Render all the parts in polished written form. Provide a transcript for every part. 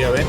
video in.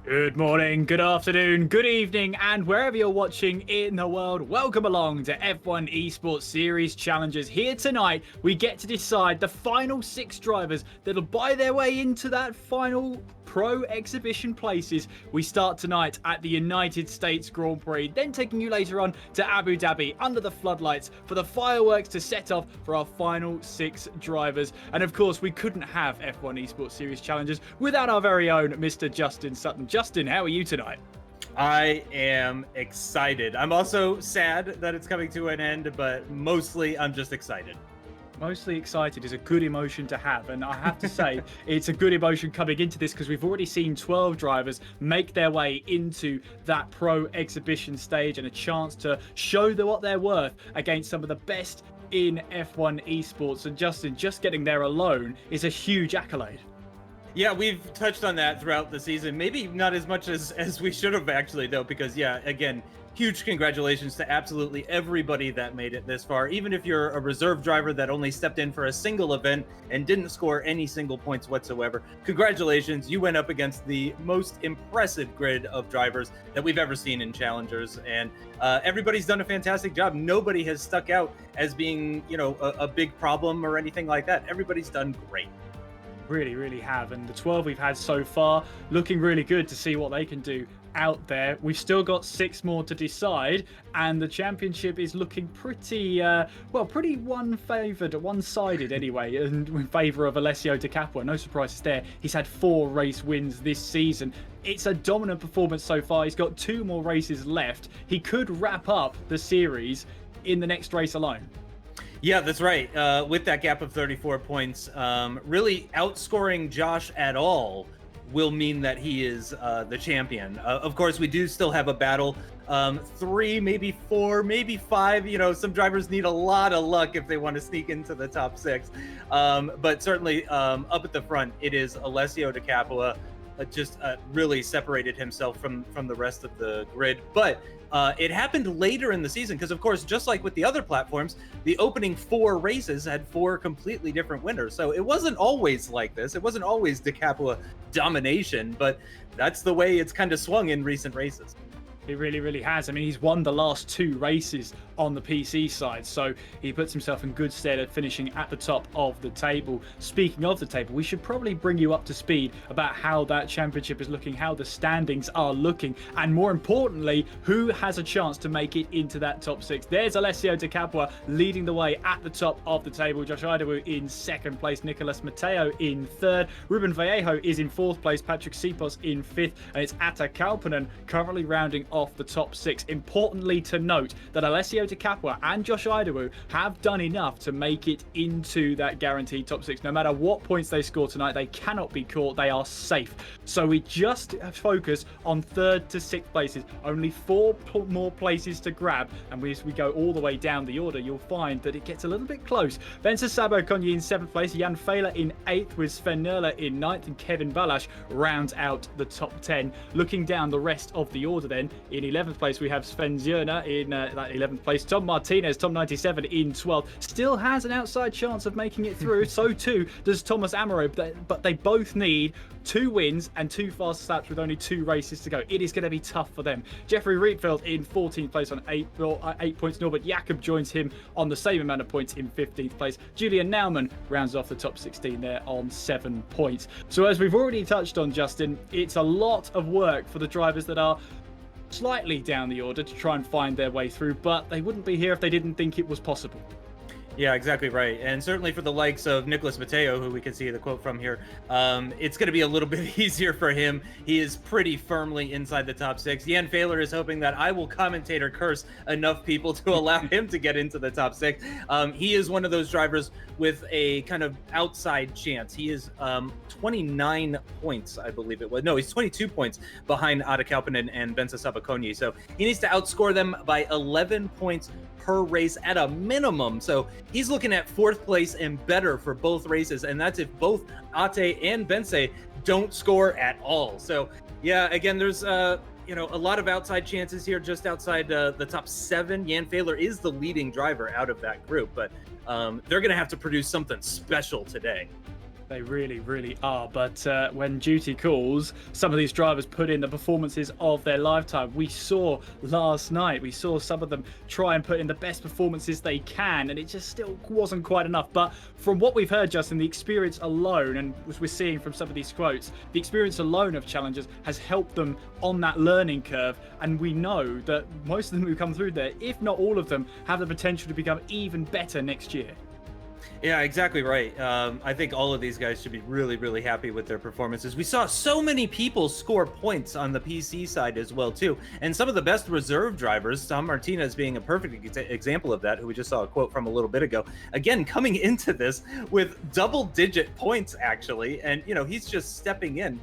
Good morning, good afternoon, good evening, and wherever you're watching in the world, welcome along to F1 Esports Series Challenges. Here tonight, we get to decide the final 6 drivers that'll buy their way into that final Pro Exhibition places. We start tonight at the United States Grand Prix, then taking you later on to Abu Dhabi under the floodlights for the fireworks to set off for our final 6 drivers. And of course, we couldn't have F1 Esports Series Challenges without our very own Mr. Justin Sutton. Justin, how are you tonight? I am excited. I'm also sad that it's coming to an end, but mostly I'm just excited. Mostly excited is a good emotion to have, and I have to say it's a good emotion coming into this because we've already seen 12 drivers make their way into that Pro Exhibition stage and a chance to show what they're worth against some of the best in F1 Esports. And Justin, just getting there alone is a huge accolade. Yeah, we've touched on that throughout the season. Maybe not as much as we should have actually, though, because, yeah, again, huge congratulations to absolutely everybody that made it this far. Even if you're a reserve driver that only stepped in for a single event and didn't score any single points whatsoever, congratulations. You went up against the most impressive grid of drivers that we've ever seen in Challengers, and everybody's done a fantastic job. Nobody has stuck out as being, you know, a big problem or anything like that. Everybody's done great. Really have, and the 12 we've had so far looking really good to see what they can do out there. We've still got 6 more to decide, and the championship is looking pretty pretty one-sided anyway, and in favor of Alessio Di Capua. No surprises there. He's had 4 race wins this season. It's a dominant performance so far. He's got 2 more races left. He could wrap up the series in the next race alone. Yeah, that's right. With that gap of 34 points, really outscoring Josh at all will mean that he is the champion. Of course, we do still have a battle. 3, maybe 4, maybe 5. You know, some drivers need a lot of luck if they want to sneak into the top 6. But certainly up at the front, it is Alessio Di Capua. Just really separated himself from the rest of the grid. But it happened later in the season because, of course, just like with the other platforms, the opening 4 races had 4 completely different winners. So it wasn't always like this. It wasn't always Di Capua domination, but that's the way it's kind of swung in recent races. It really has. I mean, he's won the last 2 races on the PC side, so he puts himself in good stead at finishing at the top of the table. Speaking of the table, we should probably bring you up to speed about how that championship is looking, how the standings are looking, and more importantly, who has a chance to make it into that top 6. There's Alessio Di Capua leading the way at the top of the table. Josh Idawu in 2nd place, Nicolas Matteo in 3rd, Ruben Vallejo is in 4th place, Patrick Sipos in 5th, and it's Atta Kauppinen currently rounding off the top 6. Importantly to note that Alessio Di Capua and Josh Idawu have done enough to make it into that guaranteed top 6. No matter what points they score tonight, they cannot be caught. They are safe. So we just focus on 3rd to 6th places. Only 4 more places to grab, and as we go all the way down the order, you'll find that it gets a little bit close. Sabo Konyi in 7th place, Jan Fehler in 8th with Sven Nurler in 9th, and Kevin Balash rounds out the top 10. Looking down the rest of the order then, in 11th place we have Sven Zierner in that 11th place. Tom Martinez, Tom 97 in 12th, still has an outside chance of making it through. So too does Thomas Amaro, but they both need 2 wins and 2 fast laps with only 2 races to go. It is going to be tough for them. Jeffrey Rietveld in 14th place on 8 points. Norbert Jakob joins him on the same amount of points in 15th place. Julian Naumann rounds off the top 16 there on 7 points. So as we've already touched on, Justin, it's a lot of work for the drivers that are slightly down the order to try and find their way through, but they wouldn't be here if they didn't think it was possible. Yeah, exactly right. And certainly for the likes of Nicolas Matteo, who we can see the quote from here, it's going to be a little bit easier for him. He is pretty firmly inside the top 6. Jan Fehler is hoping that I will commentator curse enough people to allow him to get into the top 6. He is one of those drivers with a kind of outside chance. He is 29 points, I believe it was. No, he's 22 points behind Atta Kauppinen and Benza Sabakonyi. So he needs to outscore them by 11 points per race at a minimum. So he's looking at 4th place and better for both races. And that's if both Ate and Bense don't score at all. So yeah, again, there's you know, a lot of outside chances here, just outside the top 7. Jan Fehler is the leading driver out of that group, but they're going to have to produce something special today. They really, really are. But when duty calls, some of these drivers put in the performances of their lifetime. We saw last night, we saw some of them try and put in the best performances they can, and it just still wasn't quite enough. But from what we've heard, Justin, the experience alone, and as we're seeing from some of these quotes, the experience alone of challengers has helped them on that learning curve. And we know that most of them who come through there, if not all of them, have the potential to become even better next year. Yeah, exactly right. I think all of these guys should be really, really happy with their performances. We saw so many people score points on the PC side as well, too. And some of the best reserve drivers, Tom Martinez being a perfect example of that, who we just saw a quote from a little bit ago. Again, coming into this with double-digit points, actually. And, you know, he's just stepping in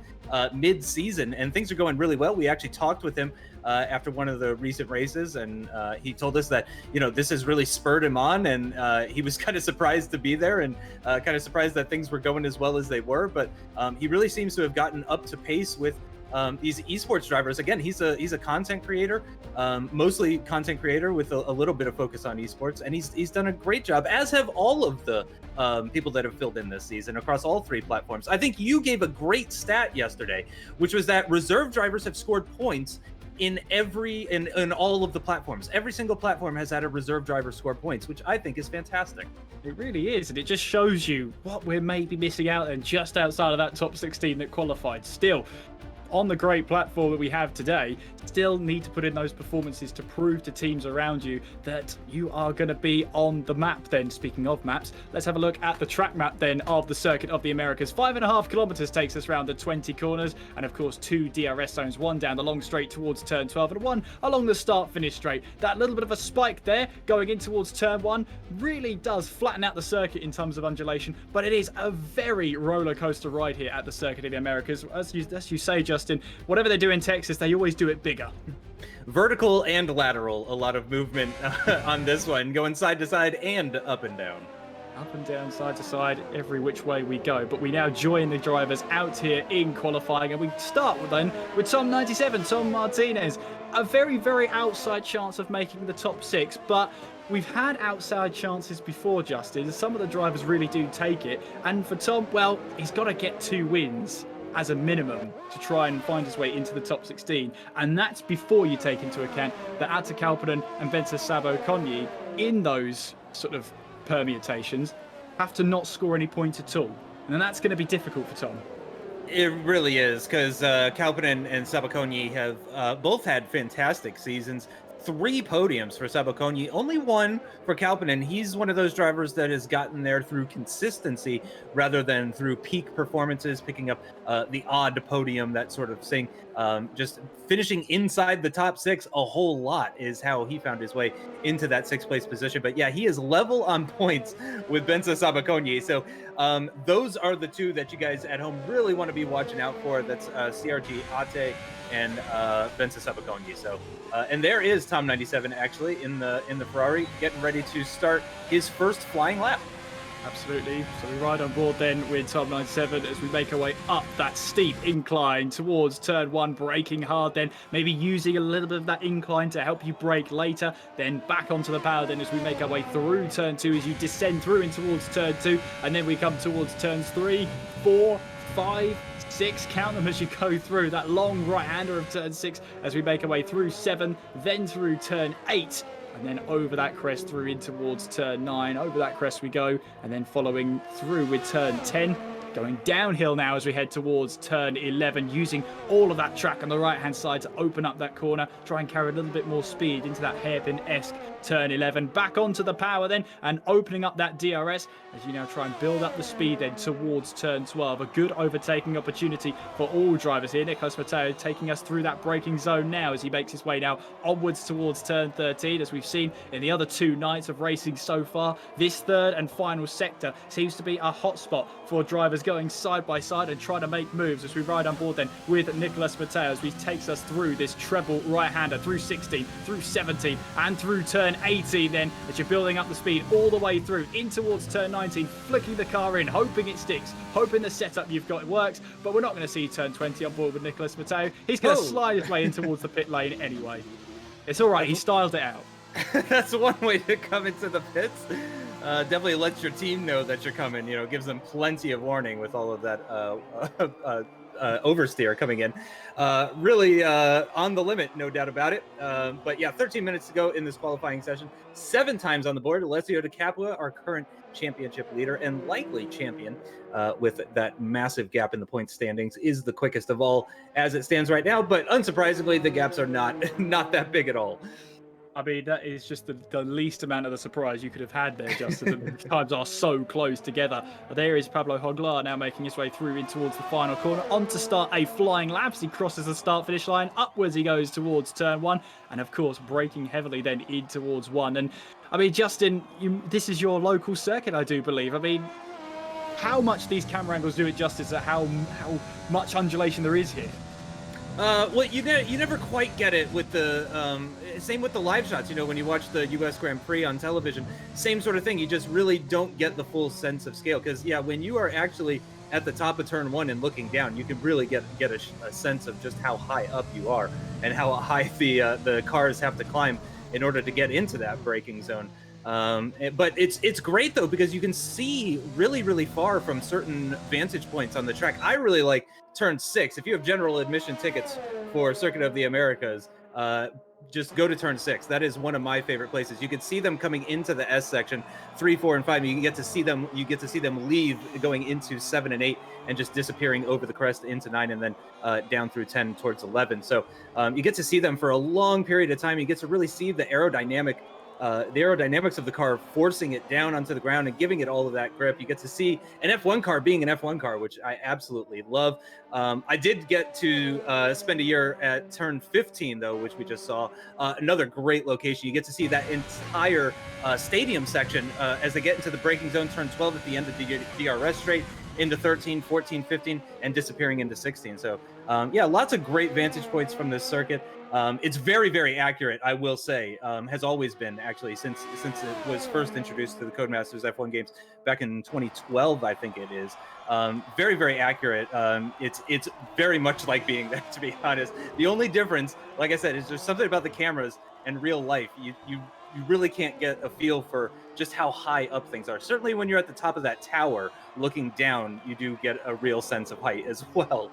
mid-season, and things are going really well. We actually talked with him after one of the recent races, and he told us that, you know, this has really spurred him on, and he was kind of surprised to be there, and kind of surprised that things were going as well as they were. But he really seems to have gotten up to pace with these esports drivers. Again, he's a content creator, mostly content creator with a little bit of focus on esports, and he's done a great job, as have all of the people that have filled in this season across all 3 platforms. I think you gave a great stat yesterday, which was that reserve drivers have scored points in all of the platforms. Every single platform has had a reserve driver score points, which I think is fantastic. It really is, and it just shows you what we're maybe missing out and just outside of that top 16 that qualified. Still, on the great platform that we have today, still need to put in those performances to prove to teams around you that you are going to be on the map. Then, speaking of maps, let's have a look at the track map then of the Circuit of the Americas. 5.5 kilometers takes us around the 20 corners, and of course 2 DRS zones, one down the long straight towards turn 12 and one along the start finish straight. That little bit of a spike there going in towards turn 1 really does flatten out the circuit in terms of undulation, but it is a very roller coaster ride here at the Circuit of the Americas. As you say, Justin, whatever they do in Texas, they always do it bigger. Vertical and lateral, a lot of movement on this one, going side to side and up and down. Up and down, side to side, every which way we go. But we now join the drivers out here in qualifying, and we start with Tom 97, Tom Martinez. A very, very outside chance of making the top 6, but we've had outside chances before, Justin. Some of the drivers really do take it, and for Tom, well, he's got to get 2 wins as a minimum to try and find his way into the top 16, and that's before you take into account that Atte Kauppinen and Ventus Sabo Konyi, in those sort of permutations, have to not score any points at all, and then that's going to be difficult for Tom. It really is, because Kauppinen and Sabakoni have both had fantastic seasons. 3 podiums for Sabakoni, only 1 for Kauppinen. He's one of those drivers that has gotten there through consistency rather than through peak performances, picking up the odd podium, that sort of thing. Just finishing inside the top 6 a whole lot is how he found his way into that 6th place position. But yeah, he is level on points with Bensa Sabakoni. So those are the 2 that you guys at home really want to be watching out for. That's CRG Ate and Bensa Sabakoni. So and there is Tom 97 actually in the Ferrari, getting ready to start his first flying lap. Absolutely. So we ride on board then with Tom 97 as we make our way up that steep incline towards turn 1, braking hard, then maybe using a little bit of that incline to help you brake later, then back onto the power then as we make our way through turn 2, as you descend through in towards turn 2, and then we come towards turns 3, 4, 5, 6, count them as you go through that long right-hander of turn 6 as we make our way through 7, then through turn 8, and then over that crest through in towards turn 9. Over that crest we go, and then following through with turn 10. Going downhill now as we head towards turn 11, using all of that track on the right-hand side to open up that corner, try and carry a little bit more speed into that hairpin-esque turn 11. Back onto the power then, and opening up that DRS as you now try and build up the speed then towards turn 12. A good overtaking opportunity for all drivers here. Nicolas Matteo taking us through that braking zone now as he makes his way now onwards towards turn 13. As we've seen in the other 2 nights of racing so far, this third and final sector seems to be a hotspot for drivers going side by side and trying to make moves as we ride on board then with Nicolas Mateo as he takes us through this treble right-hander, through 16, through 17, and through turn 18 then, as you're building up the speed all the way through in towards turn 19, flicking the car in, hoping it sticks, hoping the setup you've got works, but we're not going to see turn 20 on board with Nicolas Mateo. He's going to slide his way in towards the pit lane anyway. It's all right, he styled it out. That's one way to come into the pits. Definitely lets your team know that you're coming, gives them plenty of warning with all of that oversteer coming in. Really on the limit, no doubt about it. But yeah, 13 minutes to go in this qualifying session. 7 times on the board. Alessio Di Capua, our current championship leader and likely champion, with that massive gap in the point standings, is the quickest of all as it stands right now. But unsurprisingly, the gaps are not that big at all. I mean, that is just the least amount of the surprise you could have had there, Justin. The times are so close together. There is Pablo Joglar now making his way through in towards the final corner, on to start a flying lap as he crosses the start-finish line. Upwards he goes towards turn 1, and of course braking heavily then in towards 1. And I mean, Justin, this is your local circuit, I do believe. I mean, how much these camera angles do it justice at how much undulation there is here? Well, you never quite get it with the same with the live shots. When you watch the U.S. Grand Prix on television, same sort of thing. You just really don't get the full sense of scale because, yeah, when you are actually at the top of turn 1 and looking down, you can really get a sense of just how high up you are and how high the cars have to climb in order to get into that braking zone. But it's great though because you can see really, really far from certain vantage points on the track. I really like turn 6. If you have general admission tickets for Circuit of the Americas, just go to turn 6. That is one of my favorite places. You can see them coming into the S section, 3, 4, and 5. You can get to see them. You get to see them leave, going into 7 and 8, and just disappearing over the crest into 9, and then down through 10 towards 11. So you get to see them for a long period of time. You get to really see the aerodynamics of the car, forcing it down onto the ground and giving it all of that grip. You get to see an F1 car being an F1 car, which I absolutely love. I did get to spend a year at turn 15, though, which we just saw. Another great location. You get to see that entire stadium section as they get into the braking zone, turn 12 at the end of the DRS straight, into 13, 14, 15, and disappearing into 16. So, yeah, lots of great vantage points from this circuit. It's very, very accurate, I will say. Has always been, actually, since it was first introduced to the Codemasters F1 games back in 2012, I think it is. Very, very accurate. It's very much like being there, to be honest. The only difference, like I said, is there's something about the cameras and real life. You really can't get a feel for just how high up things are. Certainly when you're at the top of that tower looking down, you do get a real sense of height as well.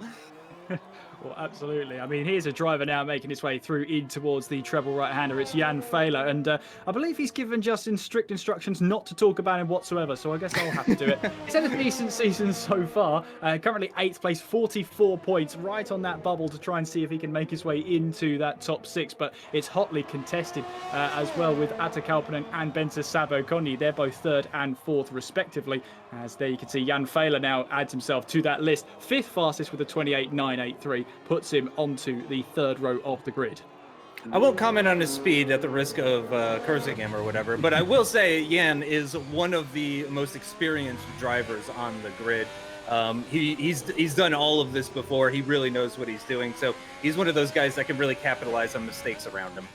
Well, absolutely. I mean, here's a driver now making his way through in towards the treble right-hander. It's Jan Fehler, and I believe he's given Justin strict instructions not to talk about him whatsoever, so I guess I'll have to do it. He's had a decent season so far. Currently 8th place, 44 points, right on that bubble to try and see if he can make his way into that top 6, but it's hotly contested as well with Atte Kalpanen and Bente Sabo-Konni. They're both 3rd and 4th respectively, as there you can see Jan Fehler now adds himself to that list. 5th fastest with a 28.983. Puts him onto the 3rd row of the grid. I won't comment on his speed at the risk of cursing him or whatever, but I will say Jan is one of the most experienced drivers on the grid. He's done all of this before. He really knows what he's doing. So he's one of those guys that can really capitalize on mistakes around him.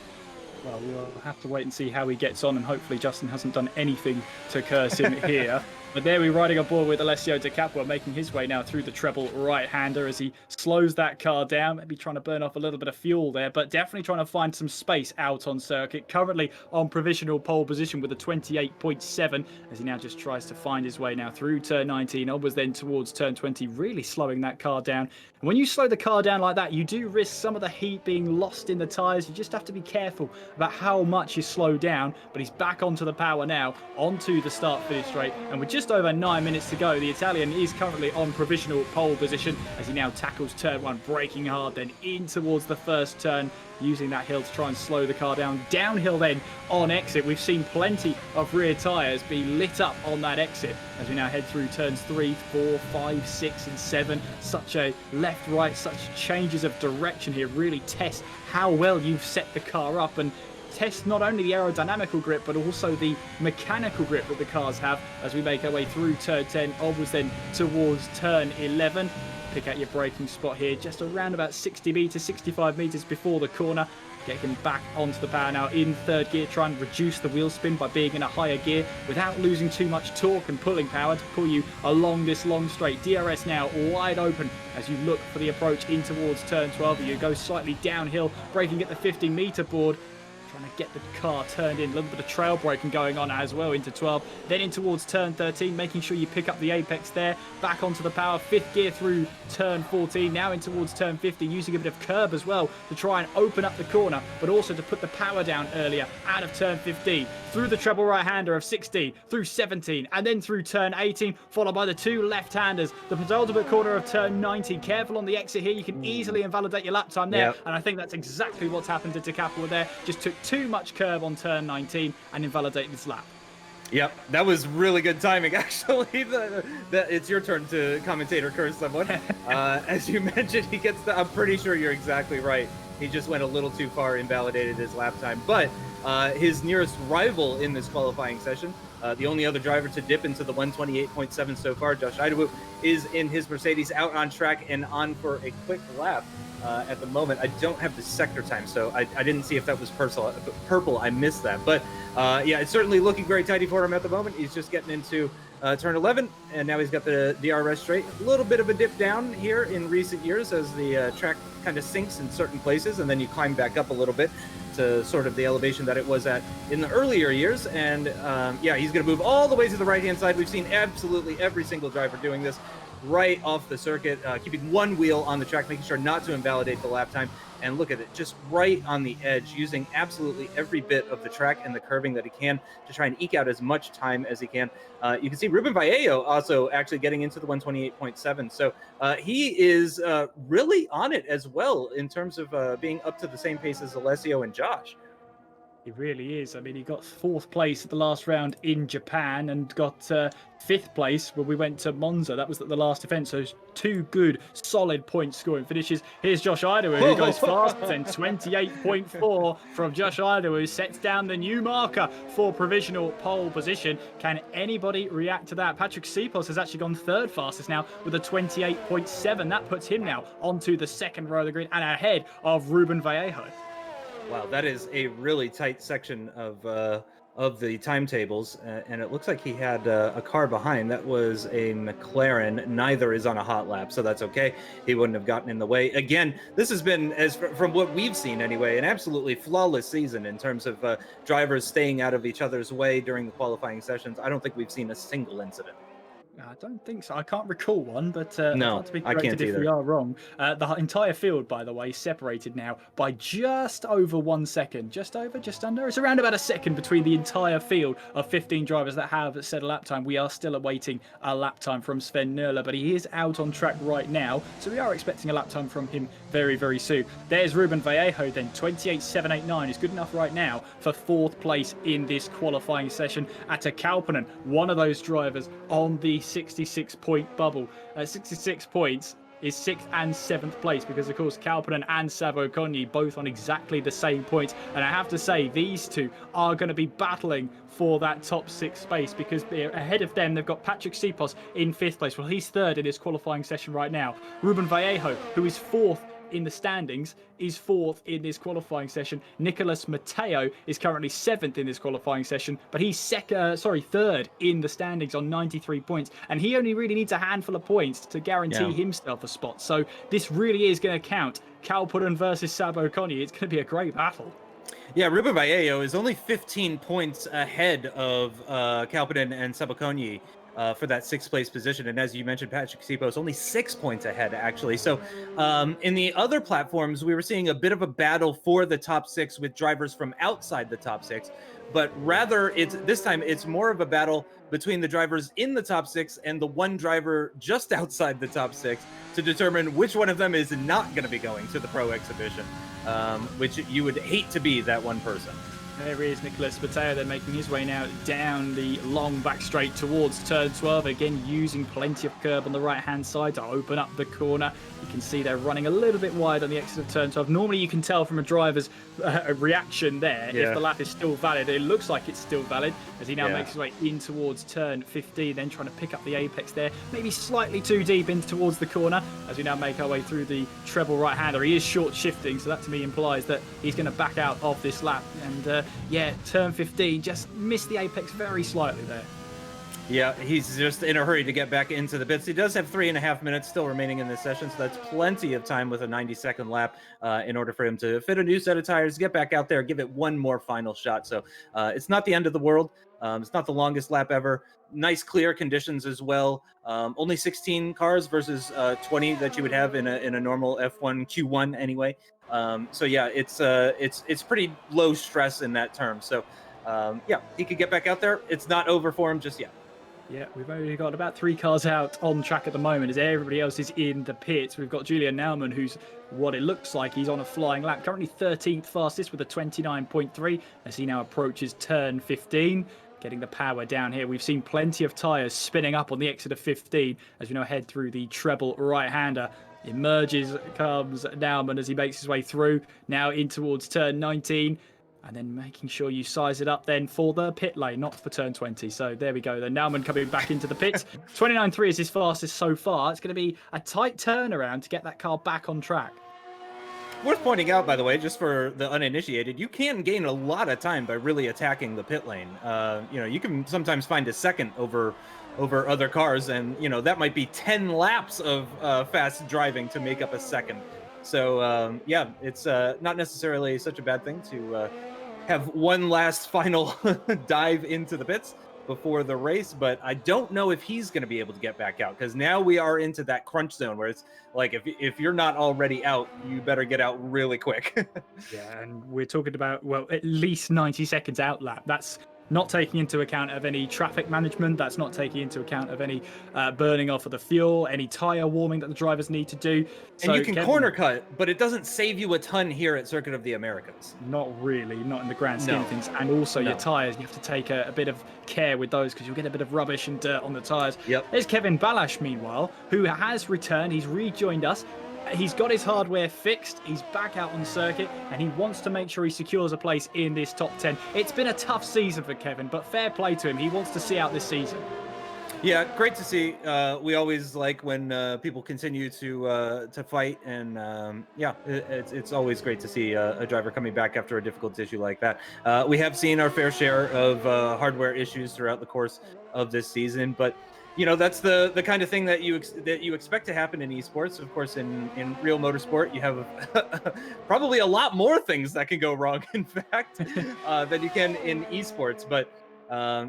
Well, we'll have to wait and see how he gets on, and hopefully Justin hasn't done anything to curse him here. But there we're riding aboard with Alessio Di Capua, making his way now through the treble right-hander as he slows that car down, maybe trying to burn off a little bit of fuel there, but definitely trying to find some space out on circuit. Currently on provisional pole position with a 28.7 as he now just tries to find his way now through turn 19, onwards then towards turn 20, really slowing that car down. And when you slow the car down like that, you do risk some of the heat being lost in the tyres. You just have to be careful about how much you slow down, but he's back onto the power now, onto the start-finish straight, and with just over 9 minutes to go, the Italian is currently on provisional pole position as he now tackles turn 1, braking hard, then in towards the first turn, using that hill to try and slow the car down. Downhill then on exit. We've seen plenty of rear tyres be lit up on that exit as we now head through turns 3, 4, 5, 6 and 7. Such a left-right, such changes of direction here really test how well you've set the car up. And test not only the aerodynamical grip, but also the mechanical grip that the cars have as we make our way through turn 10, onwards then towards turn 11. Pick out your braking spot here, just around about 60 meters, 65 meters before the corner. Getting back onto the power now in third gear, try and reduce the wheel spin by being in a higher gear without losing too much torque and pulling power to pull you along this long straight. DRS now wide open as you look for the approach in towards turn 12. You go slightly downhill, braking at the 15-meter board. Trying to get the car turned in, a little bit of trail braking going on as well into 12, then in towards turn 13, making sure you pick up the apex there, back onto the power, fifth gear through turn 14, now in towards turn 15, using a bit of curb as well to try and open up the corner, but also to put the power down earlier out of turn 15, through the treble right-hander of 16, through 17, and then through turn 18, followed by the two left-handers, the penultimate corner of turn 19. Careful on the exit here, you can easily invalidate your lap time there, and I think that's exactly what's happened to Capua there. Just took too much curb on turn 19 and invalidated his lap. Yep, that was really good timing, actually. It's your turn to commentator curse someone. As you mentioned, he gets I'm pretty sure you're exactly right. He just went a little too far, invalidated his lap time. But his nearest rival in this qualifying session, the only other driver to dip into the 128.7 so far, Josh Idawu, is in his Mercedes out on track and on for a quick lap. At the moment, I don't have the sector time, so I didn't see if that was purple. I missed that. But yeah, it's certainly looking very tidy for him at the moment. He's just getting into turn 11, and now he's got the DRS straight. A little bit of a dip down here in recent years as the track kind of sinks in certain places, and then you climb back up a little bit to sort of the elevation that it was at in the earlier years. And yeah, he's going to move all the way to the right-hand side. We've seen absolutely every single driver doing this right off the circuit, keeping one wheel on the track, making sure not to invalidate the lap time. And look at it, just right on the edge, using absolutely every bit of the track and the curving that he can to try and eke out as much time as he can. You can see Ruben Vallejo also actually getting into the 128.7. So he is really on it as well in terms of being up to the same pace as Alessio and Josh. He really is. I mean, he got fourth place at the last round in Japan and got fifth place when we went to Monza. That was at the last event. So two good, solid point scoring finishes. Here's Josh Idawu, who goes fast. Then 28.4 from Josh Idawu sets down the new marker for provisional pole position. Can anybody react to that? Patrick Sipos has actually gone third fastest now with a 28.7. That puts him now onto the second row of the grid and ahead of Ruben Vallejo. Wow, that is a really tight section of the timetables, and it looks like he had a car behind. That was a McLaren. Neither is on a hot lap, so that's okay. He wouldn't have gotten in the way. Again, this has been, from what we've seen anyway, an absolutely flawless season in terms of drivers staying out of each other's way during the qualifying sessions. I don't think we've seen a single incident. I don't think so. I can't recall one, but no, to be I can't if either. we are wrong. The entire field, by the way, separated now by just over 1 second. Just over, just under. It's around about a second between the entire field of 15 drivers that have set a lap time. We are still awaiting a lap time from Sven Nürler, but he is out on track right now, so we are expecting a lap time from him very, very soon. There's Ruben Vallejo then, 28.789 is good enough right now for fourth place in this qualifying session. Atte Kauppinen, one of those drivers on the 66-point bubble. 66 points is 6th and 7th place because, of course, Kauppinen and Savo Konni both on exactly the same points. And I have to say, these two are going to be battling for that top 6 space because they're ahead of them. They've got Patrick Sipos in 5th place. Well, he's 3rd in his qualifying session right now. Ruben Vallejo, who is 4th in the standings, is 4th in this qualifying session. Nicolas Matteo is currently 7th in this qualifying session, but he's 3rd in the standings on 93 points, and he only really needs a handful of points to guarantee himself a spot. So this really is going to count. Kauppinen versus Sabo Konni. It's going to be a great battle. Yeah, Ruben Vallejo is only 15 points ahead of Kauppinen and Sabo Konni for that 6th place position. And as you mentioned, Patrick Sipos only 6 points ahead, actually. So in the other platforms, we were seeing a bit of a battle for the top 6 with drivers from outside the top 6. But rather, this time it's more of a battle between the drivers in the top 6 and the one driver just outside the top 6 to determine which one of them is not going to be going to the Pro Exhibition, which you would hate to be that one person. There he is, Nicholas Mateo, then making his way now down the long back straight towards turn 12. Again, using plenty of curb on the right-hand side to open up the corner. You can see they're running a little bit wide on the exit of turn 12. Normally, you can tell from a driver's reaction there if the lap is still valid. It looks like it's still valid as he now makes his way in towards turn 15, then trying to pick up the apex there. Maybe slightly too deep in towards the corner as we now make our way through the treble right-hander. He is short shifting, so that to me implies that he's going to back out of this lap. And yeah, turn 15, just missed the apex very slightly there. Yeah, he's just in a hurry to get back into the pits. He does have 3.5 minutes still remaining in this session, so that's plenty of time with a 90-second lap in order for him to fit a new set of tires, get back out there, give it one more final shot. So it's not the end of the world. It's not the longest lap ever. Nice clear conditions as well. Only 16 cars versus 20 that you would have in a normal F1 Q1 anyway. So yeah, it's pretty low stress in that term. So yeah, he could get back out there. It's not over for him just yet. Yeah, we've only got about 3 cars out on track at the moment as everybody else is in the pits. We've got Julian Naumann, who's what it looks like he's on a flying lap. Currently 13th fastest with a 29.3 as he now approaches turn 15. Getting the power down here. We've seen plenty of tyres spinning up on the exit of 15 as we now head through the treble right-hander. Emerges, comes Naumann as he makes his way through. Now in towards turn 19. And then making sure you size it up then for the pit lane, not for turn 20. So there we go. Then Naumann coming back into the pits. 29.3 is his fastest so far. It's going to be a tight turnaround to get that car back on track. Worth pointing out, by the way, just for the uninitiated, you can gain a lot of time by really attacking the pit lane. You know, you can sometimes find a second over other cars, and you know that might be 10 laps of fast driving to make up a second. So yeah, it's not necessarily such a bad thing to have one last final dive into the pits before the race, but I don't know if he's going to be able to get back out because now we are into that crunch zone where it's like if you're not already out, you better get out really quick. Yeah, and we're talking about, well, at least 90 seconds out lap. That's not taking into account of any traffic management. That's not taking into account of any burning off of the fuel, any tire warming that the drivers need to do. And you can corner cut, but it doesn't save you a ton here at Circuit of the Americas. Not really, not in the grand scheme of things. And also your tires, you have to take a bit of care with those because you'll get a bit of rubbish and dirt on the tires. Yep. There's Kevin Balash, meanwhile, who has returned. He's rejoined us. He's got his hardware fixed, he's back out on circuit, and he wants to make sure he secures a place in this top 10. It's been a tough season for Kevin, but fair play to him. He wants to see out this season. Yeah, great to see. We always like when people continue to fight, and yeah, it's always great to see a driver coming back after a difficult issue like that. We have seen our fair share of hardware issues throughout the course of this season, but you know that's the kind of thing that you expect to happen in esports. Of course, in real motorsport, you have probably a lot more things that can go wrong, in fact, than you can in esports. But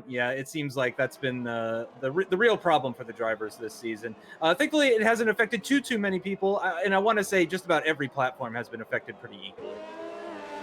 yeah, it seems like that's been the real problem for the drivers this season. Thankfully, it hasn't affected too many people, and I want to say just about every platform has been affected pretty equally.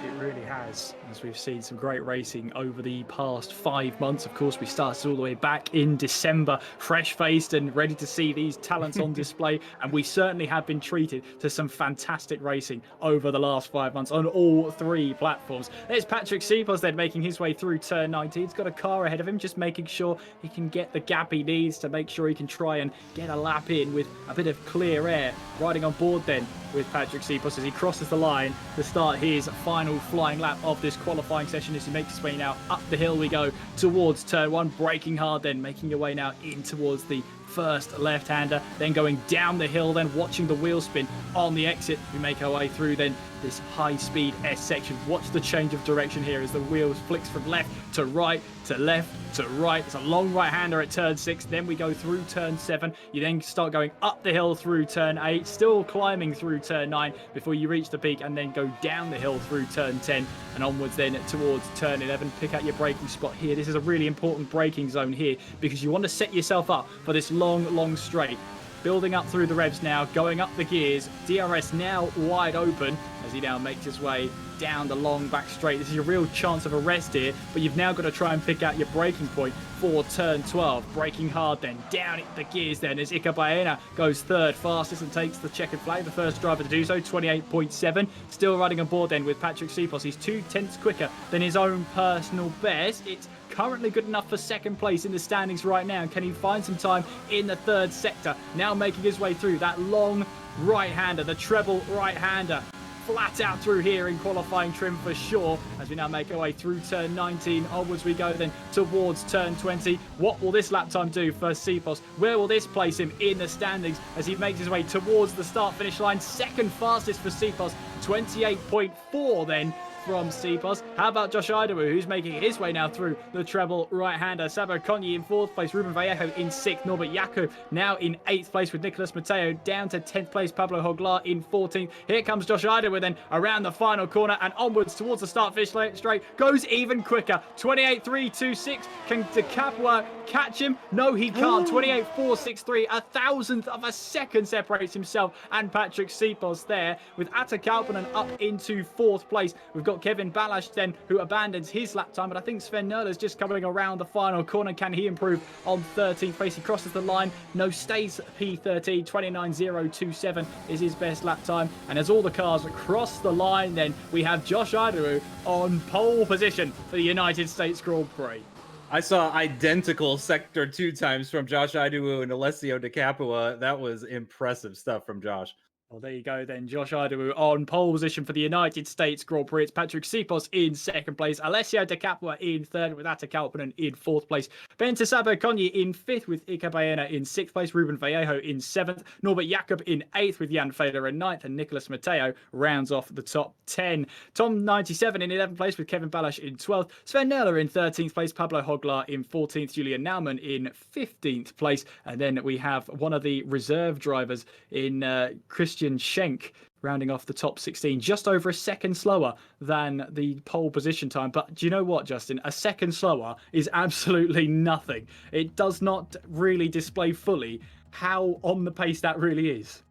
It really has, as we've seen some great racing over the past 5 months. Of course, we started all the way back in December, fresh-faced and ready to see these talents on display. And we certainly have been treated to some fantastic racing over the last 5 months on all 3 platforms. There's Patrick Seepos then making his way through turn 19. He's got a car ahead of him, just making sure he can get the gap he needs to make sure he can try and get a lap in with a bit of clear air. Riding on board then with Patrick Seepos as he crosses the line to start his final flying lap of this qualifying session as he makes his way now up the hill we go towards turn 1, braking hard then making your way now in towards the first left-hander, then going down the hill, then watching the wheel spin on the exit. We make our way through then this high-speed S section. Watch the change of direction here as the wheels flicks from left to right to left to right. It's a long right-hander at turn 6. Then we go through turn 7. You then start going up the hill through turn 8, still climbing through turn 9 before you reach the peak, and then go down the hill through turn 10 and onwards then towards turn 11. Pick out your braking spot here. This is a really important braking zone here because you want to set yourself up for this long straight. Building up through the revs now, going up the gears. DRS now wide open. as he now makes his way down the long back straight. This is your real chance of a rest here, but you've now got to try and pick out your braking point for turn 12. Braking hard then, down the gears then as Baena goes third fastest and takes the checkered flag, the first driver to do so, 28.7. Still running on board then with Patrick Sipos. He's 2/10 quicker than his own personal best. It's currently good enough for second place in the standings right now. Can he find some time in the third sector? Now making his way through that long right-hander, the treble right-hander. Flat out through here in qualifying trim for sure, as we now make our way through turn 19. Onwards we go then towards turn 20. What will this lap time do for Sipos? Where will this place him in the standings as he makes his way towards the start-finish line? Second fastest for Sipos, 28.4 then from Sipos. How about Josh Idawu, who's making his way now through the treble right-hander? Sabo Konyi in 4th place, Ruben Vallejo in 6th, Norbert Jakob now in 8th place with Nicolas Mateo down to 10th place, Pablo Hoglar in 14th. Here comes Josh Idawu then around the final corner and onwards towards the start-finish straight. Goes even quicker, 28.326. Can De Capua catch him? No, he can't. 28.463, a thousandth of a second separates himself and Patrick Sipos there, with Atta Kauppinen up into 4th place. We've got Kevin Balash then, who abandons his lap time, but I think Sven Nurler's just coming around the final corner. Can he improve on 13th place? He crosses the line. No, stays P13. 29.027 is his best lap time. And as all the cars cross the line, then we have Josh Idawu on pole position for the United States Grand Prix. I saw identical sector 2 times from Josh Idawu and Alessio De Capua. That was impressive stuff from Josh. Well, there you go then. Josh Idawu on pole position for the United States Grand Prix. It's Patrick Sipos in 2nd place. Alessio De Capua in 3rd with Atta Kauppinen in 4th place. Sabo Konyi in 5th with Ika Baena in 6th place. Ruben Vallejo in 7th. Norbert Jakob in 8th with Jan Feder in 9th. And Nicolas Mateo rounds off the top 10. Tom 97 in 11th place with Kevin Balash in 12th. Sven Nurler in 13th place. Pablo Hoglar in 14th. Julian Naumann in 15th place. And then we have one of the reserve drivers in Christian Schenk rounding off the top 16, just over a second slower than the pole position time. But do you know what, Justin? A second slower is absolutely nothing. It does not really display fully how on the pace that really is.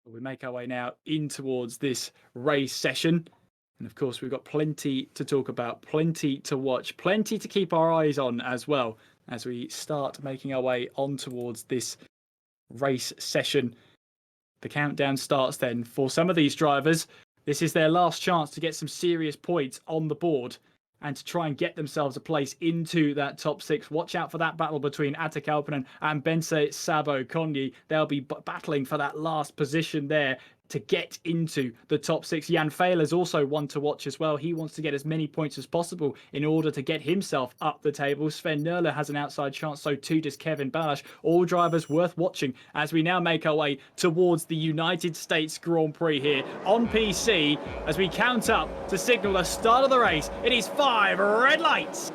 We make our way now in towards this race session. And of course, we've got plenty to talk about, plenty to watch, plenty to keep our eyes on as well, as we start making our way on towards this race session. The countdown starts then for some of these drivers. This is their last chance to get some serious points on the board and to try and get themselves a place into that top 6. Watch out for that battle between Atta Kauppinen and Bense Sabo Konyi. They'll be battling for that last position there to get into the top 6. Jan Fehler's also one to watch as well. He wants to get as many points as possible in order to get himself up the table. Sven Nurler has an outside chance, so too does Kevin Balash. All drivers worth watching as we now make our way towards the United States Grand Prix here on PC as we count up to signal the start of the race. It is 5 red lights.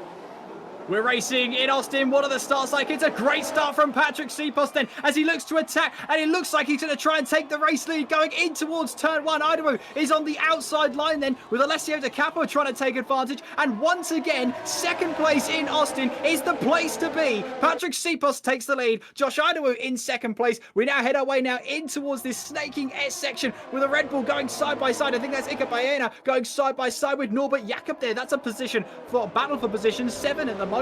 We're racing in Austin. What are the starts like? It's a great start from Patrick Sipos then as he looks to attack, and it looks like he's going to try and take the race lead going in towards turn 1. Idawu is on the outside line then with Alessio De Capua trying to take advantage, and once again, 2nd place in Austin is the place to be. Patrick Sipos takes the lead. Josh Idawu in 2nd place. We now head our way now in towards this snaking S section with a Red Bull going side by side. I think that's Ika Baena going side by side with Norbert Jakob there. That's a position for battle for position 7 at the moment.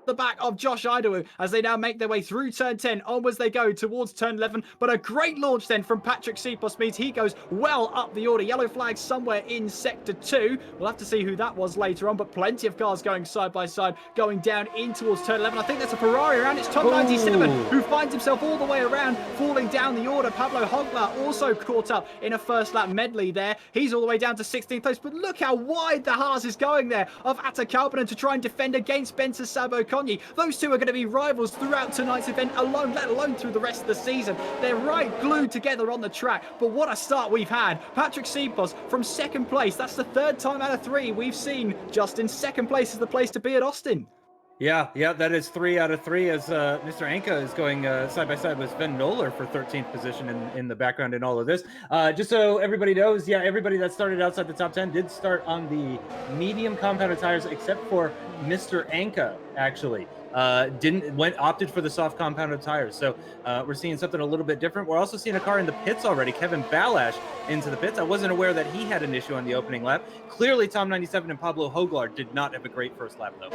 The back of Josh Idawu as they now make their way through turn 10. Onwards they go towards turn 11, but a great launch then from Patrick Sipos means he goes well up the order. Yellow flag somewhere in sector 2. We'll have to see who that was later on, but plenty of cars going side by side, going down in towards turn 11. I think that's a Ferrari around. It's Tom 97 who finds himself all the way around, falling down the order. Pablo Hoglar also caught up in a first lap medley there. He's all the way down to 16th place, but look how wide the Haas is going there of Atta Kauppinen to try and defend against Bense Sabo Konyi. Those two are going to be rivals throughout tonight's event alone, let alone through the rest of the season. They're right glued together on the track, but what a start we've had. Patrick Sipos from 2nd place. That's the 3rd time out of 3 we've seen Justin. 2nd place is the place to be at Austin. Yeah, that is 3 out of 3 as Mr. Anka is going side by side with Sven Noller for 13th position in the background in all of this. Just so everybody knows, yeah, everybody that started outside the top 10 did start on the medium compounded tires, except for Mr. Anka, actually. Opted for the soft compounded tires. So we're seeing something a little bit different. We're also seeing a car in the pits already. Kevin Balash into the pits. I wasn't aware that he had an issue on the opening lap. Clearly, Tom 97 and Pablo Hoglar did not have a great first lap, though.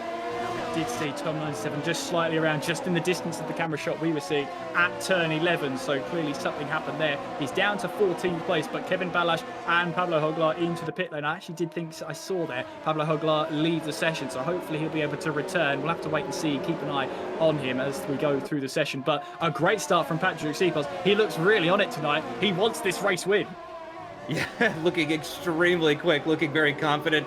Did see Tom 97 just slightly around, just in the distance of the camera shot we were seeing at turn 11. So clearly something happened there. He's down to 14th place, but Kevin Balash and Pablo Hoglar into the pit lane. I actually did think I saw there Pablo Hoglar leave the session, so hopefully he'll be able to return. We'll have to wait and see, keep an eye on him as we go through the session. But a great start from Patrick Sipos. He looks really on it tonight. He wants this race win. Yeah, looking extremely quick, looking very confident.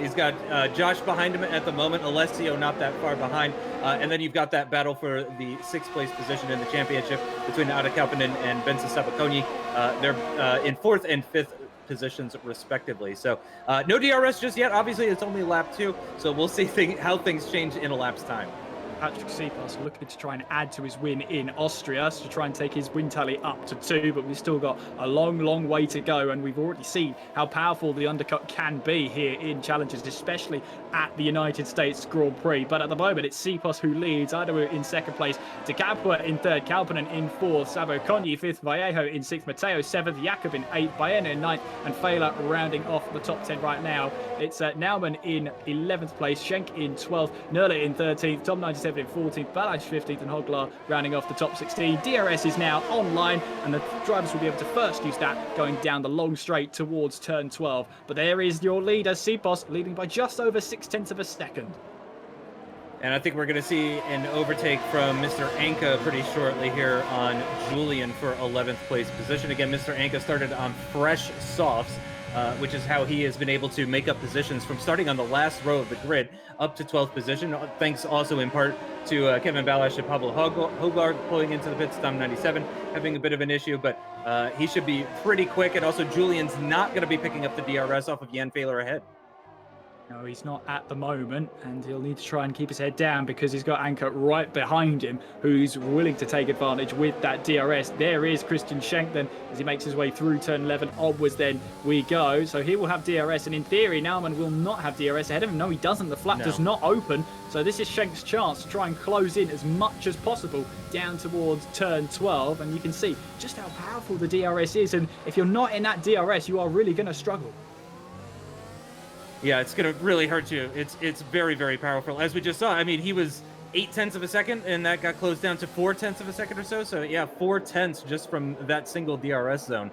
He's got Josh behind him at the moment, Alessio not that far behind. And then you've got that battle for the 6th place position in the championship between Ada Kauppinen and Benza Sabakoni. They're in 4th and 5th positions respectively. So no DRS just yet. Obviously, it's only lap 2, so we'll see how things change in a lap's time. Patrick Sipos looking to try and add to his win in Austria, to try and take his win tally up to 2, but we've still got a long way to go, and we've already seen how powerful the undercut can be here in challenges, especially at the United States Grand Prix. But at the moment, it's Sipos who leads. Idaho in 2nd place, De Capua in 3rd, Kauppinen in 4th, Sabo Conyi 5th, Vallejo in 6th, Mateo 7th, Jakob in 8th, Baena in 9th, and Fela rounding off the top 10 right now. It's Naumann in 11th place, Schenk in 12th, Nerle in 13th, Tom 97 in 14th, Balash 15th, and Hoglar rounding off the top 16. DRS is now online, and the drivers will be able to first use that going down the long straight towards turn 12. But there is your leader, Sipos, leading by just over 0.6 of a second. And I think we're going to see an overtake from Mr. Anka pretty shortly here on Julian for 11th place position. Again, Mr. Anka started on fresh softs, which is how he has been able to make up positions from starting on the last row of the grid up to 12th position, thanks also in part to Kevin Balash and Pablo Hoglar pulling into the pits. Tom 97 having a bit of an issue, but he should be pretty quick. And also Julian's not going to be picking up the DRS off of Jan Fehler ahead. No, he's not at the moment, and he'll need to try and keep his head down because he's got Anka right behind him, who's willing to take advantage with that DRS. There is Christian Schenk then, as he makes his way through turn 11 onwards. Then we go. So he will have DRS, and in theory, Naumann will not have DRS ahead of him. No, he doesn't. The flap does not open. So this is Schenk's chance to try and close in as much as possible down towards turn 12. And you can see just how powerful the DRS is. And if you're not in that DRS, you are really going to struggle. Yeah, it's going to really hurt you. It's very, very powerful. As we just saw, I mean, he was 0.8 of a second, and that got closed down to 0.4 of a second or so. So, yeah, 0.4 just from that single DRS zone.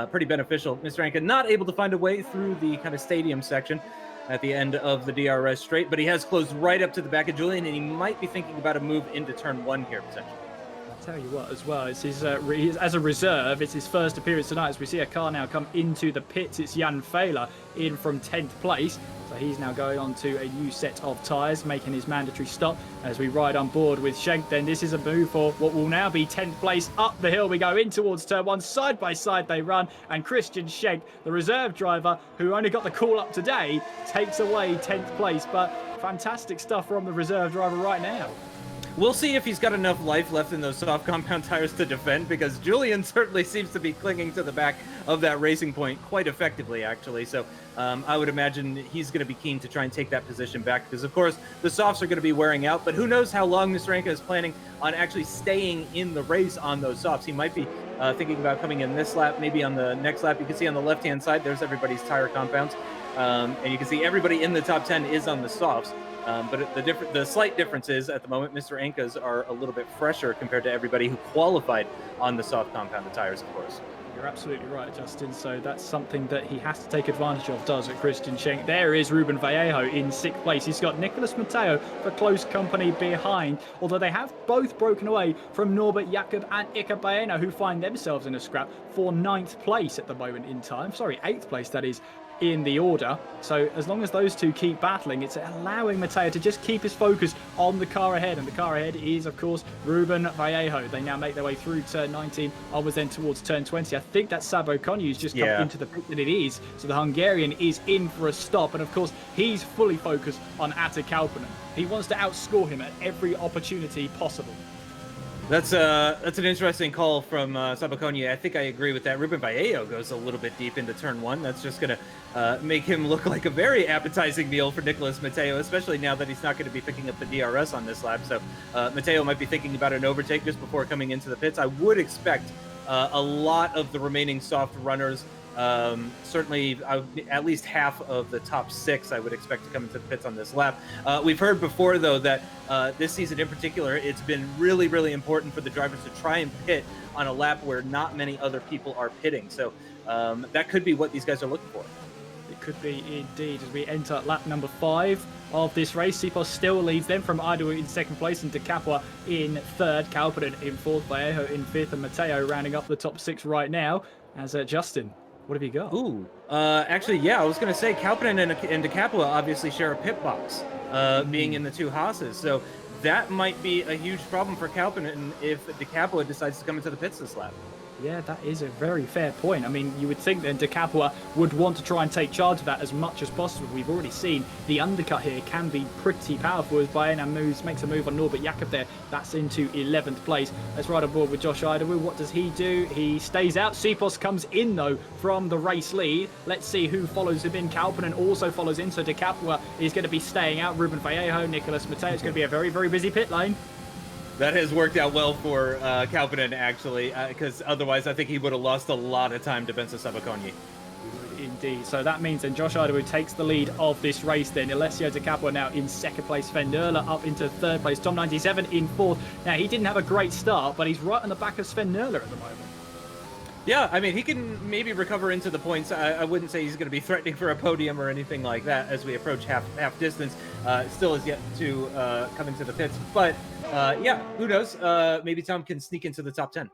Pretty beneficial. Mr. Anka not able to find a way through the kind of stadium section at the end of the DRS straight, but he has closed right up to the back of Julian, and he might be thinking about a move into turn 1 here, potentially. Tell you what, as well, it's his as a reserve, it's his first appearance tonight. As we see a car now come into the pits, it's Jan Fehler in from 10th place. So he's now going on to a new set of tyres, making his mandatory stop as we ride on board with Schenk. Then this is a move for what will now be 10th place. Up the hill we go in towards turn 1. Side by side they run, and Christian Schenk, the reserve driver who only got the call up today, takes away 10th place. But fantastic stuff from the reserve driver right now. We'll see if he's got enough life left in those soft compound tires to defend, because Julian certainly seems to be clinging to the back of that racing point quite effectively, actually. So I would imagine he's going to be keen to try and take that position back, because, of course, the softs are going to be wearing out. But who knows how long Mr. Anka is planning on actually staying in the race on those softs. He might be thinking about coming in this lap, maybe on the next lap. You can see on the left-hand side, there's everybody's tire compounds. And you can see everybody in the top 10 is on the softs. But the slight difference is, at the moment, Mr. Anka's are a little bit fresher compared to everybody who qualified on the soft compounded tires, of course. You're absolutely right, Justin. So that's something that he has to take advantage of, does it, Christian Schenk? There is Ruben Vallejo in 6th place. He's got Nicolas Mateo for close company behind, although they have both broken away from Norbert Jakob and Ika Baena, who find themselves in a scrap for 9th place at the moment in time. Sorry, 8th place, that is. in the order. So as long as those two keep battling, it's allowing Matteo to just keep his focus on the car ahead. And the car ahead is, of course, Ruben Vallejo. They now make their way through turn 19, onwards then towards turn 20. I think that Sabo Konju's just come into the pit, and it is. So the Hungarian is in for a stop. And of course, he's fully focused on Atte Kauppinen. He wants to outscore him at every opportunity possible. That's an interesting call from Sabo Konju. I think I agree with that. Ruben Vallejo goes a little bit deep into turn 1. That's just going to make him look like a very appetizing meal for Nicholas Matteo, especially now that he's not going to be picking up the DRS on this lap. So Matteo might be thinking about an overtake just before coming into the pits. I would expect a lot of the remaining soft runners, certainly at least half of the top 6 I would expect to come into the pits on this lap. We've heard before, though, that this season in particular, it's been really, really important for the drivers to try and pit on a lap where not many other people are pitting. So that could be what these guys are looking for. It could be indeed as we enter lap number 5 of this race. Sipos still leads them from Ido in second place and De Capua in third, Kauppinen in fourth, Vallejo in fifth, and Matteo rounding up the top 6 right now. As Justin, what have you got? Ooh, actually, yeah, I was going to say Kauppinen and De Capua obviously share a pit box, being in the 2 Haas's. So that might be a huge problem for Kauppinen if De Capua decides to come into the pits this lap. Yeah, that is a very fair point. I mean, you would think then De Capua would want to try and take charge of that as much as possible. We've already seen the undercut here can be pretty powerful as Baena makes a move on Norbert Jakob there. That's into 11th place. Let's ride aboard with Josh Idawu. What does he do? He stays out. Sipos comes in, though, from the race lead. Let's see who follows him in. Kauppinen also follows in, so De Capua is going to be staying out. Ruben Vallejo, Nicholas Matteo. It's going to be a very, very busy pit lane. That has worked out well for Kauppinen, actually, because otherwise I think he would have lost a lot of time to Benza Sabo Konju. Indeed. So that means then Josh Idawu takes the lead of this race then. Alessio De Capua now in second place. Sven Nurla up into third place. Tom 97 in fourth. Now, he didn't have a great start, but he's right on the back of Sven Nurla at the moment. Yeah, I mean, he can maybe recover into the points. I wouldn't say he's going to be threatening for a podium or anything like that as we approach half distance. Still is yet to come into the pits. But, yeah, who knows? Maybe Tom can sneak into the top 10.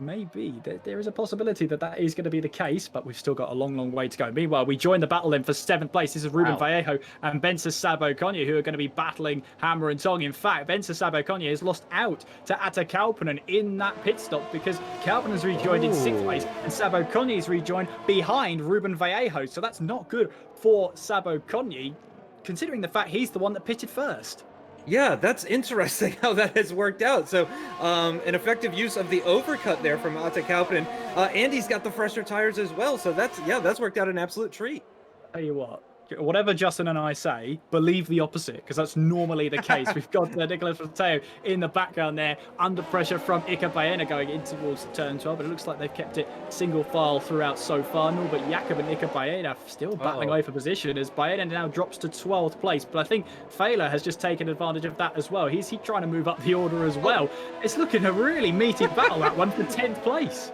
Maybe. There is a possibility that that is going to be the case, but we've still got a long, long way to go. Meanwhile, we join the battle then for 7th place. This is Ruben Vallejo and Benza Sabo Konju, who are going to be battling hammer and tong. In fact, Benza Sabo Konju has lost out to Atte Kauppinen in that pit stop because Kauppinen's rejoined in 6th place and Sabo Konju's rejoined behind Ruben Vallejo. So that's not good for Sabo Konju, considering the fact he's the one that pitted first. Yeah, that's interesting how that has worked out. So an effective use of the overcut there from Atte Kauppinen. Andy's got the fresher tires as well. So that's worked out an absolute treat. Tell you what, whatever Justin and I say, believe the opposite, because that's normally the case. We've got Nicholas Matteo in the background there, under pressure from Ika Baena going in towards turn 12, but it looks like they've kept it single file throughout so far. Norbert Jakob and Ika Baena still battling away for position as Baena now drops to 12th place, but I think Failer has just taken advantage of that as well. He's trying to move up the order as well. It's looking a really meaty battle, that one, for 10th place.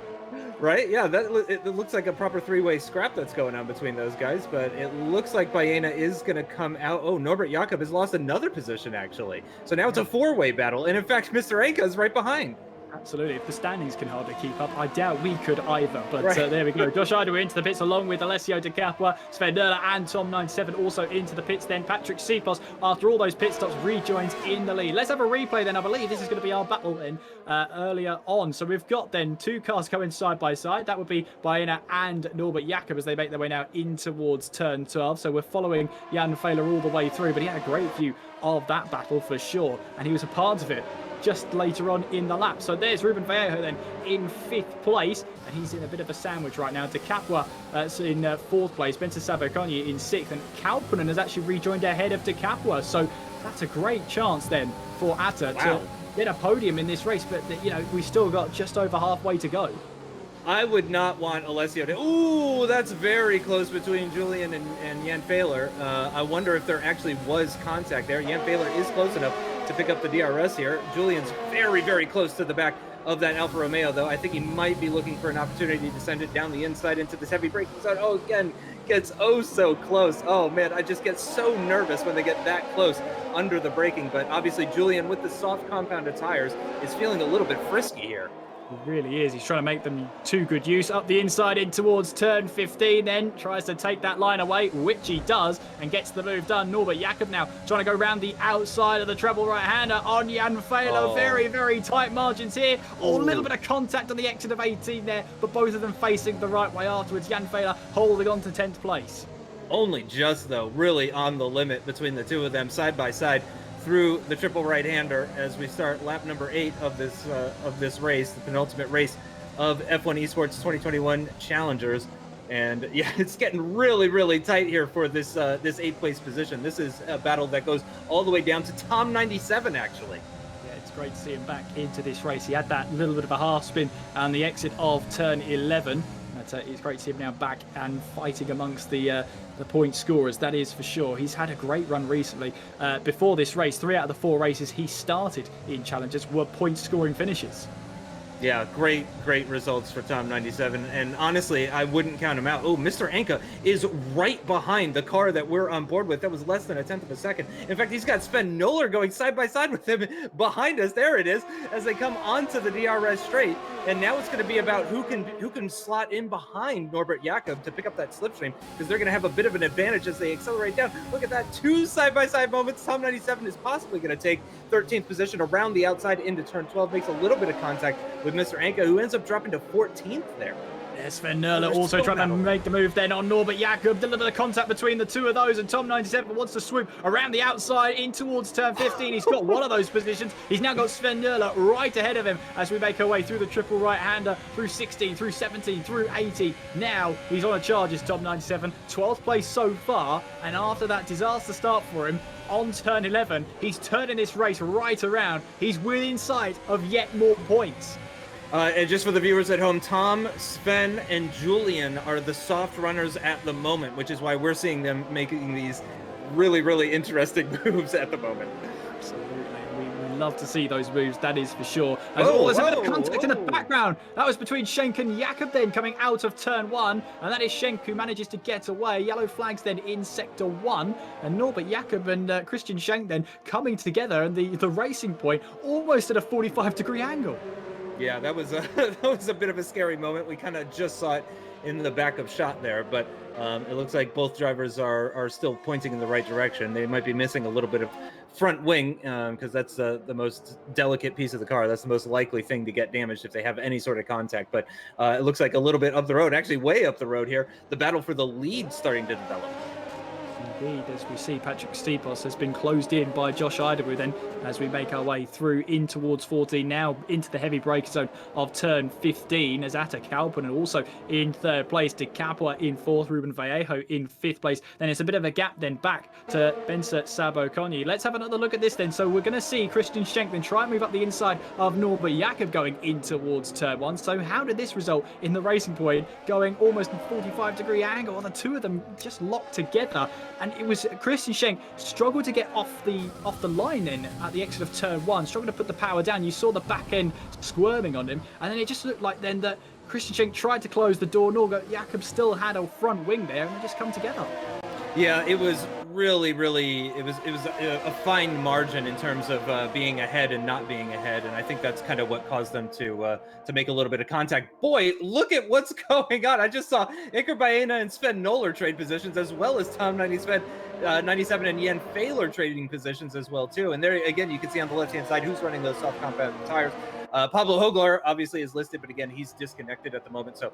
Right? Yeah, it looks like a proper 3-way scrap that's going on between those guys, but it looks like Baena is going to come out. Oh, Norbert Jakob has lost another position, actually. So now it's a 4-way battle, and in fact, Mr. Anka is right behind. Absolutely. If the standings can hardly keep up, I doubt we could either. But there we go. Josh Idawu into the pits along with Alessio De Capua, Sven Nurla and Tom 97 also into the pits. Then Patrick Sipos, after all those pit stops, rejoins in the lead. Let's have a replay then. I believe this is going to be our battle then earlier on. So we've got then 2 cars going side by side. That would be Baena and Norbert Jakob as they make their way now in towards turn 12. So we're following Jan Failer all the way through, but he had a great view of that battle for sure. And he was a part of it just later on in the lap. So there's Ruben Vallejo then in 5th place, and he's in a bit of a sandwich right now. De Capua in 4th place, Benza Sabo Konju in 6th, and Kauppinen has actually rejoined ahead of De Capua. So that's a great chance then for Atte to get a podium in this race, but we still got just over halfway to go. I would not want Alessio to... Ooh, that's very close between Julian and Jan Failer. I wonder if there actually was contact there. Jan Failer is close enough to pick up the DRS here. Julian's very, very close to the back of that Alfa Romeo, though. I think he might be looking for an opportunity to send it down the inside into this heavy braking zone. Oh, again, gets so close. Oh, man, I just get so nervous when they get that close under the braking. But obviously, Julian, with the soft compounded tires, is feeling a little bit frisky here. It really is. He's trying to make them too good use. Up the inside in towards turn 15, then tries to take that line away, which he does, and gets the move done. Norbert Jakob now trying to go around the outside of the treble right-hander on Jan Fehler. Very, very tight margins here. Oh, a little bit of contact on the exit of 18 there, but both of them facing the right way afterwards. Jan Fehler holding on to 10th place. Only just, though, really on the limit between the two of them side by side through the triple right-hander as we start lap number 8 of this race, the penultimate race of F1 Esports 2021 Challengers. And yeah, it's getting really, really tight here for this this 8th place position. This is a battle that goes all the way down to Tom 97, actually. Yeah, it's great to see him back into this race. He had that little bit of a half spin on the exit of turn 11. It's great to see him now back and fighting amongst the point scorers, that is for sure. He's had a great run recently. Before this race, 3 out of the 4 races he started in Challengers were point scoring finishes. Yeah, great results for Tom 97, and honestly, I wouldn't count him out. Oh, Mr. Anka is right behind the car that we're on board with. That was less than a tenth of a second. In fact, he's got Sven Noller going side by side with him behind us. There it is, as they come onto the DRS straight, and now it's going to be about who can slot in behind Norbert Jakob to pick up that slipstream, because they're going to have a bit of an advantage as they accelerate down. Look at that, 2 side-by-side moments. Tom 97 is possibly going to take 13th position around the outside into turn 12, makes a little bit of contact with Mr. Anka, who ends up dropping to 14th there. Yes, Sven Noller also trying to make the move then on Norbert Jakob. A little bit of contact between the two of those, and Tom 97 wants to swoop around the outside in towards turn 15. He's got one of those positions. He's now got Sven Noller right ahead of him as we make our way through the triple right-hander, through 16, through 17, through 80. Now he's on a charge as Tom 97, 12th place so far, and after that disaster start for him, on turn 11, he's turning this race right around. He's within sight of yet more points. And just for the viewers at home, Tom, Sven, and Julian are the soft runners at the moment, which is why we're seeing them making these really, really interesting moves at the moment. Absolutely. We love to see those moves, that is for sure. There's a bit of contact in the background. That was between Schenk and Jakob then coming out of turn 1. And that is Schenk who manages to get away. Yellow flags then in sector 1. And Norbert Jakob and Christian Schenk then coming together. And the racing point almost at a 45-degree angle. Yeah, that was a bit of a scary moment. We kind of just saw it in the backup shot there, but it looks like both drivers are still pointing in the right direction. They might be missing a little bit of front wing because that's the most delicate piece of the car. That's the most likely thing to get damaged if they have any sort of contact. But it looks like a little bit up the road, actually way up the road here, the battle for the lead starting to develop. Indeed, as we see, Patrick Stepos has been closed in by Josh Idawu then as we make our way through in towards 14, now into the heavy braking zone of turn 15 as Atta Kalpanen also in 3rd place, De Capua in 4th, Ruben Vallejo in 5th place. Then it's a bit of a gap then back to Bensa Sabo Konyi. Let's have another look at this then. So we're going to see Christian Schenk then try and move up the inside of Norbert Jakob going in towards turn 1. So how did this result in the racing point going almost a 45-degree angle? Well, the two of them just locked together. And it was Christian Schenk struggled to get off the line then at the exit of turn 1, struggled to put the power down. You saw the back end squirming on him, and then it just looked like then that Christian Schenk tried to close the door. Norbert Jakob still had a front wing there, and they just come together. Yeah, it was really, it was a fine margin in terms of being ahead and not being ahead, and I think that's kind of what caused them to make a little bit of contact. Boy, look at what's going on! I just saw Iker Baena and Sven Noller trade positions, as well as Tom 97 and Jan Fehler trading positions as well too. And there again, you can see on the left-hand side who's running those soft compound tires. Pablo Hoglar obviously is listed, but again, he's disconnected at the moment, so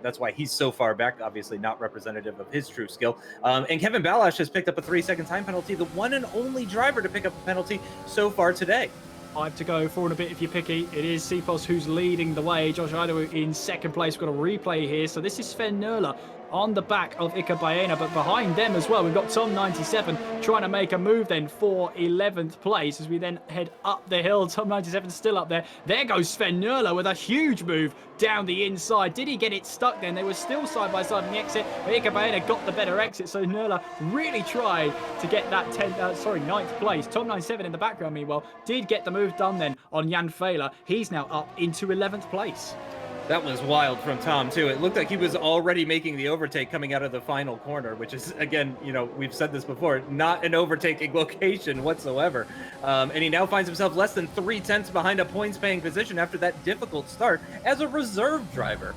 that's why he's so far back, obviously not representative of his true skill. And Kevin Balash has picked up a 3-second time penalty, the one and only driver to pick up a penalty so far today. 5 to go, 4 and a bit if you're picky. It is Sipos who's leading the way. Josh Idawu in 2nd place. We've got a replay here. So this is Sven Noller on the back of Iker Baena, but behind them as well, we've got Tom 97 trying to make a move then for 11th place as we then head up the hill. Tom 97 still up there. There goes Sven Noller with a huge move down the inside. Did he get it stuck then? They were still side by side on the exit, but Iker Baena got the better exit, so Noller really tried to get that 9th place. Tom 97 in the background, meanwhile, did get the move done then on Jan Fehler. He's now up into 11th place. That was wild from Tom, too. It looked like he was already making the overtake coming out of the final corner, which is, again, you know, we've said this before, not an overtaking location whatsoever. And he now finds himself less than 3/10 behind a points-paying position after that difficult start as a reserve driver.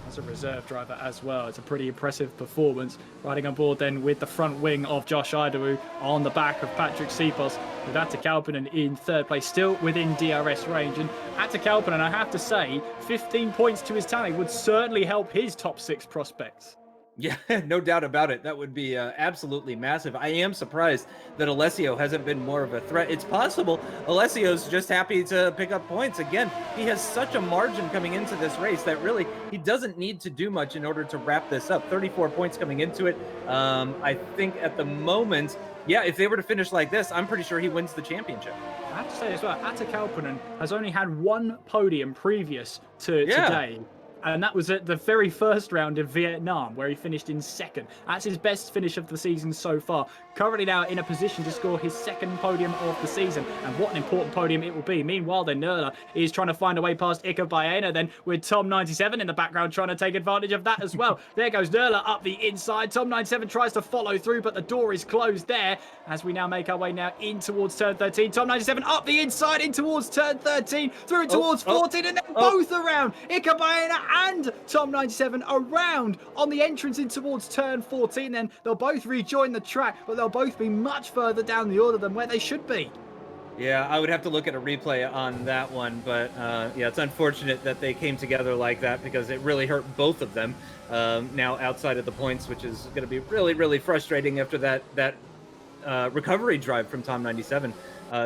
As a reserve driver as well. It's a pretty impressive performance. Riding on board then with the front wing of Josh Idawu on the back of Patrick Sipos, with Atte Kalpinen in third place, still within DRS range. And Atte Kalpinen, I have to say, 15 points to his tally would certainly help his top 6 prospects. Yeah, no doubt about it. That would be absolutely massive. I am surprised that Alessio hasn't been more of a threat. It's possible Alessio's just happy to pick up points. Again, he has such a margin coming into this race that really he doesn't need to do much in order to wrap this up. 34 points coming into it. I think at the moment, yeah, if they were to finish like this, I'm pretty sure he wins the championship. I have to say as well, Atte Kalpinen has only had one podium previous to today. And that was at the very first round of Vietnam, where he finished in second. That's his best finish of the season so far. Currently now in a position to score his second podium of the season. And what an important podium it will be. Meanwhile, then Nerla is trying to find a way past Ika Baena, then with Tom97 in the background trying to take advantage of that as well. There goes Nerla up the inside. Tom97 tries to follow through, but the door is closed there. As we now make our way now in towards turn 13. Tom97 up the inside in towards turn 13, through towards 14, and then both around. Ika Baena and Tom97 around on the entrance in towards turn 14. Then they'll both rejoin the track, but they'll both be much further down the order than where they should be. Yeah, I would have to look at a replay on that one, but yeah, it's unfortunate that they came together like that because it really hurt both of them now outside of the points, which is going to be really, really frustrating after that recovery drive from Tom97,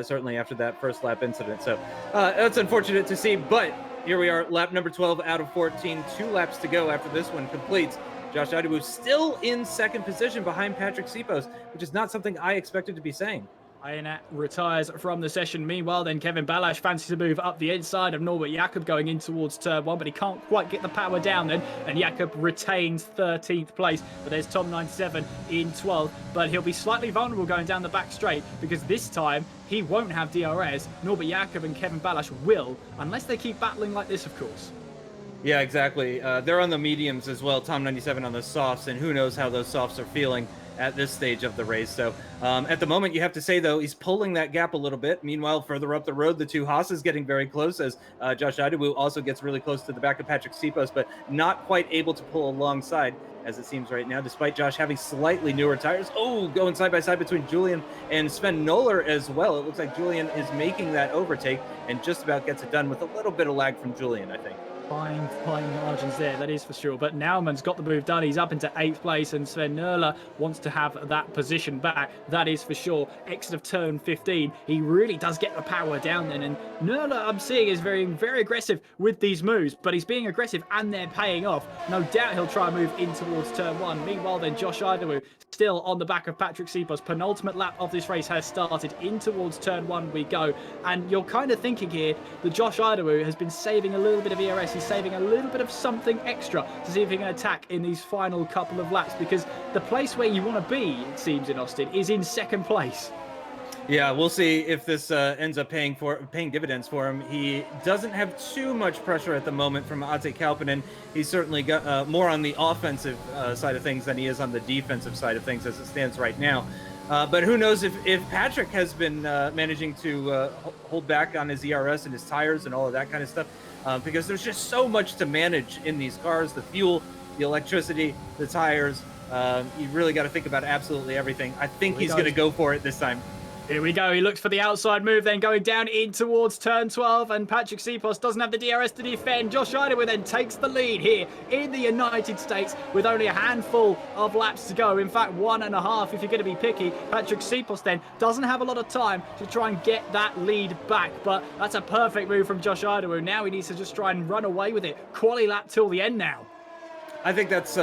certainly after that first lap incident. So that's unfortunate to see, but here we are, lap number 12 out of 14. 2 laps to go after this one completes. Josh Idawu still in second position behind Patrick Sipos, which is not something I expected to be saying. Baena retires from the session. Meanwhile, then Kevin Balash fancies to move up the inside of Norbert Jakob going in towards turn 1, but he can't quite get the power down then, and Jakob retains 13th place. But there's Tom97 in 12th, but he'll be slightly vulnerable going down the back straight because this time he won't have DRS. Norbert Jakob and Kevin Balash will, unless they keep battling like this, of course. Yeah, exactly. They're on the mediums as well, Tom97 on the softs, and who knows how those softs are feeling at this stage of the race. So at the moment, you have to say, though, he's pulling that gap a little bit. Meanwhile, further up the road, the two Haas's getting very close as Josh Idawu also gets really close to the back of Patrick Sipos, but not quite able to pull alongside as it seems right now, despite Josh having slightly newer tires. Oh, going side by side between Julian and Sven Noller as well. It looks like Julian is making that overtake and just about gets it done with a little bit of lag from Julian, I think. Fine margins there, that is for sure. But Naumann's got the move done. He's up into 8th place, and Sven Nerla wants to have that position back. That is for sure. Exit of turn 15. He really does get the power down then. And Nerla, I'm seeing, is very, very aggressive with these moves, but he's being aggressive and they're paying off. No doubt he'll try and move in towards turn 1. Meanwhile, then Josh Idawu still on the back of Patrick Sipos. Penultimate lap of this race has started. In towards turn 1 we go. And you're kind of thinking here that Josh Idawu has been saving a little bit of ERS. He's saving a little bit of something extra to see if he can attack in these final couple of laps, because the place where you want to be, it seems, in Austin is in second place. Yeah, we'll see if this ends up paying dividends for him. He doesn't have too much pressure at the moment from Atte Kalpinen. He's certainly got more on the offensive side of things than he is on the defensive side of things as it stands right now. But who knows if Patrick has been managing to hold back on his ERS and his tires and all of that kind of stuff, because there's just so much to manage in these cars: the fuel, the electricity, the tires. You really got to think about absolutely everything. I think he's going to go for it this time. Here we go. He looks for the outside move, then going down in towards turn 12, and Patrick Sipos doesn't have the DRS to defend. Josh Idawu then takes the lead here in the United States with only a handful of laps to go. In fact, 1.5 if you're going to be picky. Patrick Sipos then doesn't have a lot of time to try and get that lead back, but that's a perfect move from Josh Idawu. Now he needs to just try and run away with it. Quali lap till the end now. I think that's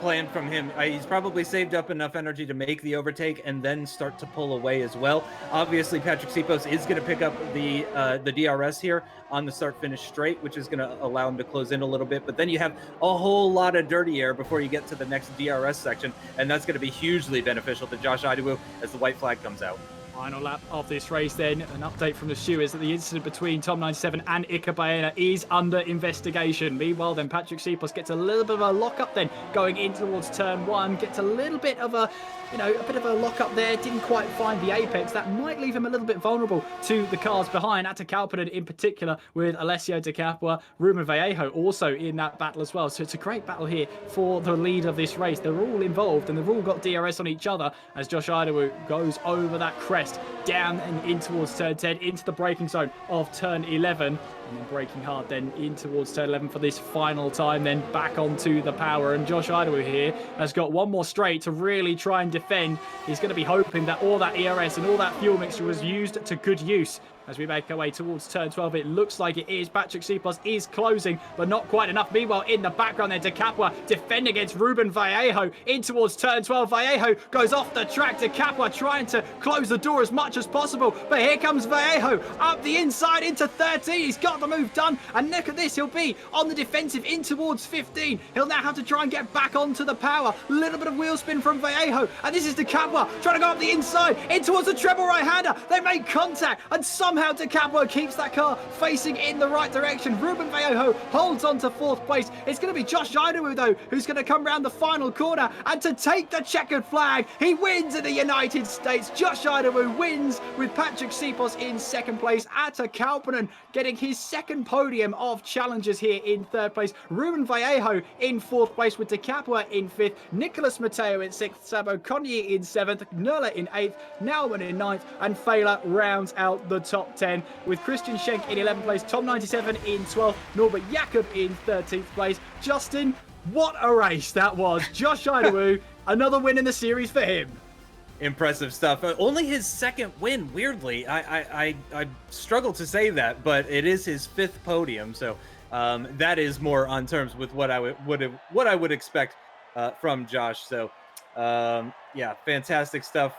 planned from him. He's probably saved up enough energy to make the overtake and then start to pull away as well. Obviously, Patrick Sipos is going to pick up the DRS here on the start-finish straight, which is going to allow him to close in a little bit. But then you have a whole lot of dirty air before you get to the next DRS section, and that's going to be hugely beneficial to Josh Idawu as the white flag comes out. Final lap of this race then. An update from the stewards that the incident between Tom 97 and Iker Baena is under investigation. Meanwhile then Patrick Sipos gets a little bit of a lock-up then going in towards turn 1. Gets a little bit of a, a bit of a lock-up there. Didn't quite find the apex. That might leave him a little bit vulnerable to the cars behind. Atta Kalpinen in particular with Alessio De Capua. Ruben Vallejo also in that battle as well. So it's a great battle here for the lead of this race. They're all involved and they've all got DRS on each other as Josh Idawu goes over that crest down and in towards turn 10 into the braking zone of turn 11 and then braking hard then in towards turn 11 for this final time, then back onto the power. And Josh Idawu here has got one more straight to really try and defend. He's going to be hoping that all that ERS and all that fuel mixture was used to good use. As we make our way towards turn 12, it looks like it is. Patrick Sipos is closing, but not quite enough. Meanwhile, in the background there, De Capua defending against Ruben Vallejo in towards turn 12. Vallejo goes off the track. De Capua trying to close the door as much as possible, but here comes Vallejo up the inside into 13. He's got the move done, and look at this. He'll be on the defensive in towards 15. He'll now have to try and get back onto the power. Little bit of wheel spin from Vallejo, and this is De Capua trying to go up the inside in towards the treble right-hander. They make contact, and somehow De Capua keeps that car facing in the right direction. Ruben Vallejo holds on to 4th place. It's going to be Josh Idawu, though, who's going to come round the final corner and to take the checkered flag. He wins in the United States. Josh Idawu wins with Patrick Sipos in 2nd place. Atta Kalpinen getting his 2nd podium of challengers here in 3rd place. Ruben Vallejo in 4th place with De Capua in 5th. Nicholas Matteo in 6th. Sabo Conye in 7th. Nerla in 8th. Naumann in 9th. And Fela rounds out the top 10 with Christian Schenk in 11th place. Tom 97 in 12th. Norbert Jakob in 13th place. Justin, what a race that was. Josh Idawu, another win in the series for him. Impressive stuff. Only his 2nd win, weirdly. I struggle to say that, but it is his 5th podium, so that is more on terms with what I would expect from Josh. So yeah, fantastic stuff.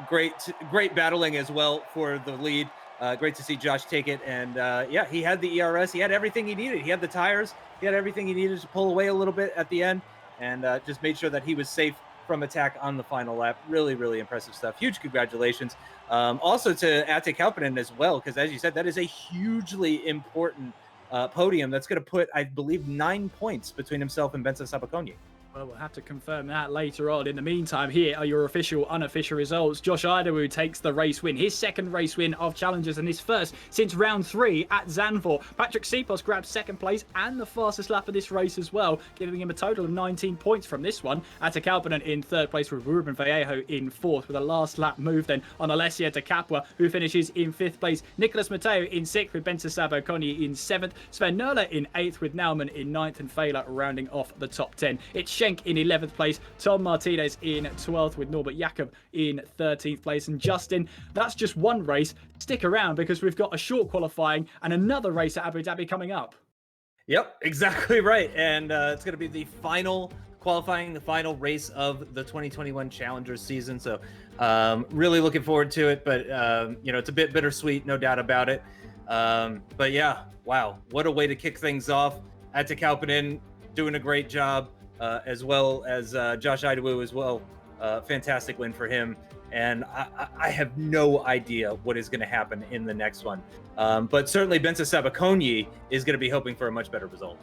Great battling as well for the lead. Great to see Josh take it, and yeah, he had the ERS, he had everything he needed. He had the tires, he had everything he needed to pull away a little bit at the end, and just made sure that he was safe from attack on the final lap. Really, really impressive stuff. Huge congratulations. Also to Atte Kalpinen as well, because as you said, that is a hugely important podium that's going to put, I believe, 9 points between himself and Benson Sabakonyi. Well, we'll have to confirm that later on. In the meantime, here are your official, unofficial results. Josh Idawu takes the race win, his 2nd race win of Challengers and his 1st since round 3 at Zandvoort. Patrick Sipos grabs 2nd place and the fastest lap of this race as well, giving him a total of 19 points from this one. Atta Kalpinen in 3rd place with Ruben Vallejo in 4th with a last lap move then on Alessia De Capua, who finishes in 5th place. Nicholas Matteo in 6th with Benson Sabo Conye in 7th. Sven Nerla in 8th with Naumann in 9th and Fela rounding off the top 10. It's Schenk in 11th place, Tom Martinez in 12th with Norbert Jakob in 13th place. And Justin, that's just one race. Stick around because we've got a short qualifying and another race at Abu Dhabi coming up. Yep, exactly right. And it's going to be the final qualifying, the final race of the 2021 Challengers season. So really looking forward to it, but it's a bit bittersweet, no doubt about it. But yeah, wow, what a way to kick things off. Atta Kalpinen doing a great job. As well as Josh Idawu as well. Fantastic win for him. And I have no idea what is going to happen in the next one. But certainly Benson Sabakonyi is going to be hoping for a much better result.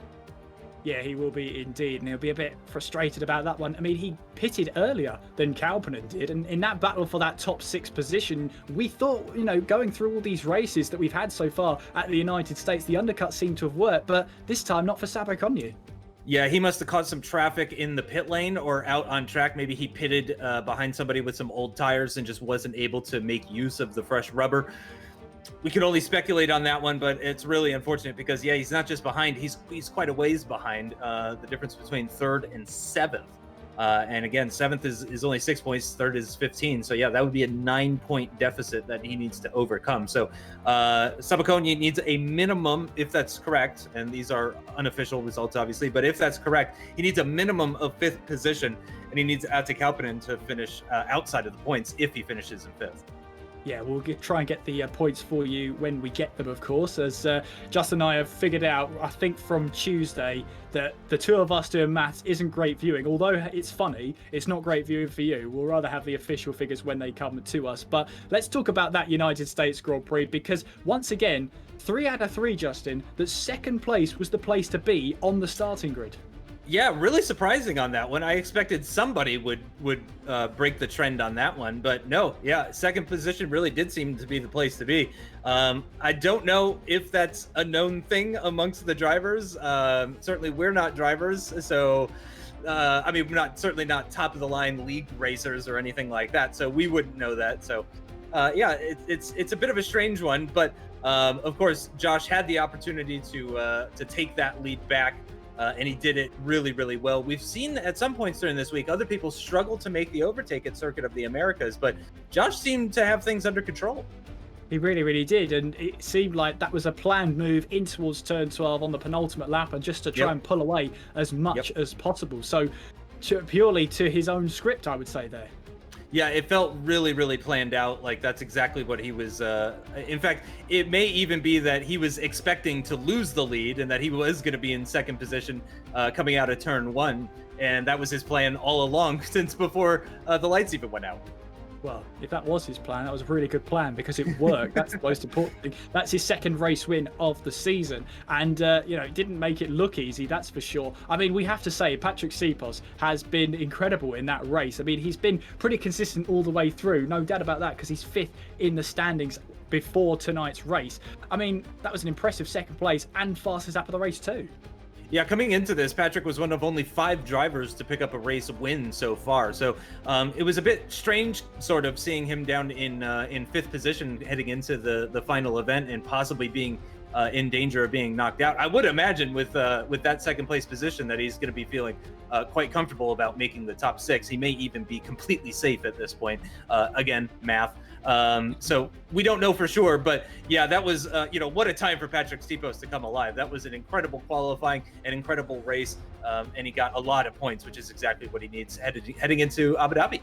Yeah, he will be indeed, and he'll be a bit frustrated about that one. I mean, he pitted earlier than Kalpinen did, and in that battle for that top 6 position, we thought, going through all these races that we've had so far at the United States, the undercut seemed to have worked, but this time not for Sabakonyi. Yeah, he must have caught some traffic in the pit lane or out on track. Maybe he pitted behind somebody with some old tires and just wasn't able to make use of the fresh rubber. We can only speculate on that one, but it's really unfortunate because, yeah, he's not just behind. He's quite a ways behind. The difference between 3rd and 7th. And again, 7th is only 6 points, 3rd is 15. So yeah, that would be a 9-point deficit that he needs to overcome. So Sabakonyi needs a minimum, if that's correct, and these are unofficial results obviously, but if that's correct, he needs a minimum of 5th position, and he needs Atta Kalpinen to finish outside of the points if he finishes in 5th. Yeah, we'll try and get the points for you when we get them, of course. As Justin and I have figured out, I think from Tuesday, that the two of us doing maths isn't great viewing. Although it's funny, it's not great viewing for you. We'll rather have the official figures when they come to us. But let's talk about that United States Grand Prix, because once again, 3 out of 3, Justin, that second place was the place to be on the starting grid. Yeah, really surprising on that one. I expected somebody would break the trend on that one, but no. Yeah, second position really did seem to be the place to be. I don't know if that's a known thing amongst the drivers. Certainly, we're not drivers, so I mean, we're certainly not top of the line league racers or anything like that, so we wouldn't know that. So yeah, it's a bit of a strange one, but of course, Josh had the opportunity to take that lead back. And he did it really, really well. We've seen at some points during this week, other people struggle to make the overtake at Circuit of the Americas, but Josh seemed to have things under control. He really, really did. And it seemed like that was a planned move in towards turn 12 on the penultimate lap, and just to try and pull away as much as possible. So purely to his own script, I would say there. Yeah, it felt really, really planned out. Like that's exactly what he was. In fact, it may even be that he was expecting to lose the lead and that he was going to be in second position coming out of turn 1. And that was his plan all along since before the lights even went out. Well, if that was his plan, that was a really good plan because it worked. That's the most important thing. That's his second race win of the season. And, you know, it didn't make it look easy, that's for sure. I mean, we have to say, Patrick Sipos has been incredible in that race. I mean, he's been pretty consistent all the way through. No doubt about that, because he's 5th in the standings before tonight's race. I mean, that was an impressive second place and fastest lap of the race too. Yeah, coming into this, Patrick was one of only 5 drivers to pick up a race win so far. So it was a bit strange, sort of, seeing him down in 5th position heading into the final event and possibly being in danger of being knocked out. I would imagine with that second place position that he's going to be feeling quite comfortable about making the top 6. He may even be completely safe at this point. Again, math. So we don't know for sure, but yeah, that was, you know, what a time for Patrick Sipos to come alive. That was an incredible qualifying, an incredible race, and he got a lot of points, which is exactly what he needs heading into Abu Dhabi.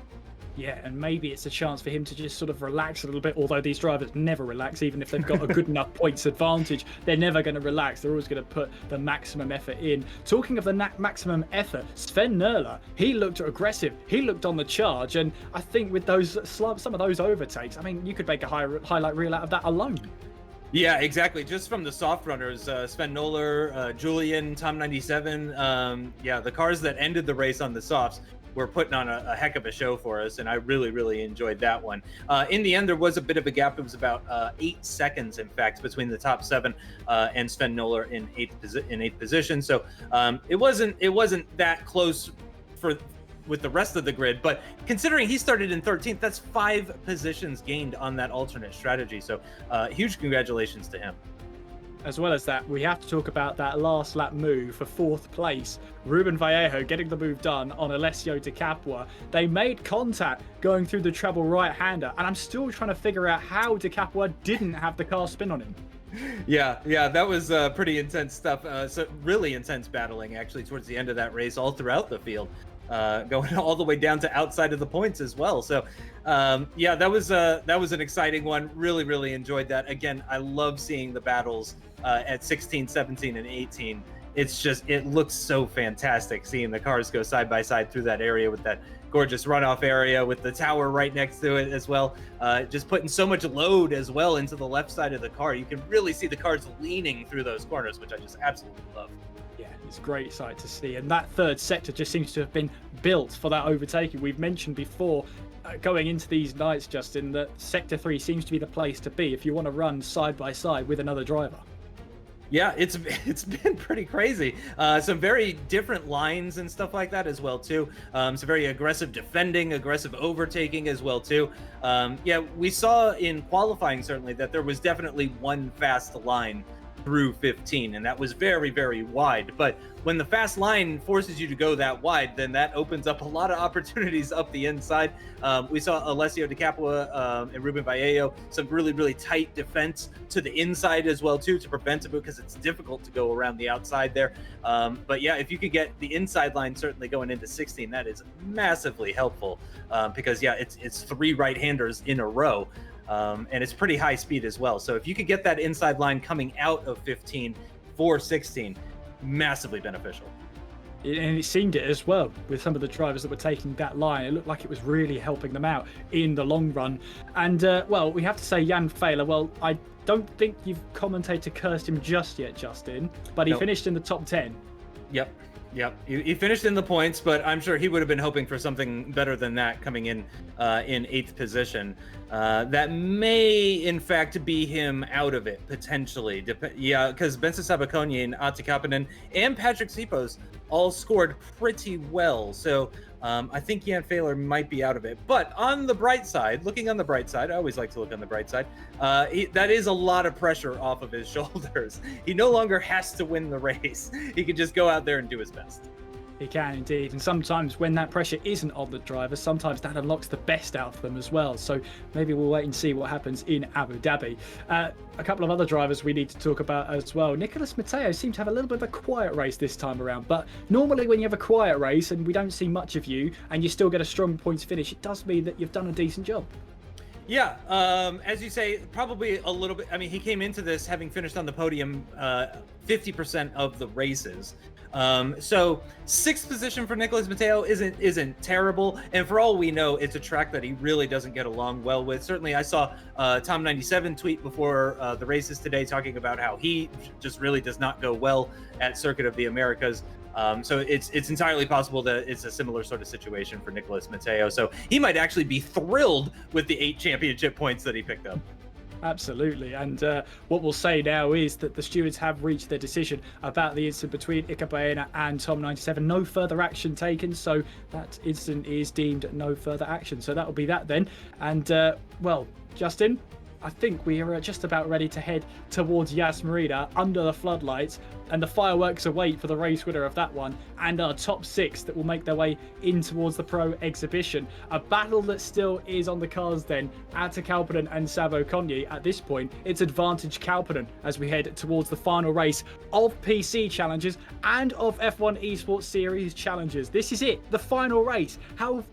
Yeah, and maybe it's a chance for him to just sort of relax a little bit, although these drivers never relax. Even if they've got a good enough points advantage, they're never going to relax. They're always going to put the maximum effort in. Talking of the maximum effort, Sven Nurler, he looked aggressive. He looked on the charge, and I think with those some of those overtakes, I mean, you could make a highlight reel out of that alone. Yeah, exactly. Just from the soft runners, Sven Nöller, Julian, Tom 97, yeah, the cars that ended the race on the softs were putting on a heck of a show for us, and I really, really enjoyed that one. In the end, there was a bit of a gap. It was about 8 seconds, in fact, between the top 7 and Sven Nöller in eighth position. So it wasn't that close with the rest of the grid, but considering he started in 13th, that's 5 positions gained on that alternate strategy. So huge congratulations to him. As well as that, we have to talk about that last lap move for 4th place. Ruben Vallejo getting the move done on Alessio Di Capua. They made contact going through the treble right-hander, and I'm still trying to figure out how Di Capua didn't have the car spin on him. Yeah, that was pretty intense stuff. So really intense battling, actually, towards the end of that race, all throughout the field. Going all the way down to outside of the points as well. So yeah, that was an exciting one. Really, really enjoyed that. Again, I love seeing the battles at 16, 17, and 18. It looks so fantastic seeing the cars go side by side through that area with that gorgeous runoff area with the tower right next to it as well. Just putting so much load as well into the left side of the car. You can really see the cars leaning through those corners, which I just absolutely love. Yeah, it's a great sight to see. And that third sector just seems to have been built for that overtaking. We've mentioned before, going into these nights, Justin, that Sector 3 seems to be the place to be if you want to run side by side with another driver. Yeah, it's been pretty crazy. Some very different lines and stuff like that as well too. Some very aggressive defending, aggressive overtaking as well too. Yeah, we saw in qualifying certainly that there was definitely one fast line through 15, and that was very, very wide. But when the fast line forces you to go that wide, then that opens up a lot of opportunities up the inside. We saw Alessio Di Capua and Ruben Vallejo, some really, really tight defense to the inside as well too, to prevent it, because it's difficult to go around the outside there. But yeah, if you could get the inside line certainly going into 16, that is massively helpful, because yeah, it's 3 right-handers in a row. and it's pretty high speed as well. So if you could get that inside line coming out of 15 for 16, massively beneficial. And it seemed it as well with some of the drivers that were taking that line. It looked like it was really helping them out in the long run. And, well, we have to say Jan Fehler, well, I don't think you've commentator cursed him just yet, Justin, but he finished in the top 10. Yep. He finished in the points, but I'm sure he would have been hoping for something better than that coming in 8th position. That may, in fact, be him out of it, potentially. Because Benson Sabakonyi and Ati Kapanen and Patrick Sipos all scored pretty well. So I think Jan Fehler might be out of it. But on the bright side, looking on the bright side, I always like to look on the bright side, that is a lot of pressure off of his shoulders. He no longer has to win the race. He can just go out there and do his best. He can indeed, and sometimes when that pressure isn't on the driver, sometimes that unlocks the best out of them as well. So maybe we'll wait and see what happens in Abu Dhabi. A couple of other drivers we need to talk about as well. Nicholas Matteo seemed to have a little bit of a quiet race this time around, but normally when you have a quiet race and we don't see much of you and you still get a strong points finish, it does mean that you've done a decent job. Yeah, as you say, probably a little bit. I mean, he came into this having finished on the podium 50% of the races. So 6th position for Nicholas Matteo isn't terrible, and for all we know, it's a track that he really doesn't get along well with. Certainly, I saw Tom97 tweet before the races today talking about how he just really does not go well at Circuit of the Americas. So it's entirely possible that it's a similar sort of situation for Nicholas Matteo. So he might actually be thrilled with the 8 championship points that he picked up. Absolutely, and what we'll say now is that the stewards have reached their decision about the incident between Ika Baena and Tom97. No further action taken, so that incident is deemed no further action. So that will be that then. And, well, Justin, I think we are just about ready to head towards Yas Marina under the floodlights, and the fireworks await for the race winner of that one and our top 6 that will make their way in towards the pro exhibition. A battle that still is on the cards then. Atta Kauppinen and Savo Konyi. At this point, it's advantage Kauppinen as we head towards the final race of PC challenges and of F1 Esports Series challenges. This is it, the final race. How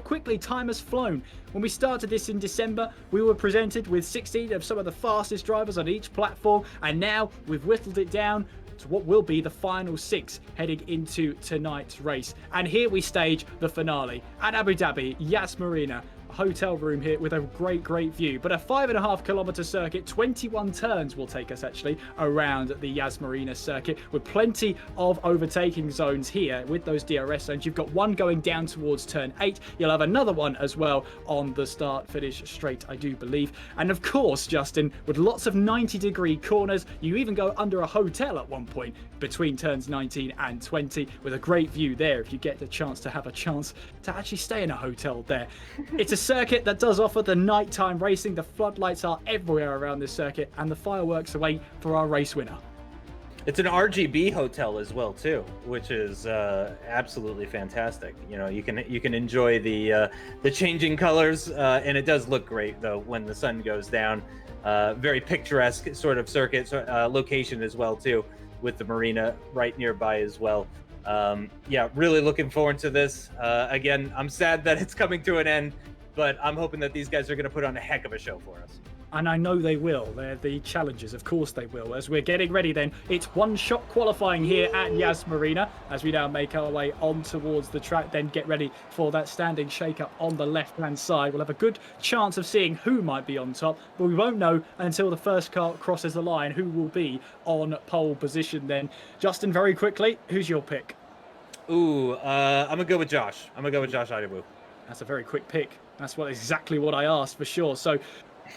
quickly time has flown. When we started this in December, we were presented with 16 of some of the fastest drivers on each platform, and now we've whittled it down to what will be the final 6 heading into tonight's race. And here we stage the finale at Abu Dhabi, Yas Marina. Hotel room here with a great view, but a 5.5 kilometer circuit, 21 turns will take us actually around the Yas Marina circuit, with plenty of overtaking zones here with those DRS zones. You've got one going down towards turn 8. You'll have another one as well on the start finish straight, I do believe. And of course, Justin, with lots of 90-degree corners, you even go under a hotel at one point between turns 19 and 20, with a great view there if you get the chance to have a chance to actually stay in a hotel there. It's a circuit that does offer the nighttime racing. The floodlights are everywhere around this circuit, and the fireworks await for our race winner. It's an RGB hotel as well too, which is absolutely fantastic. You know, you can enjoy the changing colors, and it does look great though when the sun goes down. Very picturesque sort of circuit location as well too, with the marina right nearby as well. Yeah, really looking forward to this. Again, I'm sad that it's coming to an end, but I'm hoping that these guys are going to put on a heck of a show for us. And I know they will. They're the challengers, of course they will. As we're getting ready then, it's one-shot qualifying here at Yas Marina as we now make our way on towards the track, then get ready for that standing shake-up on the left-hand side. We'll have a good chance of seeing who might be on top, but we won't know until the first car crosses the line who will be on pole position then. Justin, very quickly, who's your pick? Ooh, I'm going to go with Josh. I'm going to go with Josh Idawu. That's a very quick pick. That's exactly what I asked for sure. So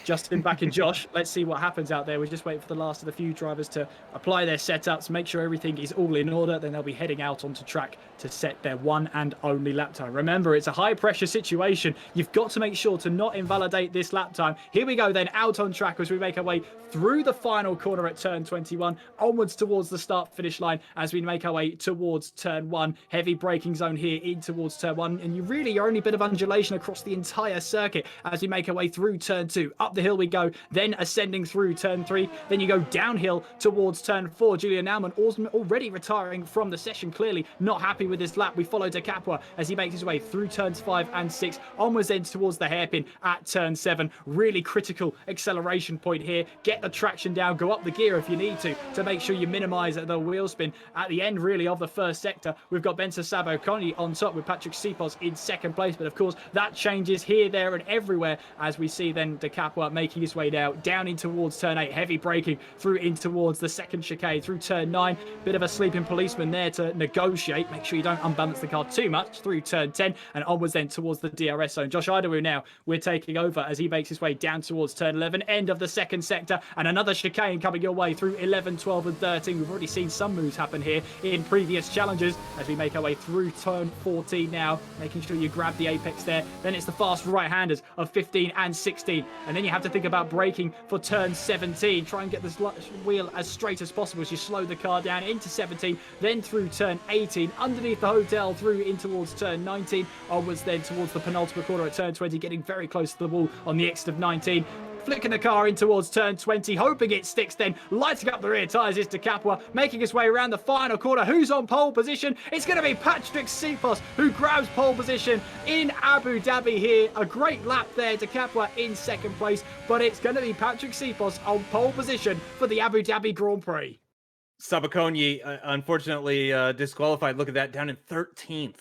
Justin back in Josh. Let's see what happens out there. We're just waiting for the last of the few drivers to apply their setups, make sure everything is all in order. Then they'll be heading out onto track to set their one and only lap time. Remember, it's a high pressure situation. You've got to make sure to not invalidate this lap time. Here we go then, out on track as we make our way through the final corner at turn 21, onwards towards the start finish line as we make our way towards turn 1. Heavy braking zone here in towards turn 1, and you really are only a bit of undulation across the entire circuit as we make our way through turn 2, Up the hill we go, then ascending through turn 3. Then you go downhill towards turn 4. Julian Naumann already retiring from the session, clearly not happy with this lap. We follow De Capua as he makes his way through turns 5 and 6, onwards then towards the hairpin at turn 7. Really critical acceleration point here. Get the traction down, go up the gear if you need to make sure you minimize the wheel spin. At the end, really, of the first sector, we've got Benza Saboconi on top with Patrick Sipos in second place. But of course, that changes here, there, and everywhere as we see then De Capua making his way down in towards turn 8. Heavy braking through in towards the second chicane through turn 9. Bit of a sleeping policeman there to negotiate. Make sure you don't unbalance the car too much through turn 10 and onwards then towards the DRS zone. Josh Idawu now, we're taking over as he makes his way down towards turn 11. End of the second sector and another chicane coming your way through 11, 12 and 13. We've already seen some moves happen here in previous challenges as we make our way through turn 14 now, making sure you grab the apex there. Then it's the fast right-handers of 15 and 16. And then you have to think about braking for turn 17. Try and get this wheel as straight as possible as you slow the car down into 17, then through turn 18, underneath the hotel through in towards turn 19, onwards then towards the penultimate corner at turn 20, getting very close to the wall on the exit of 19. Flicking the car in towards turn 20, hoping it sticks then. Lighting up the rear tyres is De Capua, making his way around the final corner. Who's on pole position? It's going to be Patrick Sipos who grabs pole position in Abu Dhabi here. A great lap there, De Capua in second place, but it's going to be Patrick Sipos on pole position for the Abu Dhabi Grand Prix. Saboconi, unfortunately, disqualified. Look at that, down in 13th.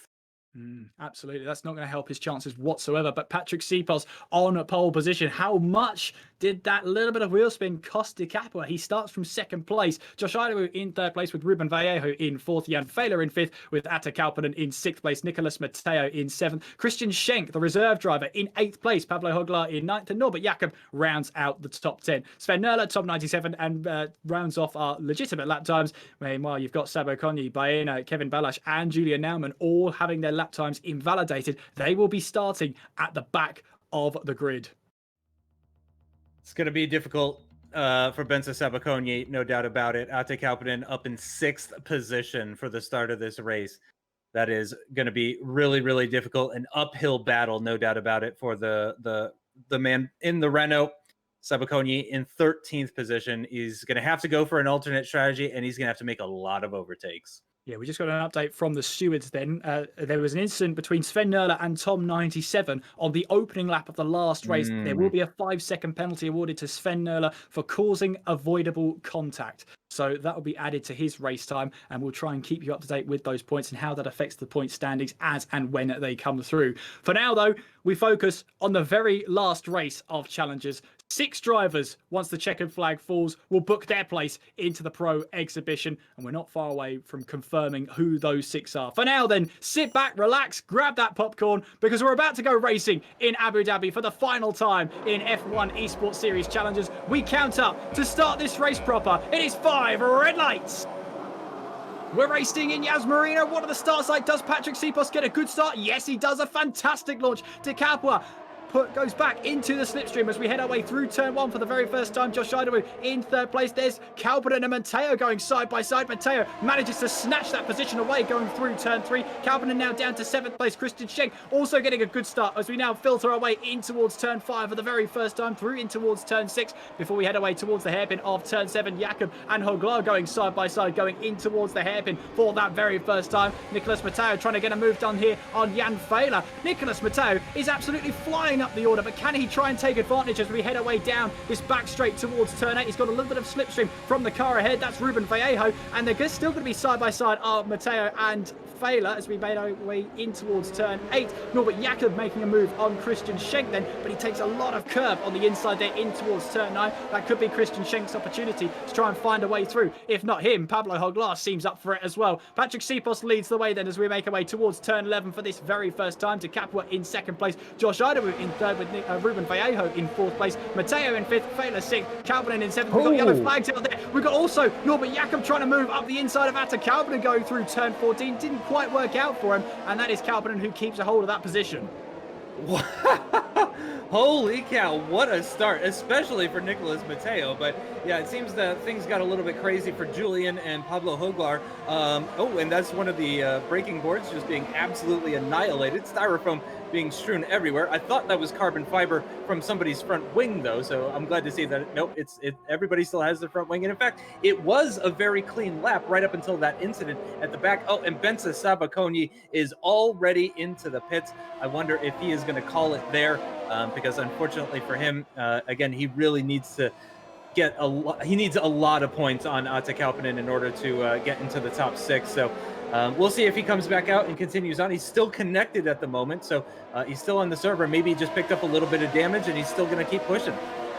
Absolutely. That's not going to help his chances whatsoever. But Patrick Sipos on pole position. How much did that little bit of wheel spin cost De Capua? He starts from second place. Josh Idawu in third place with Ruben Vallejo in fourth. Jan Fehler in fifth with Atta Kauppinen in sixth place. Nicolas Matteo in seventh. Christian Schenk, the reserve driver, in eighth place. Pablo Hoglar in ninth. And Norbert Jakob rounds out the top 10. Sven Nurle, top 97, and rounds off our legitimate lap times. Meanwhile, you've got Sabo Konyi, Baena, Kevin Balash, and Julian Naumann all having their lap times invalidated. They will be starting at the back of the grid. It's going to be difficult for Benza Saboconi, no doubt about it. Atte Kauppinen up in sixth position for the start of this race. That is going to be really, really difficult. An uphill battle, no doubt about it, for the man in the Renault. Saboconi in 13th position. He's going to have to go for an alternate strategy, and he's going to have to make a lot of overtakes. Yeah, we just got an update from the stewards then. There was an incident between Sven Nurle and Tom 97 on the opening lap of the last race. There will be a 5-second penalty awarded to Sven Nurle for causing avoidable contact. So that will be added to his race time, and we'll try and keep you up to date with those points and how that affects the point standings as and when they come through. For now, though, we focus on the very last race of challenges. 6 drivers, once the checkered flag falls, will book their place into the Pro exhibition, and we're not far away from confirming who those 6 are. For now, then, sit back, relax, grab that popcorn, because we're about to go racing in Abu Dhabi for the final time in F1 Esports Series Challenges. We count up to start this race proper. It is 5 red lights. We're racing in Yas Marina. What are the start site? Does Patrick Sipos get a good start? Yes, he does. A fantastic launch. De Capua goes back into the slipstream as we head our way through turn 1 for the very first time. Josh Idawu in third place. There's Kauppinen and Matteo going side by side. Matteo manages to snatch that position away going through turn 3. Kauppinen now down to 7th place. Christian Schenk also getting a good start as we now filter our way in towards turn 5 for the very first time, through in towards turn 6 before we head our way towards the hairpin of turn 7. Jakob and Hoglar going side by side, going in towards the hairpin for that very first time. Nicolas Matteo trying to get a move done here on Jan Fehler. Nicolas Matteo is absolutely flying up the order, but can he try and take advantage as we head our way down this back straight towards turn 8? He's got a little bit of slipstream from the car ahead. That's Ruben Vallejo, and they're still going to be side by side are Matteo and Fehler as we made our way in towards turn 8. Norbert Jakob making a move on Christian Schenk then, but he takes a lot of curb on the inside there in towards turn 9. That could be Christian Schenk's opportunity to try and find a way through. If not him, Pablo Hoglar seems up for it as well. Patrick Sipos leads the way then as we make our way towards turn 11 for this very first time. De Capua in second place. Josh Idawu in third with Ruben Vallejo in fourth place. Matteo in fifth. Fehler sixth. Kauppinen in seventh. We've got yellow flags out there. We've got also Norbert Jakob trying to move up the inside of Atta Kauppinen going through turn 14. Didn't quite work out for him, and that is Kauppinen who keeps a hold of that position. Holy cow, what a start, especially for Nicolas Matteo. But yeah, it seems that things got a little bit crazy for Julian and Pablo Hoglar. Oh, and that's one of the braking boards just being absolutely annihilated. Styrofoam being strewn everywhere. I thought that was carbon fiber from somebody's front wing, though, so I'm glad to see that nope, everybody still has their front wing. And in fact, it was a very clean lap right up until that incident at the back. Oh, and Benza Sabakonyi is already into the pits. I wonder if he is going to call it there, because unfortunately for him, again, he really needs to get he needs a lot of points on Atte Kauppinen in order to get into the top 6. So we'll see if he comes back out and continues on. He's still connected at the moment, so he's still on the server. Maybe he just picked up a little bit of damage and he's still going to keep pushing.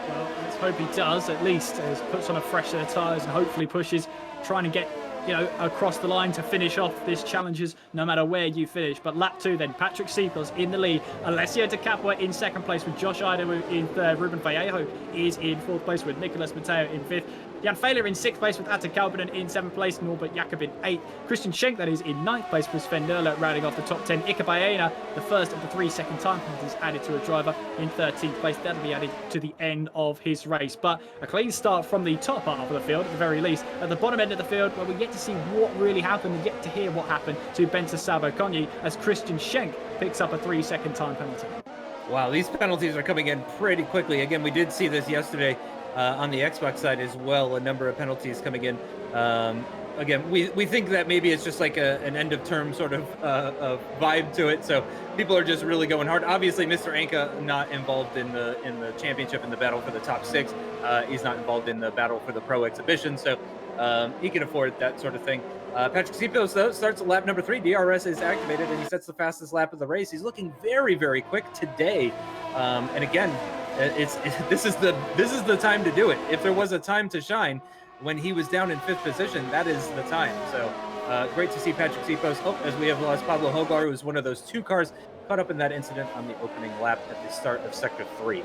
Well, let's hope he does, at least, as puts on a fresh set of tyres and hopefully pushes, trying to get, you know, across the line to finish off this challenges no matter where you finish. But lap 2 then, Patrick Seepos in the lead, Alessio De Capua in second place with Josh Idawu in third, Ruben Vallejo is in fourth place with Nicolas Matteo in fifth, Jan Fehler in sixth place with Atte Kauppinen in seventh place, Norbert Jakob in eighth, Christian Schenk, that is, in ninth place with Sven Nurle rounding off the top 10. Ika Baena, the first of the 3 second time penalties added to a driver, in 13th place. That'll be added to the end of his race. But a clean start from the top half of the field, at the very least. At the bottom end of the field, where we get to see what really happened and get to hear what happened to Benza Sabakonyi as Christian Schenk picks up a 3 second time penalty. Wow, these penalties are coming in pretty quickly. Again, we did see this yesterday on the Xbox side as well, a number of penalties coming in. Again, we think that maybe it's just like an end of term sort of vibe to it. So people are just really going hard. Obviously, Mr. Anka not involved in the championship, in the battle for the top 6. He's not involved in the battle for the pro exhibition. So he can afford that sort of thing. Patrick Seepos, though, starts at lap number 3. DRS is activated, and he sets the fastest lap of the race. He's looking very, very quick today. And again, this is the time to do it. If there was a time to shine when he was down in 5th position, that is the time. So great to see Patrick Seepos. Oh, as we have lost Pablo Hogar, who was one of those 2 cars caught up in that incident on the opening lap at the start of Sector 3.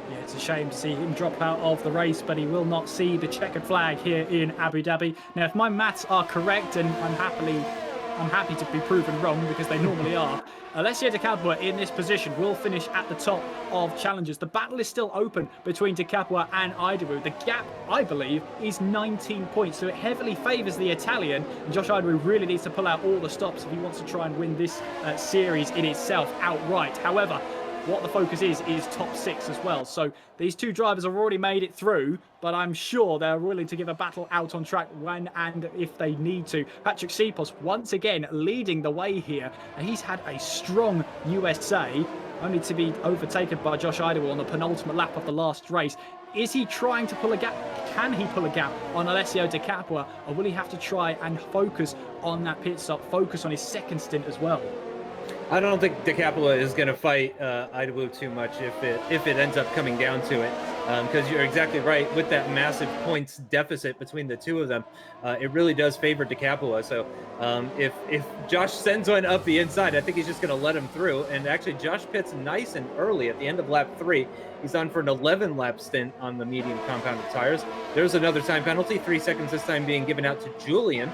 Yeah, it's a shame to see him drop out of the race, but he will not see the checkered flag here in Abu Dhabi. Now, if my maths are correct, and I'm happy to be proven wrong because they normally are, Alessio De Capua in this position will finish at the top of challenges. The battle is still open between De Capua and Idawu. The gap, I believe, is 19 points, so it heavily favours the Italian. And Josh Idawu really needs to pull out all the stops if he wants to try and win this series in itself outright. However, what the focus is top 6 as well. So these 2 drivers have already made it through, but I'm sure they're willing to give a battle out on track when and if they need to. Patrick Seepos once again leading the way here, and he's had a strong USA, only to be overtaken by Josh Idawu on the penultimate lap of the last race. Is he trying to pull a gap? Can he pull a gap on Alessio De Capua, or will he have to try and focus on that pit stop, focus on his second stint as well? I don't think De Capua is going to fight Idawu too much if it ends up coming down to it, because you're exactly right. With that massive points deficit between the 2 of them, it really does favor De Capua. So if Josh sends one up the inside, I think he's just going to let him through. And actually, Josh pits nice and early at the end of lap 3. He's on for an 11-lap stint on the medium compounded tires. There's another time penalty, 3 seconds this time being given out to Julian.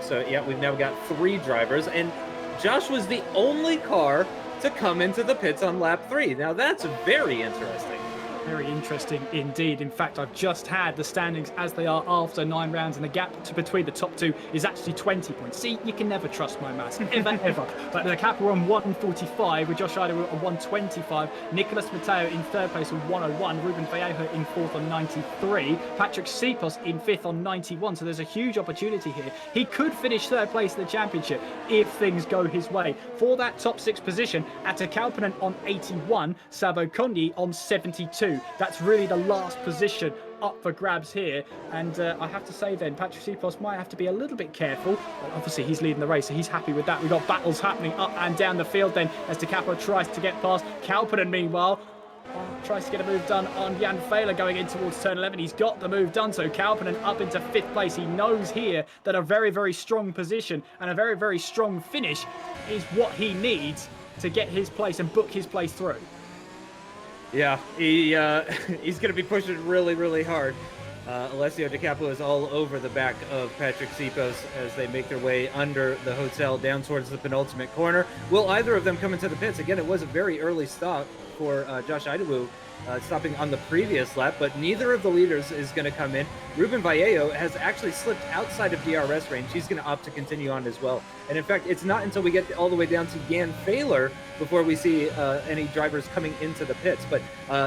So yeah, we've now got 3 drivers, and Josh was the only car to come into the pits on lap 3. Now that's very interesting. Very interesting indeed. In fact, I've just had the standings as they are after 9 rounds, and the gap between the top 2 is actually 20 points. See, you can never trust my maths, ever. But the cap are on 145 with Josh Idawu on 125. Nicolas Matteo in third place on 101. Ruben Vallejo in fourth on 93. Patrick Seepos in fifth on 91. So there's a huge opportunity here. He could finish third place in the championship if things go his way. For that top 6 position, Atte Kauppinen on 81, Sabakonyi on 72. That's really the last position up for grabs here, and I have to say then Patrick Seepos might have to be a little bit careful. Well, obviously he's leading the race, so he's happy with that. We've got battles happening up and down the field then as De Capua tries to get past. Kauppinen meanwhile tries to get a move done on Jan Fehler going in towards turn 11. He's got the move done, so Kauppinen up into 5th place. He knows here that a very, very strong position and a very, very strong finish is what he needs to get his place and book his place through. Yeah, he's going to be pushing really, really hard. Alessio De Capua is all over the back of Patrick Seepos as they make their way under the hotel down towards the penultimate corner. Will either of them come into the pits? Again, it was a very early stop for Josh Idawu, stopping on the previous lap, but neither of the leaders is going to come in. Ruben Vallejo has actually slipped outside of DRS range. He's going to opt to continue on as well. And in fact, it's not until we get all the way down to Jan Fehler before we see any drivers coming into the pits. But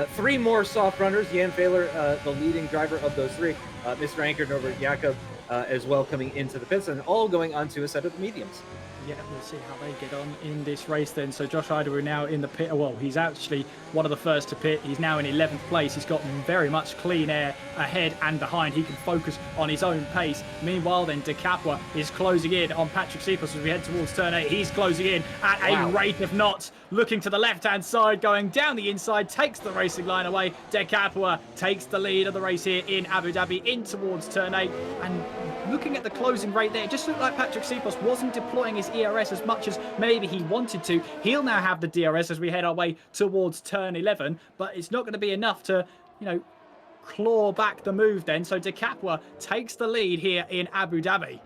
3 more soft runners. Jan Fehler, the leading driver of those 3. Mr. Anchor, Norbert Jakob, as well coming into the pits, and all going onto a set of the mediums. Yeah, we'll see how they get on in this race then. So Josh Idawu now in the pit. Well, he's actually one of the first to pit. He's now in 11th place. He's got very much clean air ahead and behind. He can focus on his own pace. Meanwhile, then De Capua is closing in on Patrick Cepas as we head towards turn 8. He's closing in at a rate of knots. Looking to the left-hand side, going down the inside, takes the racing line away. De Capua takes the lead of the race here in Abu Dhabi in towards turn 8. And looking at the closing rate there, it just looked like Patrick Cepas wasn't deploying his ERS as much as maybe he wanted to. He'll now have the DRS as we head our way towards turn 11, but it's not going to be enough to, claw back the move then. So De Capua takes the lead here in Abu Dhabi.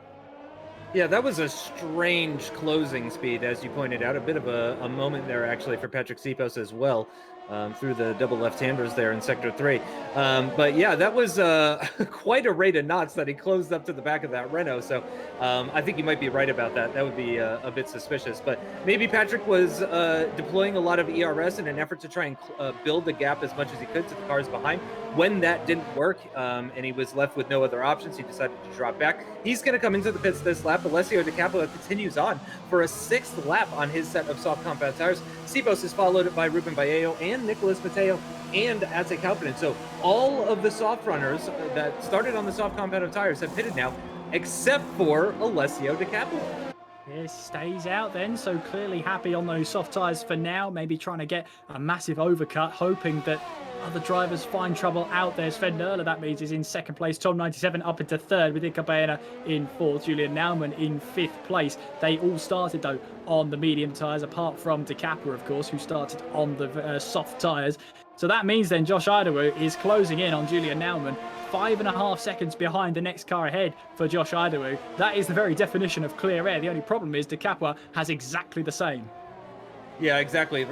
Yeah, that was a strange closing speed, as you pointed out. A bit of a moment there, actually, for Patrick Cepas as well, through the double left-handers there in Sector 3. But yeah, that was quite a rate of knots that he closed up to the back of that Renault. So I think you might be right about that. That would be a bit suspicious. But maybe Patrick was deploying a lot of ERS in an effort to try and build the gap as much as he could to the cars behind. When that didn't work and he was left with no other options, he decided to drop back. He's going to come into the pits this lap. Alessio De Capua continues on for a 6th lap on his set of soft compound tires. Cepas is followed by Ruben Vallejo and Nicolas Mateo and Ate Kalpinen. So all of the soft runners that started on the soft compound tires have pitted now, except for Alessio De Capua. Yes, stays out then, so clearly happy on those soft tyres for now, maybe trying to get a massive overcut, hoping that other drivers find trouble out there. Sven Nurler, that means, is in 2nd place. Tom 97 up into 3rd with Ika Baena in 4th. Julian Naumann in 5th place. They all started, though, on the medium tyres, apart from De Capua, of course, who started on the soft tyres. So that means then Josh Idawu is closing in on Julian Naumann. 5.5 seconds behind the next car ahead for Josh Idawu. That is the very definition of clear air. The only problem is De Capua has exactly the same. Yeah, exactly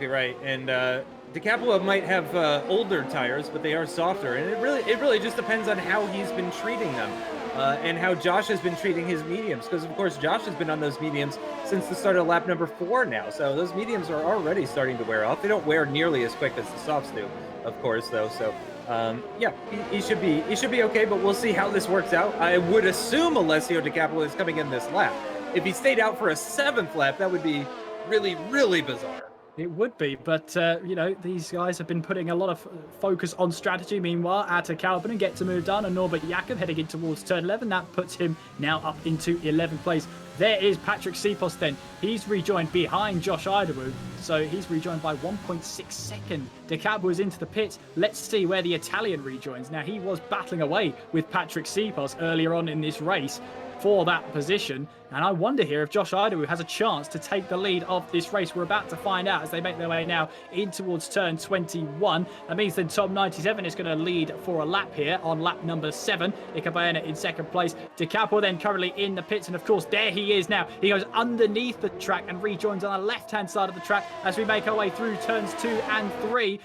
right. And De Capua might have older tires, but they are softer, and it really just depends on how he's been treating them, and how Josh has been treating his mediums. Because of course Josh has been on those mediums since the start of lap number 4 now, so those mediums are already starting to wear off. They don't wear nearly as quick as the softs do, of course, though. So yeah, he should be okay, but we'll see how this works out. I would assume Alessio De Capua is coming in this lap. If he stayed out for a 7th lap, that would be really bizarre. It would be, but, these guys have been putting a lot of focus on strategy. Meanwhile, Ate Kalpinen get to move down, and Norbert Jakob heading in towards turn 11. That puts him now up into 11th place. There is Patrick Cepas then. He's rejoined behind Josh Idawu, so he's rejoined by 1.6 seconds. De Capua is into the pits. Let's see where the Italian rejoins. Now, he was battling away with Patrick Cepas earlier on in this race for that position, and I wonder here if Josh Idawu has a chance to take the lead of this race. We're about to find out as they make their way now in towards turn 21. That means then Tom 97 is going to lead for a lap here on lap number 7. Ika Baena in 2nd place. De Capua then currently in the pits, and of course there he is now. He goes underneath the track and rejoins on the left-hand side of the track as we make our way through turns 2 and 3.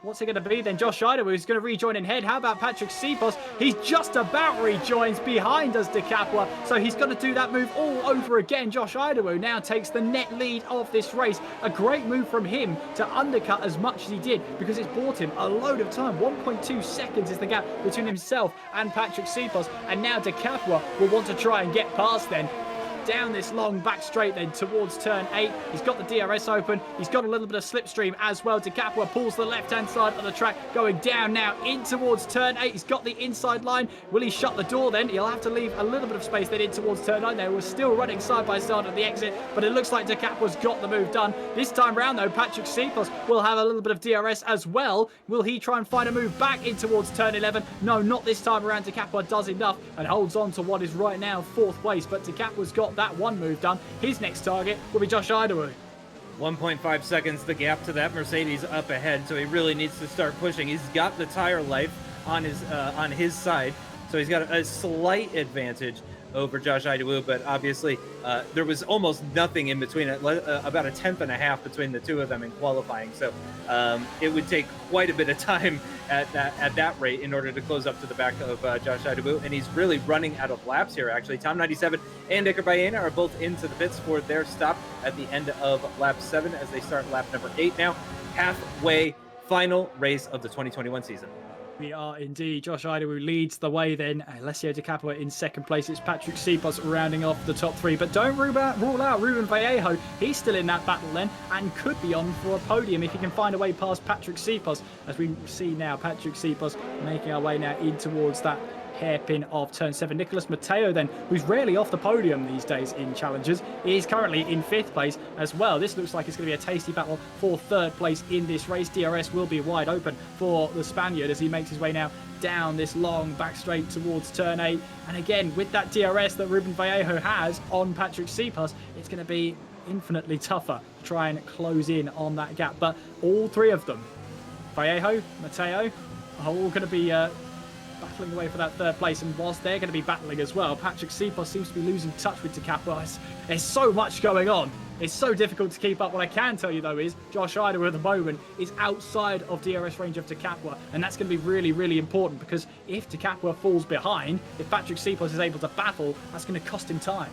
What's it going to be then? Josh Idawu is going to rejoin in head. How about Patrick Cepas? He's just about rejoins behind us, De Capua. So he's going to do that move all over again. Josh Idawu now takes the net lead of this race. A great move from him to undercut as much as he did, because it's bought him a load of time. 1.2 seconds is the gap between himself and Patrick Cepas. And now De Capua will want to try and get past then. Down this long back straight then towards turn 8. He's got the DRS open. He's got a little bit of slipstream as well. De Capua pulls the left-hand side of the track, going down now in towards turn 8. He's got the inside line. Will he shut the door then? He'll have to leave a little bit of space then in towards turn 9. They were still running side by side at the exit, but it looks like De Capua's got the move done. This time round though, Patrick Cepas will have a little bit of DRS as well. Will he try and find a move back in towards turn 11? No, not this time around. De Capua does enough and holds on to what is right now 4th place, but De Capua's got that one move done. His next target will be Josh Idawu. 1.5 seconds the gap to that Mercedes up ahead, so he really needs to start pushing. He's got the tire life on his side, so he's got a slight advantage. over Josh Idowu, but obviously there was almost nothing in between it, about a tenth and a half between the two of them in qualifying. So it would take quite a bit of time at that rate in order to close up to the back of Josh Idowu, and he's really running out of laps here. Actually, Tom 97 and Iker Baena are both into the pits for their stop at the end of lap 7 as they start lap number 8 now. Halfway final race of the 2021 season. We are indeed. Josh Idowu leads the way then. Alessio Di Capua in second place. It's Patrick Sipos rounding off the top 3. But don't rule out Ruben Vallejo. He's still in that battle then and could be on for a podium if he can find a way past Patrick Sipos. As we see now, Patrick Sipos making our way now in towards that hairpin of turn 7. Nicolas Matteo then, who's rarely off the podium these days in challenges, is currently in 5th place as well. This looks like it's going to be a tasty battle for 3rd place in this race. DRS will be wide open for the Spaniard as he makes his way now down this long back straight towards turn 8. And again, with that DRS that Ruben Vallejo has on Patrick Sipos, it's going to be infinitely tougher to try and close in on that gap. But all 3 of them, Vallejo, Matteo, are all going to be battling away for that 3rd place, and whilst they're going to be battling as well, Patrick Sipos seems to be losing touch with Di Capua. There's so much going on. It's so difficult to keep up. What I can tell you though is Josh Idowu at the moment is outside of DRS range of Di Capua, and that's going to be really, really important because if Di Capua falls behind, if Patrick Sipos is able to battle, that's going to cost him time.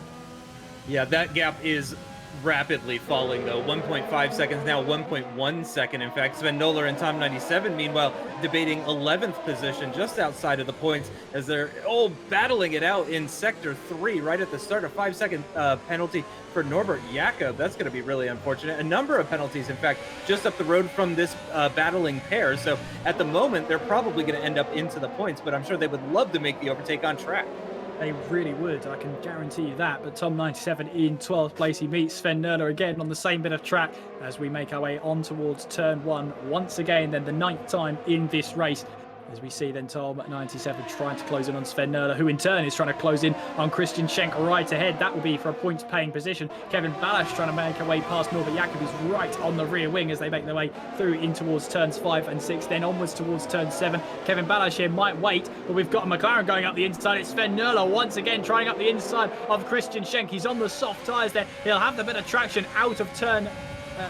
Yeah, that gap is rapidly falling though. 1.5 seconds now, 1.1 second. In fact, Sven Nöller and Tom 97 meanwhile debating 11th position just outside of the points as they're all battling it out in sector 3 right at the start. A 5-second penalty for Norbert Jakob. That's going to be really unfortunate. A number of penalties, in fact, just up the road from this battling pair. So at the moment, they're probably going to end up into the points, but I'm sure they would love to make the overtake on track. They really would, I can guarantee you that. But Tom 97 in 12th place. He meets Sven Nöller again on the same bit of track as we make our way on towards turn 1 once again, then the 9th time in this race. As we see then Tom at 97 trying to close in on Sven Nöller, who in turn is trying to close in on Christian Schenk right ahead. That will be for a points paying position. Kevin Balash trying to make a way past Norbert Jakob, who's right on the rear wing as they make their way through in towards turns 5 and 6, then onwards towards turn 7. Kevin Balash here might wait, but we've got a McLaren going up the inside. It's Sven Nöller once again trying up the inside of Christian Schenk. He's on the soft tyres there. He'll have the bit of traction out of turn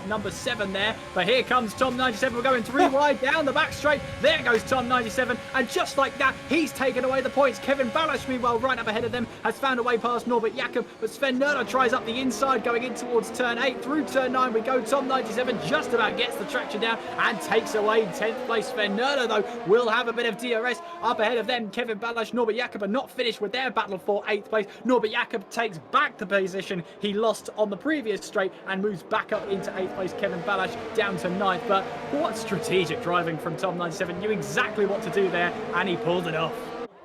number 7 there, but here comes Tom 97. We're going 3 wide down the back straight. There goes Tom 97, and just like that, he's taken away the points. Kevin Balash, meanwhile, right up ahead of them, has found a way past Norbert Jakob, but Sven Nöller tries up the inside, going in towards turn 8. Through turn 9 we go. Tom 97 just about gets the traction down and takes away 10th place. Sven Nöller, though, will have a bit of DRS up ahead of them. Kevin Balash, Norbert Jakob are not finished with their battle for 8th place. Norbert Jakob takes back the position he lost on the previous straight and moves back up into 8th place. Kevin Balash down to 9th, but what strategic driving from Tom 97. Knew exactly what to do there, and he pulled it off.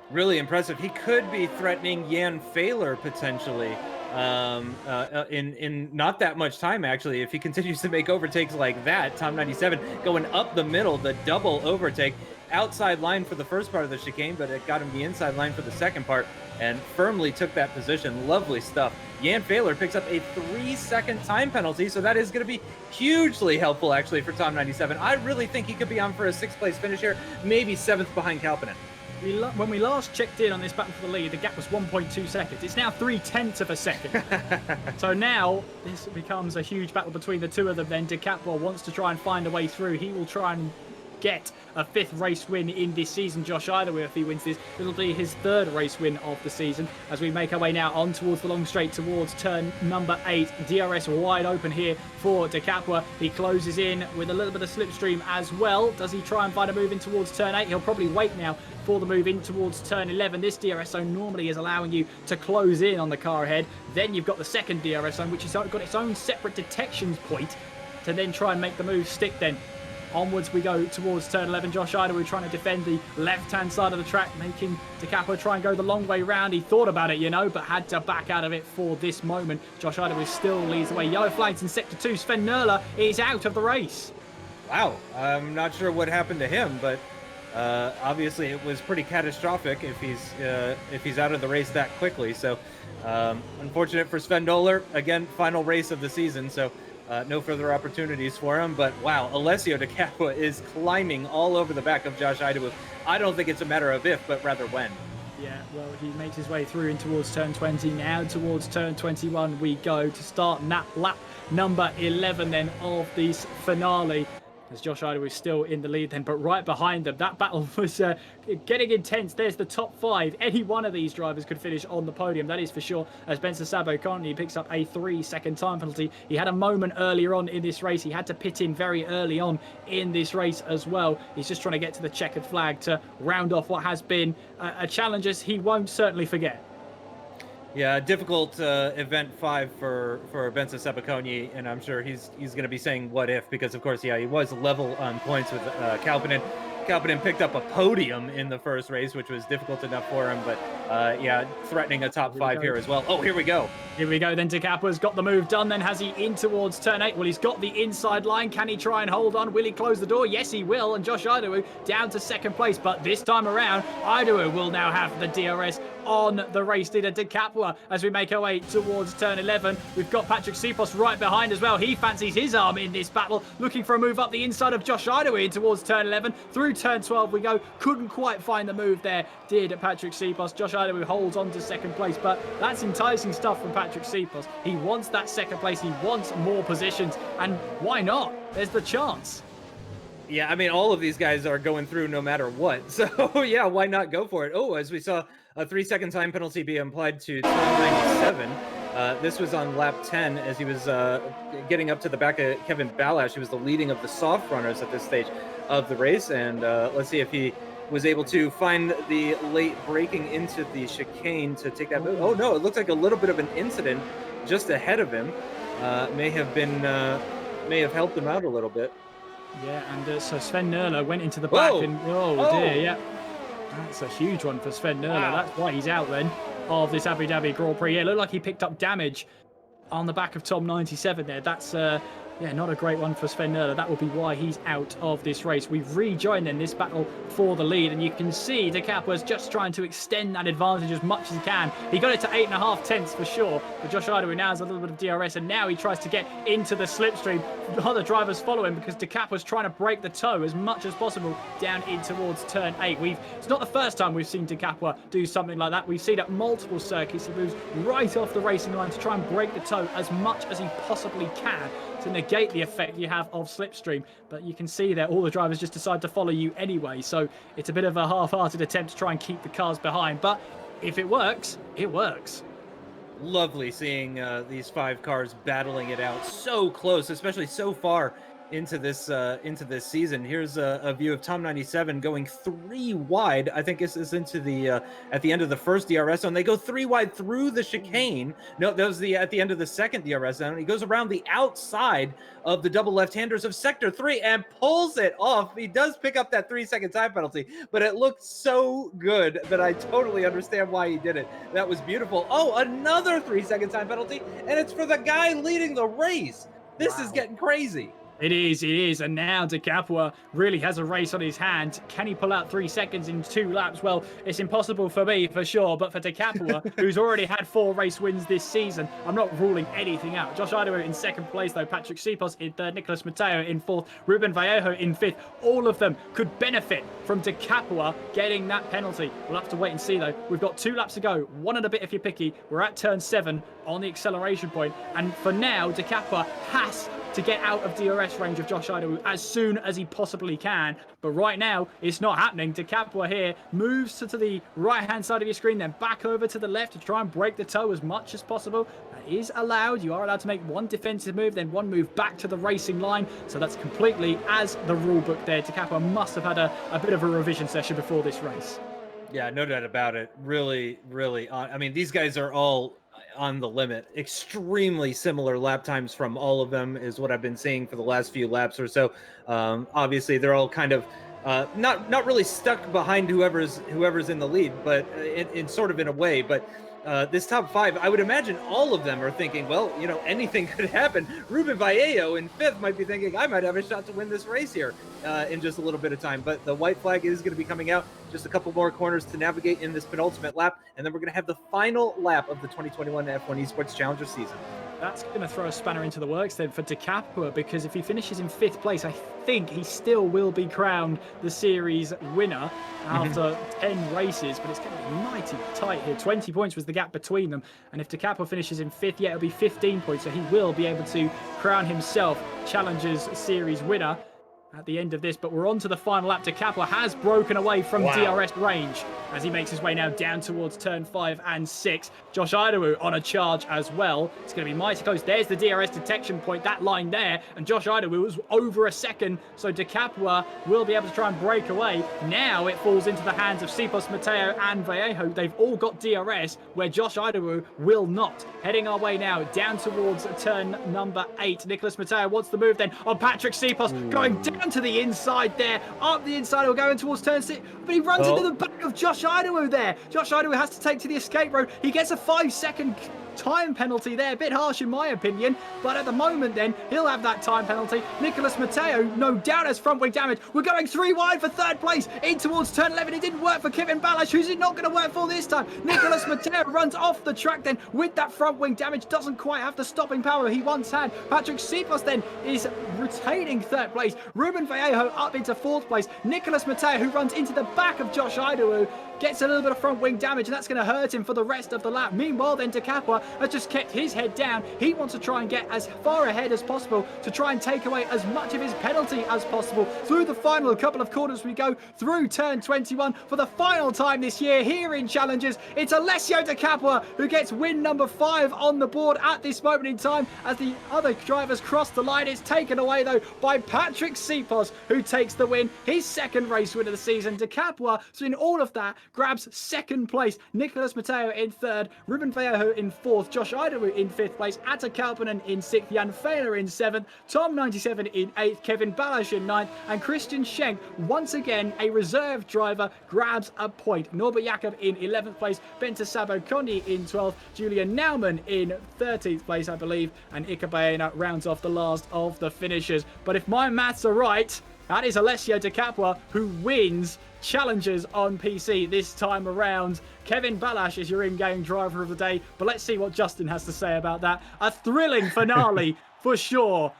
Really impressive. He could be threatening Jan Fehler potentially in not that much time, actually, if he continues to make overtakes like that. Tom 97 going up the middle, the double overtake. Outside line for the first part of the chicane, but it got him the inside line for the second part and firmly took that position. Lovely stuff. Jan Fehler picks up a 3-second time penalty, so that is going to be hugely helpful, actually, for Tom 97. I really think he could be on for a 6th place finish here, maybe 7th behind Kalpinen. When we last checked in on this battle for the lead, the gap was 1.2 seconds. It's now 0.3 of a second. So now this becomes a huge battle between the two of them. Then Di Capua wants to try and find a way through. He will try and get a 5th race win in this season. Josh Idowu, if he wins this, it'll be his 3rd race win of the season as we make our way now on towards the long straight towards turn number 8. DRS wide open here for Di Capua. He closes in with a little bit of slipstream as well. Does he try and find a move in towards turn 8? He'll probably wait now for the move in towards turn 11. This DRS zone normally is allowing you to close in on the car ahead. Then you've got the second DRS zone, which has got its own separate detection point to then try and make the move stick then. Onwards we go towards turn 11. Josh Idowu trying to defend the left-hand side of the track, making Di Capua try and go the long way round. He thought about it, you know, but had to back out of it for this moment. Josh Idowu still leads the way. Yellow flags in Sector 2. Sven Nöller is out of the race. Wow, I'm not sure what happened to him, but obviously it was pretty catastrophic if he's out of the race that quickly. So unfortunate for Sven Nöller. Again, final race of the season, so no further opportunities for him. But wow, Alessio Di Capua is climbing all over the back of Josh Idowu. I don't think it's a matter of if, but rather when. Yeah, well, he makes his way through in towards turn 20. Now towards turn 21 we go to start lap number 11 then of this finale. As Josh Idaho is still in the lead then, but right behind them, that battle was getting intense. There's the top 5. Any one of these drivers could finish on the podium, that is for sure, as Benson Sabo currently picks up a 3-second time penalty. He had a moment earlier on in this race. He had to pit in very early on in this race as well. He's just trying to get to the checkered flag to round off what has been a challenge as he won't certainly forget. Yeah, difficult event 5 for Benson Sabaconi, and I'm sure he's going to be saying what if, because of course, yeah, he was level on points with Kalpinen. Kalpinen picked up a podium in the first race, which was difficult enough for him, but yeah, threatening a top 5 here as well. Oh, here we go. Here we go then. Takapa's got the move done then. Has he in towards turn 8? Well, he's got the inside line. Can he try and hold on? Will he close the door? Yes, he will. And Josh Idaho down to second place. But this time around, Idaho will now have the DRS on the race leader, De Capua, as we make our way towards turn 11. We've got Patrick Sipos right behind as well. He fancies his arm in this battle, looking for a move up the inside of Josh Idaho in towards turn 11. Through turn 12 we go. Couldn't quite find the move there, did Patrick Sipos. Josh Idaho holds on to second place, but that's enticing stuff from Patrick Sipos. He wants that second place. He wants more positions, and why not? There's the chance. Yeah, I mean, all of these guys are going through no matter what. So, yeah, why not go for it? Oh, as we saw, a 3-second time penalty be applied to 97. This was on lap 10 as he was getting up to the back of Kevin Balash, who was the leading of the soft runners at this stage of the race. And let's see if he was able to find the late braking into the chicane to take that move. Oh, no, it looks like a little bit of an incident just ahead of him. May have helped him out a little bit. Yeah, and so Sven Nurler went into the back and, oh dear, yeah. That's a huge one for Sven Nurler. Wow. That's why he's out then of this Abu Dhabi Grand Prix. Yeah, it looked like he picked up damage on the back of Tom 97 there. That's yeah, not a great one for Sven Nurler. That will be why he's out of this race. We've rejoined in this battle for the lead, and you can see De Capa's just trying to extend that advantage as much as he can. He got it to 8.5 tenths for sure, but Josh Idaho now has a little bit of DRS, and now he tries to get into the slipstream. Other drivers follow him because De Capa's trying to break the toe as much as possible down in towards turn 8. It's not the first time we've seen De Capa do something like that. We've seen at multiple circuits. He moves right off the racing line to try and break the toe as much as he possibly can to negate the effect you have of slipstream. But you can see that all the drivers just decide to follow you anyway, so it's a bit of a half-hearted attempt to try and keep the cars behind, but if it works, it works. Lovely seeing these 5 cars battling it out so close, especially so far into this season. Here's a view of Tom 97 going 3 wide. I think this is into the at the end of the first DRS zone. They go 3 wide through the chicane. No, that was at the end of the second DRS zone. He goes around the outside of the double left-handers of sector 3 and pulls it off. He does pick up that 3-second time penalty, but it looked so good that I totally understand why he did it. That was beautiful. Oh, another 3-second time penalty, and it's for the guy leading the race. This is getting crazy. It is. And now De Capua really has a race on his hands. Can he pull out 3 seconds in 2 laps? Well, it's impossible for me, for sure. But for De Capua, who's already had 4 race wins this season, I'm not ruling anything out. Josh Idaho in second place, though. Patrick Sipos in third. Nicolas Mateo in fourth. Ruben Vallejo in fifth. All of them could benefit from De Capua getting that penalty. We'll have to wait and see, though. We've got 2 laps to go. 1 and a bit if you're picky. We're at turn 7 on the acceleration point. And for now, De Capua has to get out of DRS range of Josh Idaho as soon as he possibly can. But right now, it's not happening. De Capua here moves to the right-hand side of your screen, then back over to the left to try and break the toe as much as possible. That is allowed. You are allowed to make 1 defensive move, then 1 move back to the racing line. So that's completely as the rule book there. De Capua must have had a bit of a revision session before this race. Yeah, no doubt about it. Really, really. I mean, these guys are all on the limit. Extremely similar lap times from all of them is what I've been seeing for the last few laps or so. Obviously, they're all kind of not really stuck behind whoever's in the lead, but in sort of in a way. But this top 5, I would imagine all of them are thinking, well, you know, anything could happen. Ruben Vallejo in 5th might be thinking, I might have a shot to win this race here in just a little bit of time. But the white flag is going to be coming out. Just a couple more corners to navigate in this penultimate lap, and then we're going to have the final lap of the 2021 F1 Esports Challenger season. That's going to throw a spanner into the works then for De Capua, because if he finishes in 5th place, I think he still will be crowned the series winner after 10 races, but it's going to be mighty tight here. 20 points was the gap between them, and if De Capua finishes in 5th, yeah, it'll be 15 points, so he will be able to crown himself Challengers Series winner at the end of this. But we're on to the final lap. De Capua has broken away from DRS range as he makes his way now down towards turn 5 and 6. Josh Idawu on a charge as well. It's going to be mighty close. There's the DRS detection point, that line there, and Josh Idawu was over a second, so De Capua will be able to try and break away. Now it falls into the hands of Sipos, Mateo and Vallejo. They've all got DRS, where Josh Idawu will not. Heading our way now down towards turn number 8. Nicholas Mateo wants the move then on Patrick Sipos, going down to the inside there, up the inside, we're going towards turn 6, but he runs into the back of Josh Idawu there. Josh Idawu has to take to the escape road. He gets a 5-second time penalty there, a bit harsh in my opinion, but at the moment then he'll have that time penalty. Nicholas Mateo no doubt has front wing damage. We're going 3 wide for 3rd place in towards turn 11. It didn't work for Kevin Balash, who's it not going to work for this time. Nicholas Mateo runs off the track then with that front wing damage, doesn't quite have the stopping power he once had. Patrick Sipos then is retaining 3rd place. Ruben Vallejo up into 4th place. Nicholas Mateo, who runs into the back of Josh Idawu, gets a little bit of front wing damage, and that's going to hurt him for the rest of the lap. Meanwhile then, De Capua has just kept his head down. He wants to try and get as far ahead as possible to try and take away as much of his penalty as possible. Through the final couple of corners we go, through turn 21 for the final time this year here in Challengers. It's Alessio De Capua who gets win number 5 on the board at this moment in time. As the other drivers cross the line, it's taken away though by Patrick Sipos, who takes the win, his 2nd race win of the season. De Capua, so in all of that, grabs 2nd place. Nicholas Mateo in 3rd, Ruben Vallejo in 4th, Josh Idawu in 5th place, Atta Kalpanen in 6th, Jan Fehler in 7th, Tom 97 in 8th, Kevin Balash in 9th, and Christian Schenk, once again a reserve driver, grabs a point. Norbert Jakob in 11th place, Benta Sabo Kondi in 12th, Julian Naumann in 13th place, I believe, and Ika Baena rounds off the last of the finishers. But if my maths are right, that is Alessio De Capua who wins Challengers on PC this time around. Kevin Balash is your in-game driver of the day, but let's see what Justin has to say about that. A thrilling finale for sure,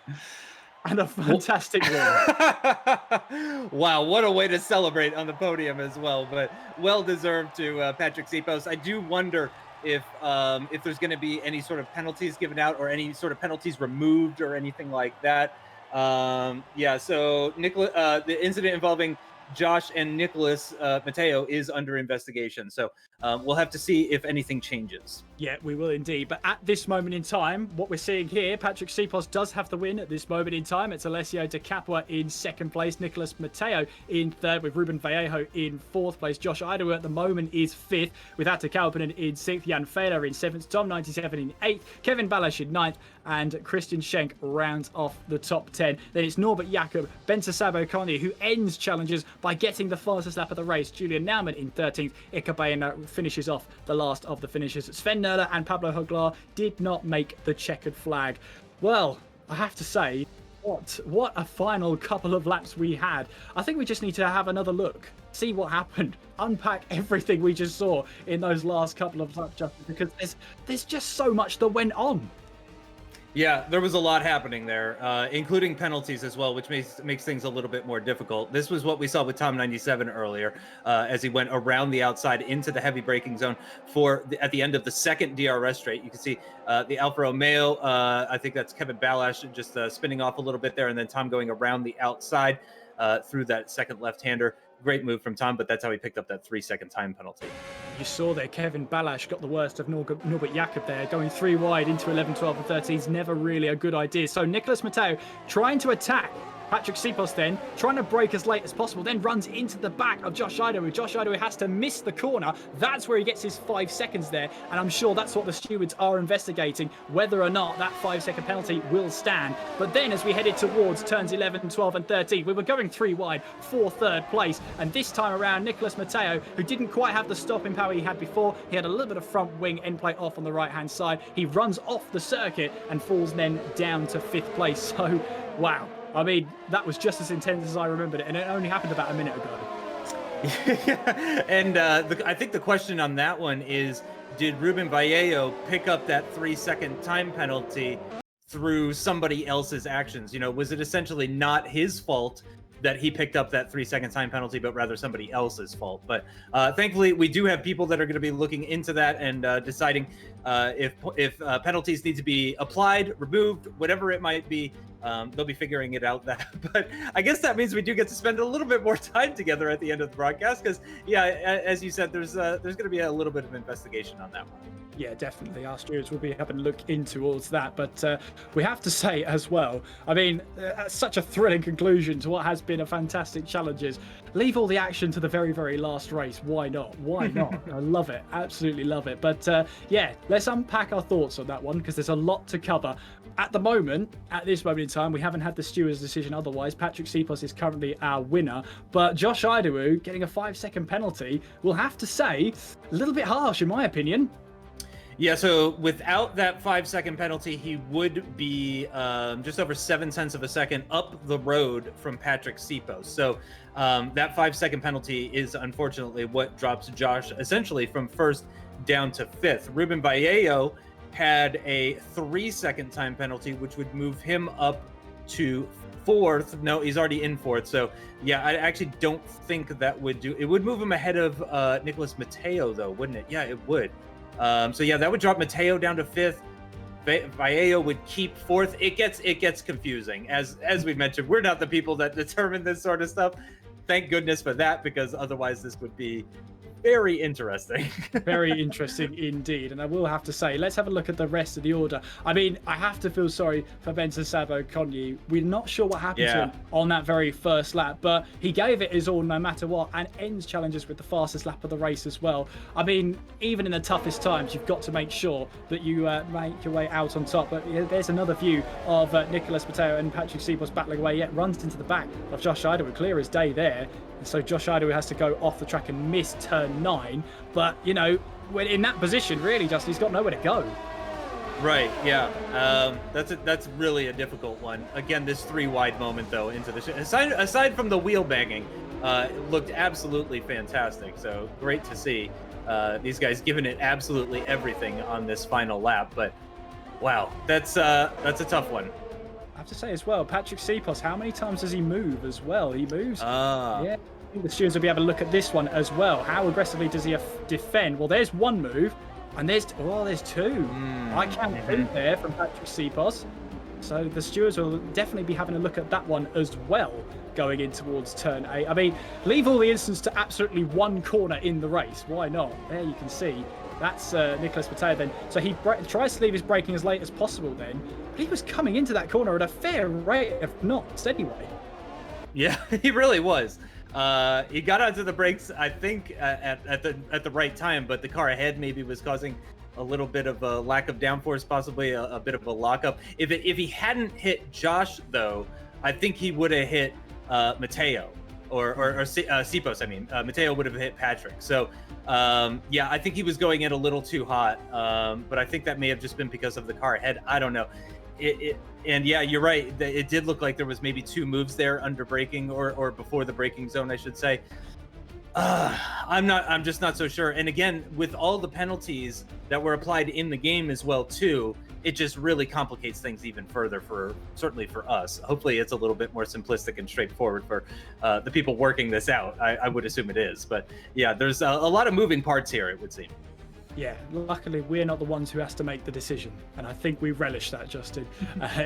and a fantastic win. Wow, what a way to celebrate on the podium as well, but well deserved to Patrick Sipos. I do wonder if there's going to be any sort of penalties given out or any sort of penalties removed or anything like that. Yeah, so the incident involving Josh and Nicholas Mateo is under investigation. So we'll have to see if anything changes. Yeah, we will indeed. But at this moment in time, what we're seeing here, Patrick Sipos does have the win at this moment in time. It's Alessio De Capua in 2nd place, Nicholas Mateo in 3rd, with Ruben Vallejo in 4th place. Josh Idawu at the moment is 5th, with Atta Kalpanen in 6th, Jan Fehler in 7th, Tom 97 in 8th, Kevin Balash in 9th, and Christian Schenk rounds off the top 10. Then it's Norbert Jakob, Benta Sabo Kondi, who ends Challengers by getting the fastest lap of the race. Julian Naumann in 13th. Ika Baena finishes off the last of the finishers. Sven Nerler and Pablo Hoglar did not make the checkered flag. Well, I have to say, what a final couple of laps we had. I think we just need to have another look, see what happened, unpack everything we just saw in those last couple of laps, because there's just so much that went on. Yeah, there was a lot happening there, including penalties as well, which makes things a little bit more difficult. This was what we saw with Tom 97 earlier, as he went around the outside into the heavy braking zone at the end of the 2nd DRS straight. You can see the Alfa Romeo, I think that's Kevin Balash, just spinning off a little bit there, and then Tom going around the outside through that 2nd left-hander. Great move from Tom, but that's how he picked up that 3-second time penalty. You saw there, Kevin Balash got the worst of Norbert Jakob there, going 3 wide into 11, 12 and 13 is never really a good idea. So Nicholas Mateo trying to attack Patrick Sipos then, trying to brake as late as possible, then runs into the back of Josh Idawu. Josh Idawu has to miss the corner. That's where he gets his 5 seconds there, and I'm sure that's what the stewards are investigating, whether or not that 5-second penalty will stand. But then as we headed towards turns 11, 12 and 13, we were going 3 wide for 3rd place, and this time around, Nicholas Mateo, who didn't quite have the stopping power he had before, he had a little bit of front wing end plate off on the right-hand side. He runs off the circuit and falls then down to 5th place. So, wow. I mean, that was just as intense as I remembered it, and it only happened about a minute ago. And I think the question on that one is, did Ruben Vallejo pick up that 3-second time penalty through somebody else's actions? You know, was it essentially not his fault that he picked up that 3-second time penalty, but rather somebody else's fault? But thankfully, we do have people that are going to be looking into that and deciding if penalties need to be applied, removed, whatever it might be. They'll be figuring it out. That, but I guess that means we do get to spend a little bit more time together at the end of the broadcast, because yeah, as you said, there's going to be a little bit of investigation on that one. Yeah, definitely. Our stewards will be having a look in towards that. But we have to say as well, I mean, such a thrilling conclusion to what has been a fantastic challenges. Leave all the action to the very, very last race. Why not? Why not? I love it. Absolutely love it. But yeah, let's unpack our thoughts on that one, because there's a lot to cover. At the moment, at this moment in time, we haven't had the stewards' decision otherwise. Patrick Sipos is currently our winner. But Josh Idawu getting a 5-second penalty, we'll have to say, a little bit harsh in my opinion. Yeah, so without that 5-second penalty, he would be just over 7 tenths of a second up the road from Patrick Sipos. So that 5-second penalty is unfortunately what drops Josh essentially from first down to fifth. Ruben Vallejo had a 3-second time penalty, which would move him up to fourth. No, he's already in fourth. So yeah, I actually don't think that would do. It would move him ahead of Nicholas Mateo, though, wouldn't it? Yeah, it would. So yeah, that would drop Mateo down to fifth. Vallejo would keep fourth. It gets confusing. As we mentioned, we're not the people that determine this sort of stuff. Thank goodness for that, because otherwise this would be very interesting. Very interesting indeed. And I will have to say, let's have a look at the rest of the order. I mean, I have to feel sorry for Benson Sabo Konyi. We're not sure what happened to him on that very first lap, but he gave it his all no matter what, and ends challenges with the fastest lap of the race as well. I mean, even in the toughest times, you've got to make sure that you make your way out on top. But there's another view of Nicholas Mateo and Patrick Sipos battling away, yet runs into the back of Josh Idawu. Clear as day there. So Josh Idawu has to go off the track and miss turn 9. But, you know, when in that position, really, Justin, he's got nowhere to go. Right, yeah. That's really a difficult one. Again, this 3-wide moment, though, into the... Aside from the wheel banging, it looked absolutely fantastic. So great to see these guys giving it absolutely everything on this final lap. But, wow, that's a tough one. I have to say as well, Patrick Sipos, how many times does he move as well? He moves. Yeah. I think the stewards will be able to look at this one as well. How aggressively does he defend? Well, there's one move, and there's two. I count two there from Patrick Sipos. So the stewards will definitely be having a look at that one as well, going in towards turn 8. I mean, leave all the instance to absolutely one corner in the race. Why not? There you can see. That's Nicholas Mateo then. So he tries to leave his braking as late as possible then. But he was coming into that corner at a fair rate of knots anyway. Yeah, he really was. He got onto the brakes, I think, at the right time, but the car ahead maybe was causing a little bit of a lack of downforce, possibly a bit of a lockup. If he hadn't hit Josh, though, I think he would have hit Mateo or Sipos. I mean, Mateo would have hit Patrick. So yeah, I think he was going in a little too hot, but I think that may have just been because of the car ahead. I don't know. And yeah, you're right. It did look like there was maybe 2 moves there under braking or before the braking zone, I should say. I'm just not so sure. And again, with all the penalties that were applied in the game as well too, it just really complicates things even further certainly for us. Hopefully it's a little bit more simplistic and straightforward for the people working this out. I would assume it is, but yeah, there's a lot of moving parts here, it would seem. Yeah, luckily we're not the ones who has to make the decision, and I think we relish that, Justin,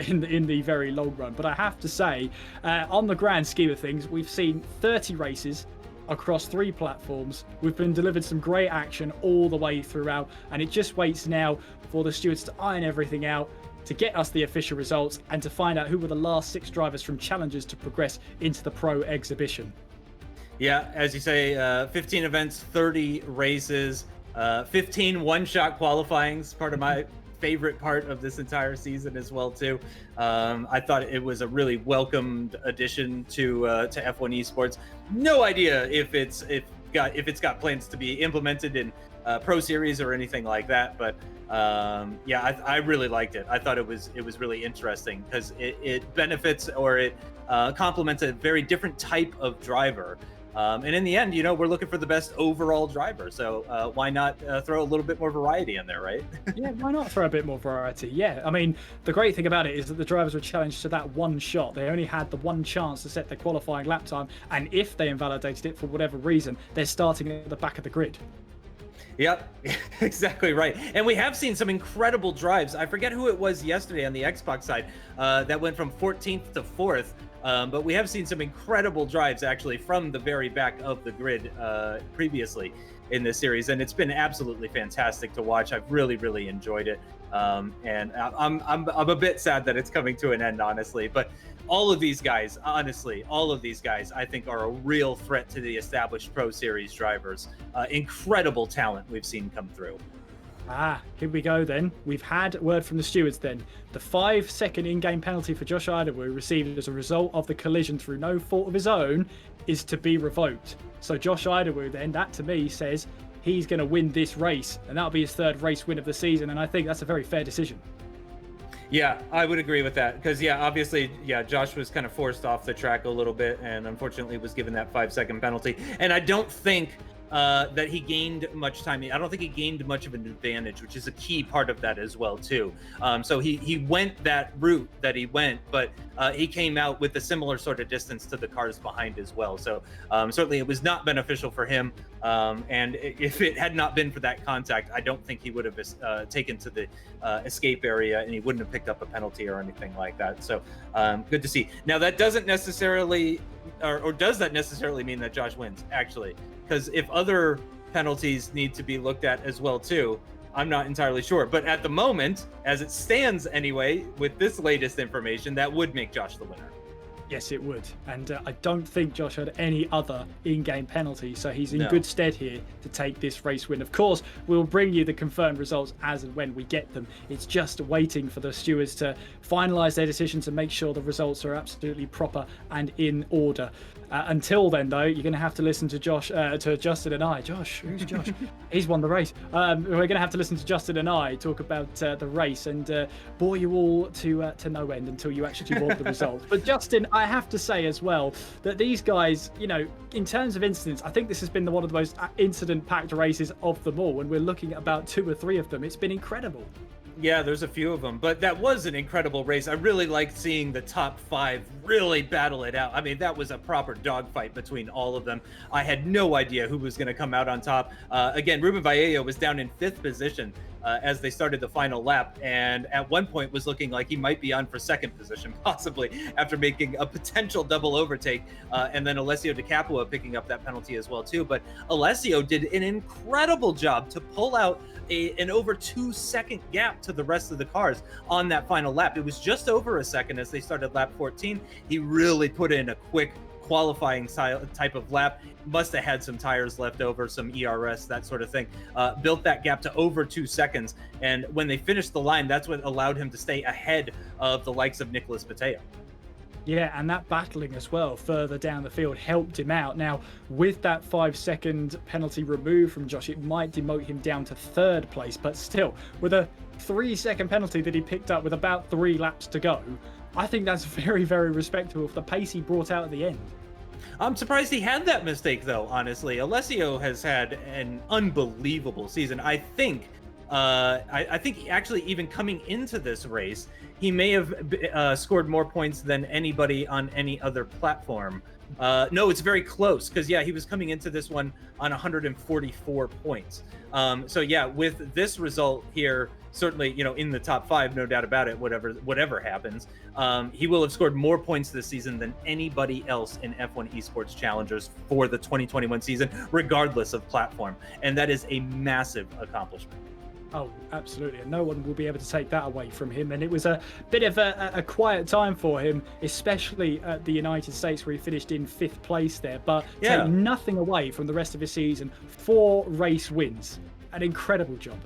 in the very long run. But I have to say, on the grand scheme of things, we've seen 30 races across 3 platforms. We've been delivered some great action all the way throughout, and it just waits now for the stewards to iron everything out, to get us the official results, and to find out who were the last 6 drivers from Challengers to progress into the Pro exhibition. Yeah, as you say, 15 events, 30 races. 15 one-shot qualifyings, part of my favorite part of this entire season as well too. I thought it was a really welcomed addition to F1 Esports. No idea if it's got plans to be implemented in Pro Series or anything like that, but yeah, I really liked it. I thought it was really interesting because it benefits or it complements a very different type of driver. And in the end, we're looking for the best overall driver. So why not throw a little bit more variety in there, right? Yeah, why not throw a bit more variety? Yeah, I mean, the great thing about it is that the drivers were challenged to that one shot. They only had the one chance to set their qualifying lap time, and if they invalidated it for whatever reason, they're starting at the back of the grid. Yep, exactly right. And we have seen some incredible drives. I forget who it was yesterday on the Xbox side that went from 14th to 4th. But we have seen some incredible drives actually from the very back of the grid previously in this series, and it's been absolutely fantastic to watch. I've really, really enjoyed it, and I'm a bit sad that it's coming to an end, honestly. But all of these guys, honestly, I think are a real threat to the established Pro Series drivers. Incredible talent we've seen come through. Here we go then. We've had word from the stewards then. The 5-second in-game penalty for Josh Idawu received as a result of the collision through no fault of his own is to be revoked. So Josh Idawu then, that to me says he's going to win this race, and that'll be his 3rd race win of the season, and I think that's a very fair decision. Yeah, I would agree with that because, obviously, Josh was kind of forced off the track a little bit and unfortunately was given that 5-second penalty. And I don't think that he gained much time. I don't think he gained much of an advantage, which is a key part of that as well, too. So he went that route that he went, but he came out with a similar sort of distance to the cars behind as well. So certainly it was not beneficial for him. And if it had not been for that contact, I don't think he would have taken to the escape area and he wouldn't have picked up a penalty or anything like that. So good to see. Now, that doesn't necessarily, or does that necessarily mean that Josh wins, actually? Because if other penalties need to be looked at as well, too, I'm not entirely sure. But at the moment, as it stands anyway, with this latest information, that would make Josh the winner. Yes, it would. And I don't think Josh had any other in-game penalty, so he's in good stead here to take this race win. Of course, we'll bring you the confirmed results as and when we get them. It's just waiting for the stewards to finalise their decision to make sure the results are absolutely proper and in order. Until then, though, you're going to have to listen to Justin and I. Josh, who's Josh? He's won the race. We're going to have to listen to Justin and I talk about the race and bore you all to no end until you actually want the results. But Justin, I have to say as well that these guys, in terms of incidents, I think this has been one of the most incident-packed races of them all. And we're looking at about 2 or 3 of them. It's been incredible. Yeah, there's a few of them, but that was an incredible race. I really liked seeing the top 5 really battle it out. I mean, that was a proper dogfight between all of them. I had no idea who was going to come out on top. Again, Ruben Vallejo was down in 5th position as they started the final lap, and at one point was looking like he might be on for 2nd position, possibly, after making a potential double overtake, and then Alessio Di Capua picking up that penalty as well, too. But Alessio did an incredible job to pull out an over 2-second gap to the rest of the cars on that final lap. It was just over a second as they started lap 14. He really put in a quick qualifying type of lap. Must have had some tires left over, some ERS, that sort of thing. Built that gap to over 2 seconds. And when they finished the line, that's what allowed him to stay ahead of the likes of Nicholas Mateo. Yeah, and that battling as well further down the field helped him out. Now, with that 5-second penalty removed from Josh, it might demote him down to 3rd place, but still, with a 3-second penalty that he picked up with about 3 laps to go, I think that's very, very respectable for the pace he brought out at the end. I'm surprised he had that mistake, though, honestly. Alessio has had an unbelievable season. I think actually even coming into this race, he may have scored more points than anybody on any other platform. No, it's very close because, he was coming into this one on 144 points. So, with this result here, certainly, in the top 5, no doubt about it, whatever happens, he will have scored more points this season than anybody else in F1 Esports Challengers for the 2021 season, regardless of platform. And that is a massive accomplishment. Oh, absolutely. And no one will be able to take that away from him. And it was a bit of a quiet time for him, especially at the United States, where he finished in 5th place there. But take nothing away from the rest of his season. 4 race wins. An incredible job.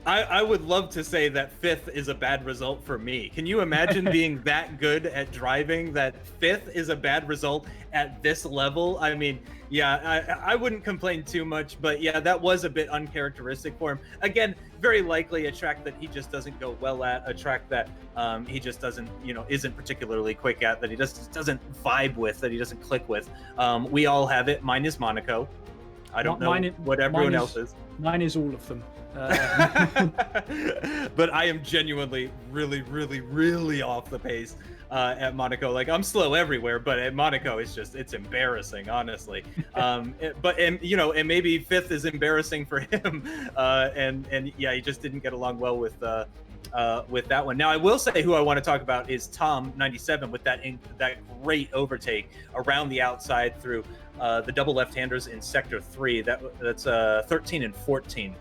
I would love to say that fifth is a bad result for me. Can you imagine being that good at driving that fifth is a bad result at this level? I mean, yeah, I wouldn't complain too much, but yeah, that was a bit uncharacteristic for him. Again, very likely a track that he just doesn't go well at, a track that he just doesn't, isn't particularly quick at, that he just doesn't vibe with, that he doesn't click with. We all have it. Mine is Monaco. I don't know what everyone else is. Mine is all of them. But I am genuinely really off the pace at Monaco. Like, I'm slow everywhere, but at Monaco it's embarrassing, honestly. And maybe fifth is embarrassing for him. And yeah, he just didn't get along well with that one. Now, I will say who I want to talk about is Tom 97 with that great overtake around the outside through the double left-handers in sector 3. That's 13 and 14.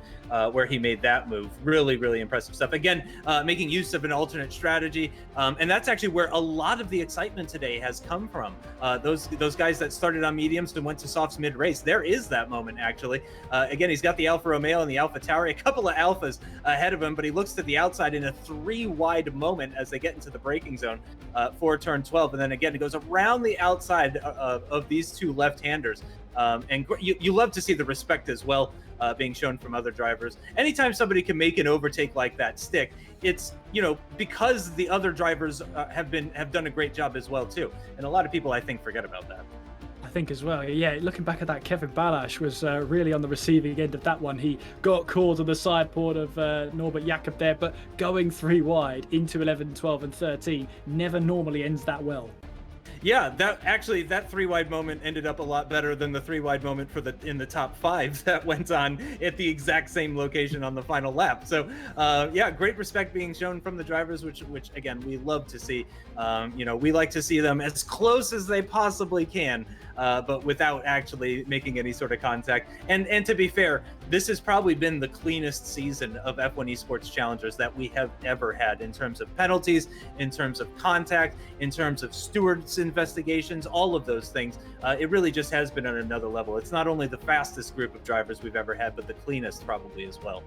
Where he made that move. Really impressive stuff. Again, making use of an alternate strategy. And that's actually where a lot of the excitement today has come from. Those guys that started on mediums and went to softs mid-race, there is that moment, actually. Again, he's got the Alfa Romeo and the Alfa Tauri, a couple of Alfas ahead of him, but he looks to the outside in a 3-wide moment as they get into the braking zone for turn 12. And then again, it goes around the outside of these two left-handers. And you love to see the respect as well being shown from other drivers. Anytime somebody can make an overtake like that stick, it's because the other drivers have done a great job as well too. And a lot of people, I think, forget about that. I think as well. Yeah, looking back at that, Kevin Balash was really on the receiving end of that one. He got caught on the side port of Norbert Jakob there, but going 3 wide into 11, 12 and 13 never normally ends that well. Yeah, that 3-wide moment ended up a lot better than the 3-wide moment in the top 5 that went on at the exact same location on the final lap. So yeah, great respect being shown from the drivers, which again, we love to see. We like to see them as close as they possibly can, but without actually making any sort of contact. And to be fair, this has probably been the cleanest season of F1 Esports Challengers that we have ever had in terms of penalties, in terms of contact, in terms of stewards investigations, all of those things. It really just has been on another level. It's not only the fastest group of drivers we've ever had, but the cleanest probably as well.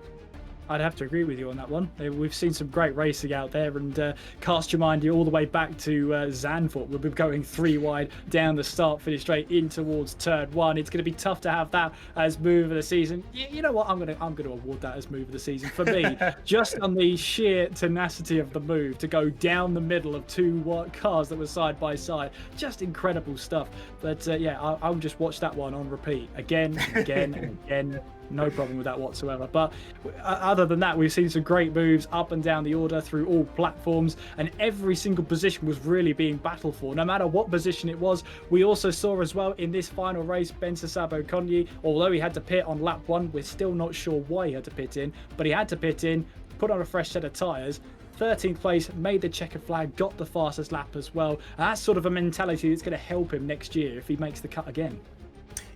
I'd have to agree with you on that one. We've seen some great racing out there, and cast your mind all the way back to Zandvoort. We'll be going 3 wide down the start, finish straight in towards turn 1. It's going to be tough to have that as move of the season. You know what? I'm going to award that as move of the season for me, just on the sheer tenacity of the move to go down the middle of 2 cars that were side by side. Just incredible stuff. But yeah, I'll just watch that one on repeat again, and again. No problem with that whatsoever. But other than that, we've seen some great moves up and down the order through all platforms, and every single position was really being battled for, no matter what position it was. We also saw as well in this final race, Ben Sasabo Konyi, although he had to pit on lap 1, we're still not sure why he had to pit in, but he had to pit in, put on a fresh set of tyres. 13th place, made the checkered flag, got the fastest lap as well. And that's sort of a mentality that's going to help him next year if he makes the cut again.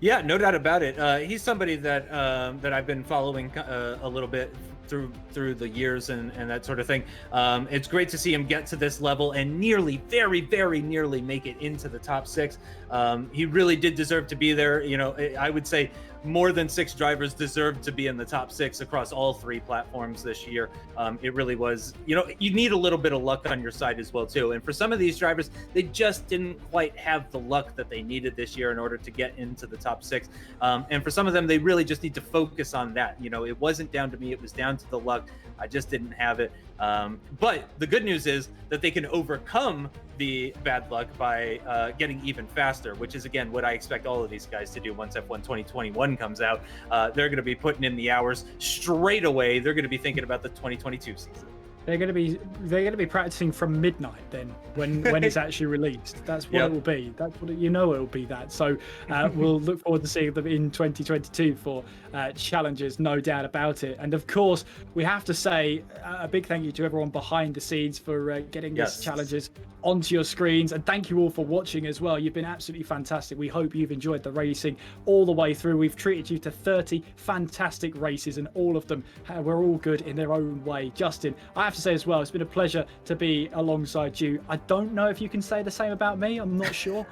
Yeah, no doubt about it. He's somebody that I've been following a little bit through the years and that sort of thing. It's great to see him get to this level and very nearly make it into the top 6. He really did deserve to be there. I would say more than 6 drivers deserved to be in the top 6 across all 3 platforms this year. It really was, you need a little bit of luck on your side as well too. And for some of these drivers, they just didn't quite have the luck that they needed this year in order to get into the top 6. And for some of them, they really just need to focus on that. It wasn't down to me, it was down to the luck. I just didn't have it. But the good news is that they can overcome the bad luck by getting even faster, which is, again, what I expect all of these guys to do once F1 2021 comes out. They're going to be putting in the hours straight away. They're going to be thinking about the 2022 season. They're going to be practicing from midnight then when it's actually released. That's what it will be. That's what it will be. That. So we'll look forward to seeing them in 2022 for challenges, no doubt about it. And of course, we have to say a big thank you to everyone behind the scenes for getting these challenges onto your screens, and thank you all for watching as well. You've been absolutely fantastic. We hope you've enjoyed the racing all the way through. We've treated you to 30 fantastic races, and all of them were all good in their own way. Justin, I have to to say as well, it's been a pleasure to be alongside you. I don't know if you can say the same about me. I'm not sure.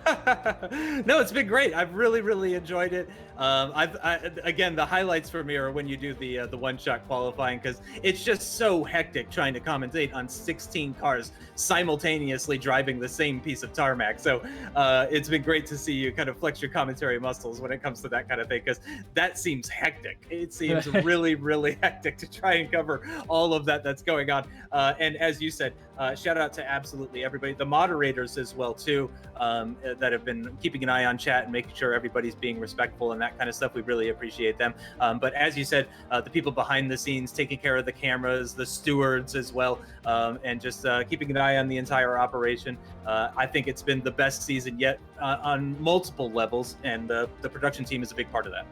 No, it's been great. I've really enjoyed it. Again, the highlights for me are when you do the one-shot qualifying, because it's just so hectic trying to commentate on 16 cars simultaneously driving the same piece of tarmac. So it's been great to see you kind of flex your commentary muscles when it comes to that kind of thing, because that seems hectic. It seems really hectic to try and cover all of that's going on. And as you said, shout out to absolutely everybody, the moderators as well too, that have been keeping an eye on chat and making sure everybody's being respectful and that kind of stuff. We really appreciate them. But as you said, the people behind the scenes taking care of the cameras, the stewards as well, and just keeping an eye on the entire operation. I think it's been the best season yet on multiple levels, and the production team is a big part of that.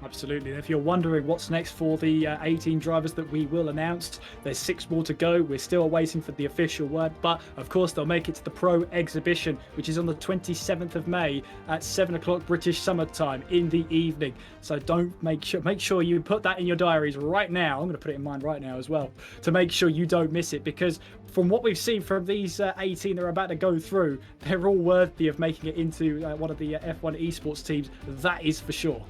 Absolutely. If you're wondering what's next for the 18 drivers that we will announce, there's 6 more to go. We're still waiting for the official word, but of course they'll make it to the Pro Exhibition, which is on the 27th of May at 7 o'clock British Summer Time in the evening. So make sure you put that in your diaries right now. I'm going to put it in mine right now as well, to make sure you don't miss it, because from what we've seen from these 18 that are about to go through, they're all worthy of making it into one of the F1 Esports teams. That is for sure.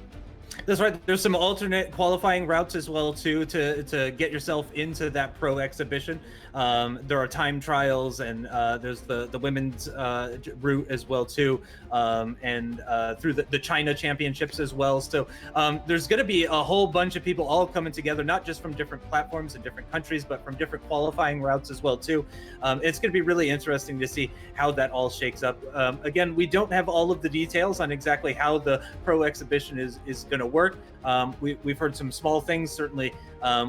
That's right. There's some alternate qualifying routes as well too to get yourself into that pro exhibition. There are time trials, and there's the women's route as well too, and through the China championships as well. So there's going to be a whole bunch of people all coming together, not just from different platforms and different countries, but from different qualifying routes as well too. It's going to be really interesting to see how that all shakes up. Again, we don't have all of the details on exactly how the pro exhibition is going to work. We've heard some small things. Certainly,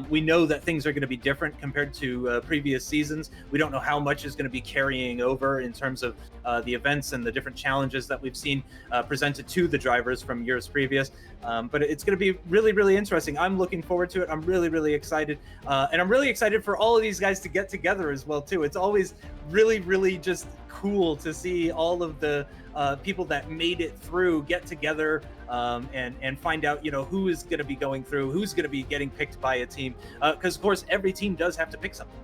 we know that things are going to be different compared to previous seasons. We don't know how much is going to be carrying over in terms of the events and the different challenges that we've seen presented to the drivers from years previous. But it's going to be really interesting. I'm looking forward to it. I'm really excited, and I'm really excited for all of these guys to get together as well too. It's always really just cool to see all of the people that made it through get together and find out, who is going to be going through, who's going to be getting picked by a team, because of course every team does have to pick something.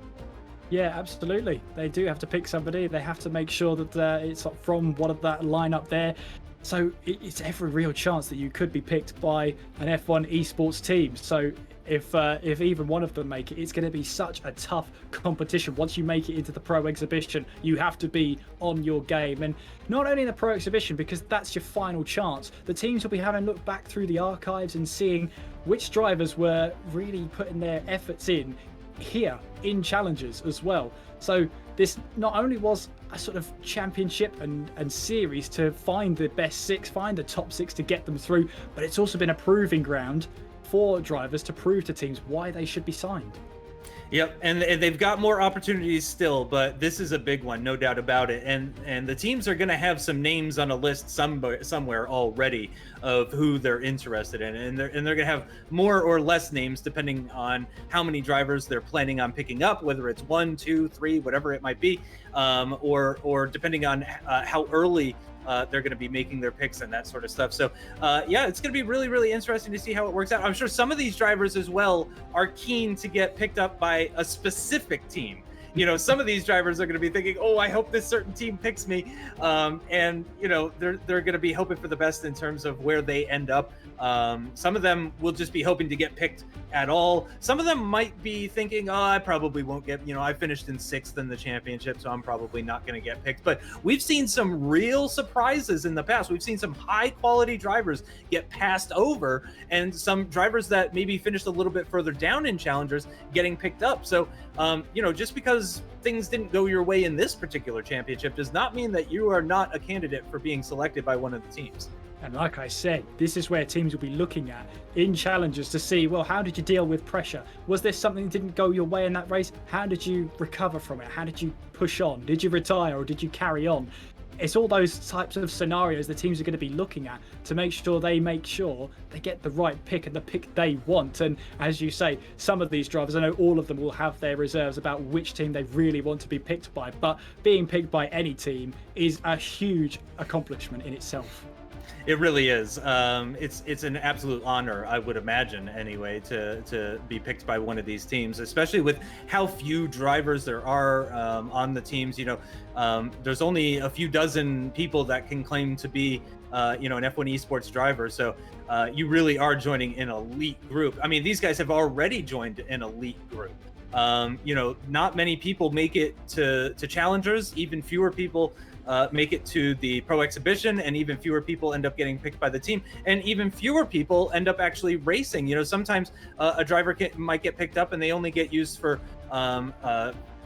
Yeah, absolutely. They do have to pick somebody. They have to make sure that it's from one of that lineup there. So it's every real chance that you could be picked by an F1 Esports team. So if even one of them make it, it's going to be such a tough competition. Once you make it into the Pro Exhibition, you have to be on your game. And not only in the Pro Exhibition, because that's your final chance, the teams will be having a look back through the archives and seeing which drivers were really putting their efforts in here in challenges as well. So this not only was a sort of championship and series to find the best 6, find the top 6 to get them through, but it's also been a proving ground for drivers to prove to teams why they should be signed. Yep, and they've got more opportunities still, but this is a big one, no doubt about it. And the teams are going to have some names on a list somewhere already of who they're interested in, and they're going to have more or less names depending on how many drivers they're planning on picking up, whether it's 1, 2, 3, whatever it might be, or depending on how early they're going to be making their picks and that sort of stuff. So yeah, it's going to be really interesting to see how it works out. I'm sure some of these drivers as well are keen to get picked up by a specific team. Some of these drivers are going to be thinking, oh, I hope this certain team picks me. And they're going to be hoping for the best in terms of where they end up. Some of them will just be hoping to get picked at all. Some of them might be thinking, oh, I probably won't get, I finished in 6th in the championship, so I'm probably not going to get picked. But we've seen some real surprises in the past. We've seen some high quality drivers get passed over, and some drivers that maybe finished a little bit further down in challengers getting picked up. So, just because things didn't go your way in this particular championship does not mean that you are not a candidate for being selected by one of the teams. And like I said, this is where teams will be looking at in challenges to see, well, how did you deal with pressure? Was there something that didn't go your way in that race? How did you recover from it? How did you push on? Did you retire or did you carry on? It's all those types of scenarios the teams are going to be looking at to make sure they get the right pick and the pick they want. And as you say, some of these drivers, I know all of them will have their reserves about which team they really want to be picked by, but being picked by any team is a huge accomplishment in itself. It really is. It's an absolute honor, I would imagine, anyway, to be picked by one of these teams, especially with how few drivers there are on the teams. There's only a few dozen people that can claim to be, an F1 Esports driver. So you really are joining an elite group. I mean, these guys have already joined an elite group. Not many people make it to challengers. Even fewer people make it to the pro exhibition, and even fewer people end up getting picked by the team, and even fewer people end up actually racing. Sometimes a driver might get picked up and they only get used for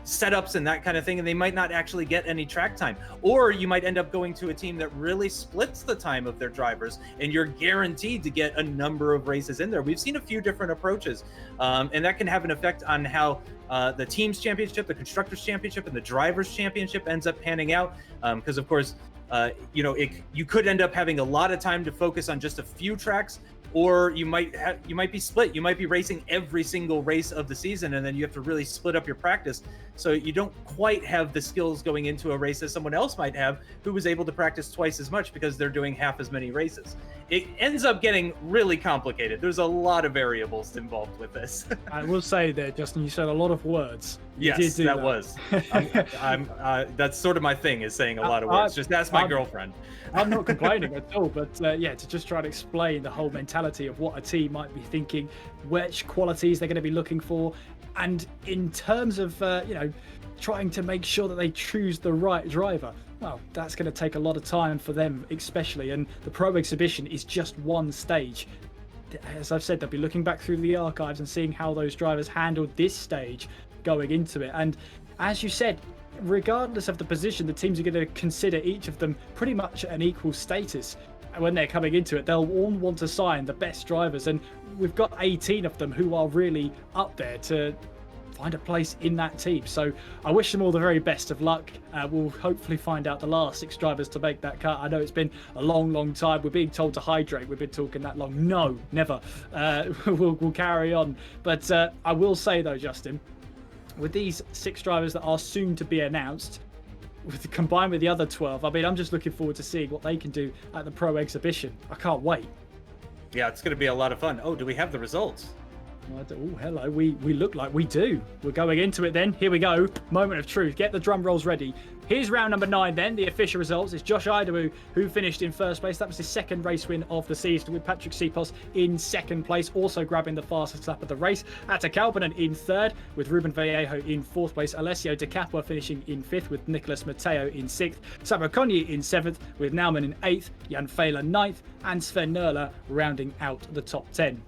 setups and that kind of thing, and they might not actually get any track time. Or you might end up going to a team that really splits the time of their drivers, and you're guaranteed to get a number of races in there. We've seen a few different approaches, and that can have an effect on how the team's championship, the constructors championship, and the drivers championship ends up panning out. Because of course, you could end up having a lot of time to focus on just a few tracks, or you might be split. You might be racing every single race of the season, and then you have to really split up your practice. So you don't quite have the skills going into a race as someone else might have, who was able to practice twice as much because they're doing half as many races. It ends up getting really complicated. There's a lot of variables involved with this. I will say there, Justin, you said a lot of words. Yes, that was. That's sort of my thing, is saying a lot of words. Just ask my girlfriend. I'm not complaining at all, but to just try to explain the whole mentality of what a team might be thinking, which qualities they're going to be looking for, and in terms of trying to make sure that they choose the right driver. Well, that's going to take a lot of time for them, especially, and the Pro Exhibition is just one stage. As I've said, they'll be looking back through the archives and seeing how those drivers handled this stage going into it. And as you said, regardless of the position, the teams are going to consider each of them pretty much at an equal status. And when they're coming into it, they'll all want to sign the best drivers, and we've got 18 of them who are really up there to find a place in that team. So I wish them all the very best of luck. We'll hopefully find out the last 6 drivers to make that cut. I know it's been a long time. We're being told to hydrate. We've been talking that long. No, never. We'll carry on. But I will say though, Justin, with these 6 drivers that are soon to be announced, combined with the other 12, I mean, I'm just looking forward to seeing what they can do at the Pro Exhibition. I can't wait. Yeah, it's going to be a lot of fun. Oh, do we have the results? Oh, hello. We look like we do. We're going into it then. Here we go. Moment of truth. Get the drum rolls ready. Here's round number 9 then. The official results. It's Josh Idawu who finished in first place. That was his second race win of the season, with Patrick Sipos in second place, also grabbing the fastest lap of the race. Atta Kalpanen in third, with Ruben Vallejo in fourth place. Alessio De Capua finishing in fifth, with Nicolas Matteo in sixth. Sabo Konyi in seventh, with Naumann in eighth. Jan Fehler ninth, and Sven Nurler rounding out the top 10.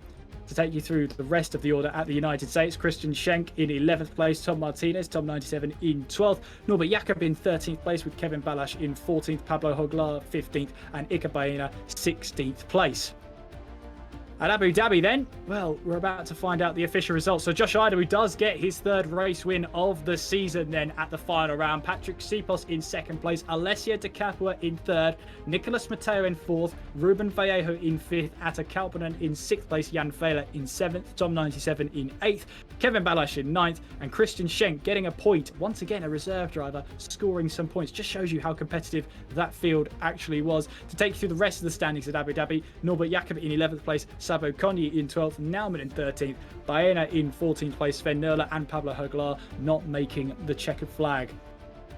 To take you through the rest of the order at the United States, Christian Schenk in 11th place, Tom Martinez, Tom 97 in 12th, Norbert Jakob in 13th place, with Kevin Balash in 14th, Pablo Hoglar 15th, and Iker Baena 16th place. At Abu Dhabi then, well, we're about to find out the official results. So Josh Idawu does get his third race win of the season then at the final round. Patrick Sipos in second place, Alessio De Capua in third, Nicolas Matteo in fourth, Ruben Vallejo in fifth, Atta Kalpanen in sixth place, Jan Fehler in seventh, Tom 97 in eighth, Kevin Balash in ninth, and Christian Schenk getting a point. Once again, a reserve driver scoring some points. Just shows you how competitive that field actually was. To take you through the rest of the standings at Abu Dhabi, Norbert Jakob in 11th place, Sabo Konyi in 12th, Naumann in 13th, Baena in 14th place, Sven Nurler and Pablo Hoglar not making the checkered flag.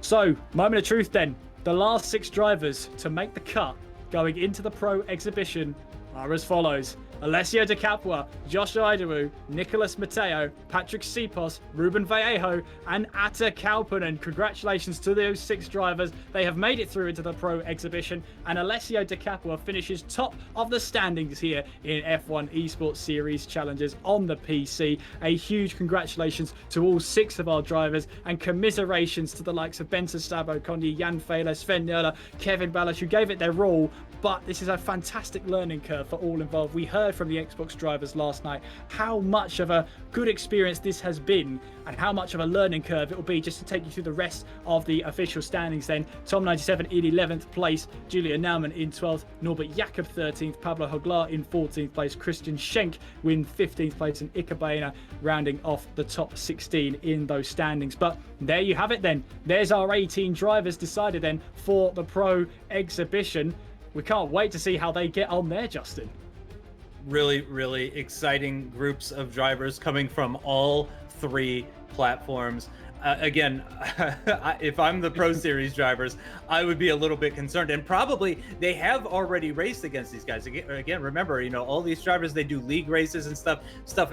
So, moment of truth then. The last 6 drivers to make the cut going into the Pro Exhibition are as follows: Alessio De Capua, Josh Idawu, Nicolas Matteo, Patrick Sipos, Ruben Vallejo, and Atta Kalpanen. Congratulations to those 6 drivers. They have made it through into the Pro Exhibition, and Alessio De Capua finishes top of the standings here in F1 Esports Series Challenges on the PC. A huge congratulations to all 6 of our drivers, and commiserations to the likes of Benta Sabo Konyi, Jan Fehler, Sven Nurler, Kevin Balash, who gave it their all. But this is a fantastic learning curve for all involved. We heard from the Xbox drivers last night how much of a good experience this has been, and how much of a learning curve it will be. Just to take you through the rest of the official standings then: Tom 97 in 11th place, Julian Naumann in 12th, Norbert Jakob 13th, Pablo Hoglar in 14th place, Christian Schenk win 15th place, and Iker Baena rounding off the top 16 in those standings. But there you have it then. There's our 18 drivers decided then for the Pro Exhibition. we can't wait to see how they get on there, Justin. Really, really exciting groups of drivers coming from all three platforms. Again, if I'm the Pro Series drivers, I would be a little bit concerned. And probably they have already raced against these guys. Again, remember, all these drivers, they do league races and stuff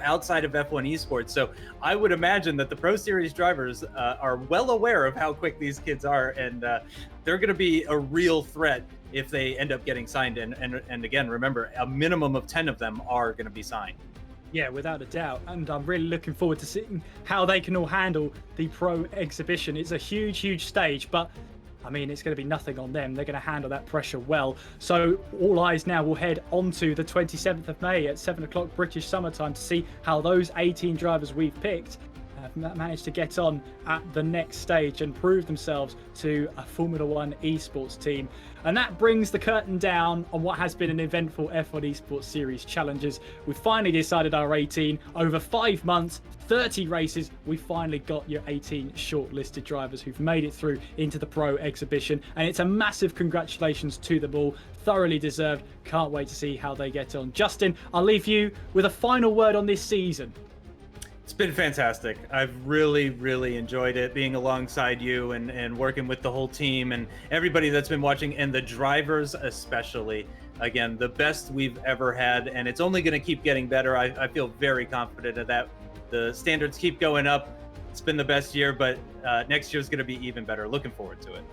outside of F1 Esports. So I would imagine that the Pro Series drivers are well aware of how quick these kids are, and they're going to be a real threat if they end up getting signed. And again, remember, a minimum of 10 of them are going to be signed. Yeah, without a doubt. And I'm really looking forward to seeing how they can all handle the Pro exhibition. It's a huge, huge stage, but I mean, it's going to be nothing on them. They're going to handle that pressure well. So all eyes now will head onto the 27th of May at 7 o'clock British summertime to see how those 18 drivers we've picked have managed to get on at the next stage and prove themselves to a Formula 1 esports team. And that brings the curtain down on what has been an eventful F1 Esports Series challenges. We finally decided our 18 over 5 months, 30 races. We finally got your 18 shortlisted drivers who've made it through into the Pro exhibition. And it's a massive congratulations to them all. Thoroughly deserved. Can't wait to see how they get on. Justin, I'll leave you with a final word on this season. It's been fantastic. I've really, really enjoyed it, being alongside you and working with the whole team and everybody that's been watching, and the drivers especially. Again, the best we've ever had, and it's only going to keep getting better. I feel very confident of that. The standards keep going up. It's been the best year, but next year's going to be even better. Looking forward to it.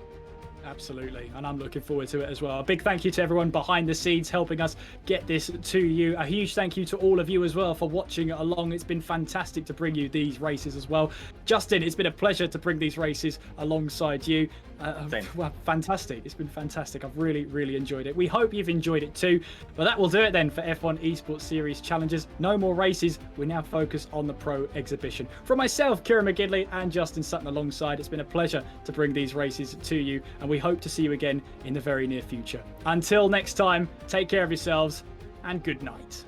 Absolutely, and I'm looking forward to it as well. A big thank you to everyone behind the scenes helping us get this to you. A huge thank you to all of you as well for watching along. It's been fantastic to bring you these races as well. Justin, it's been a pleasure to bring these races alongside you. Well, fantastic. It's been fantastic. I've really, really enjoyed it. We hope you've enjoyed it too. But that will do it then for F1 Esports Series challenges. No more races. We now focus on the Pro exhibition. From myself, Kieran McGidley, and Justin Sutton alongside, it's been a pleasure to bring these races to you, and we hope to see you again in the very near future. Until next time, take care of yourselves and good night.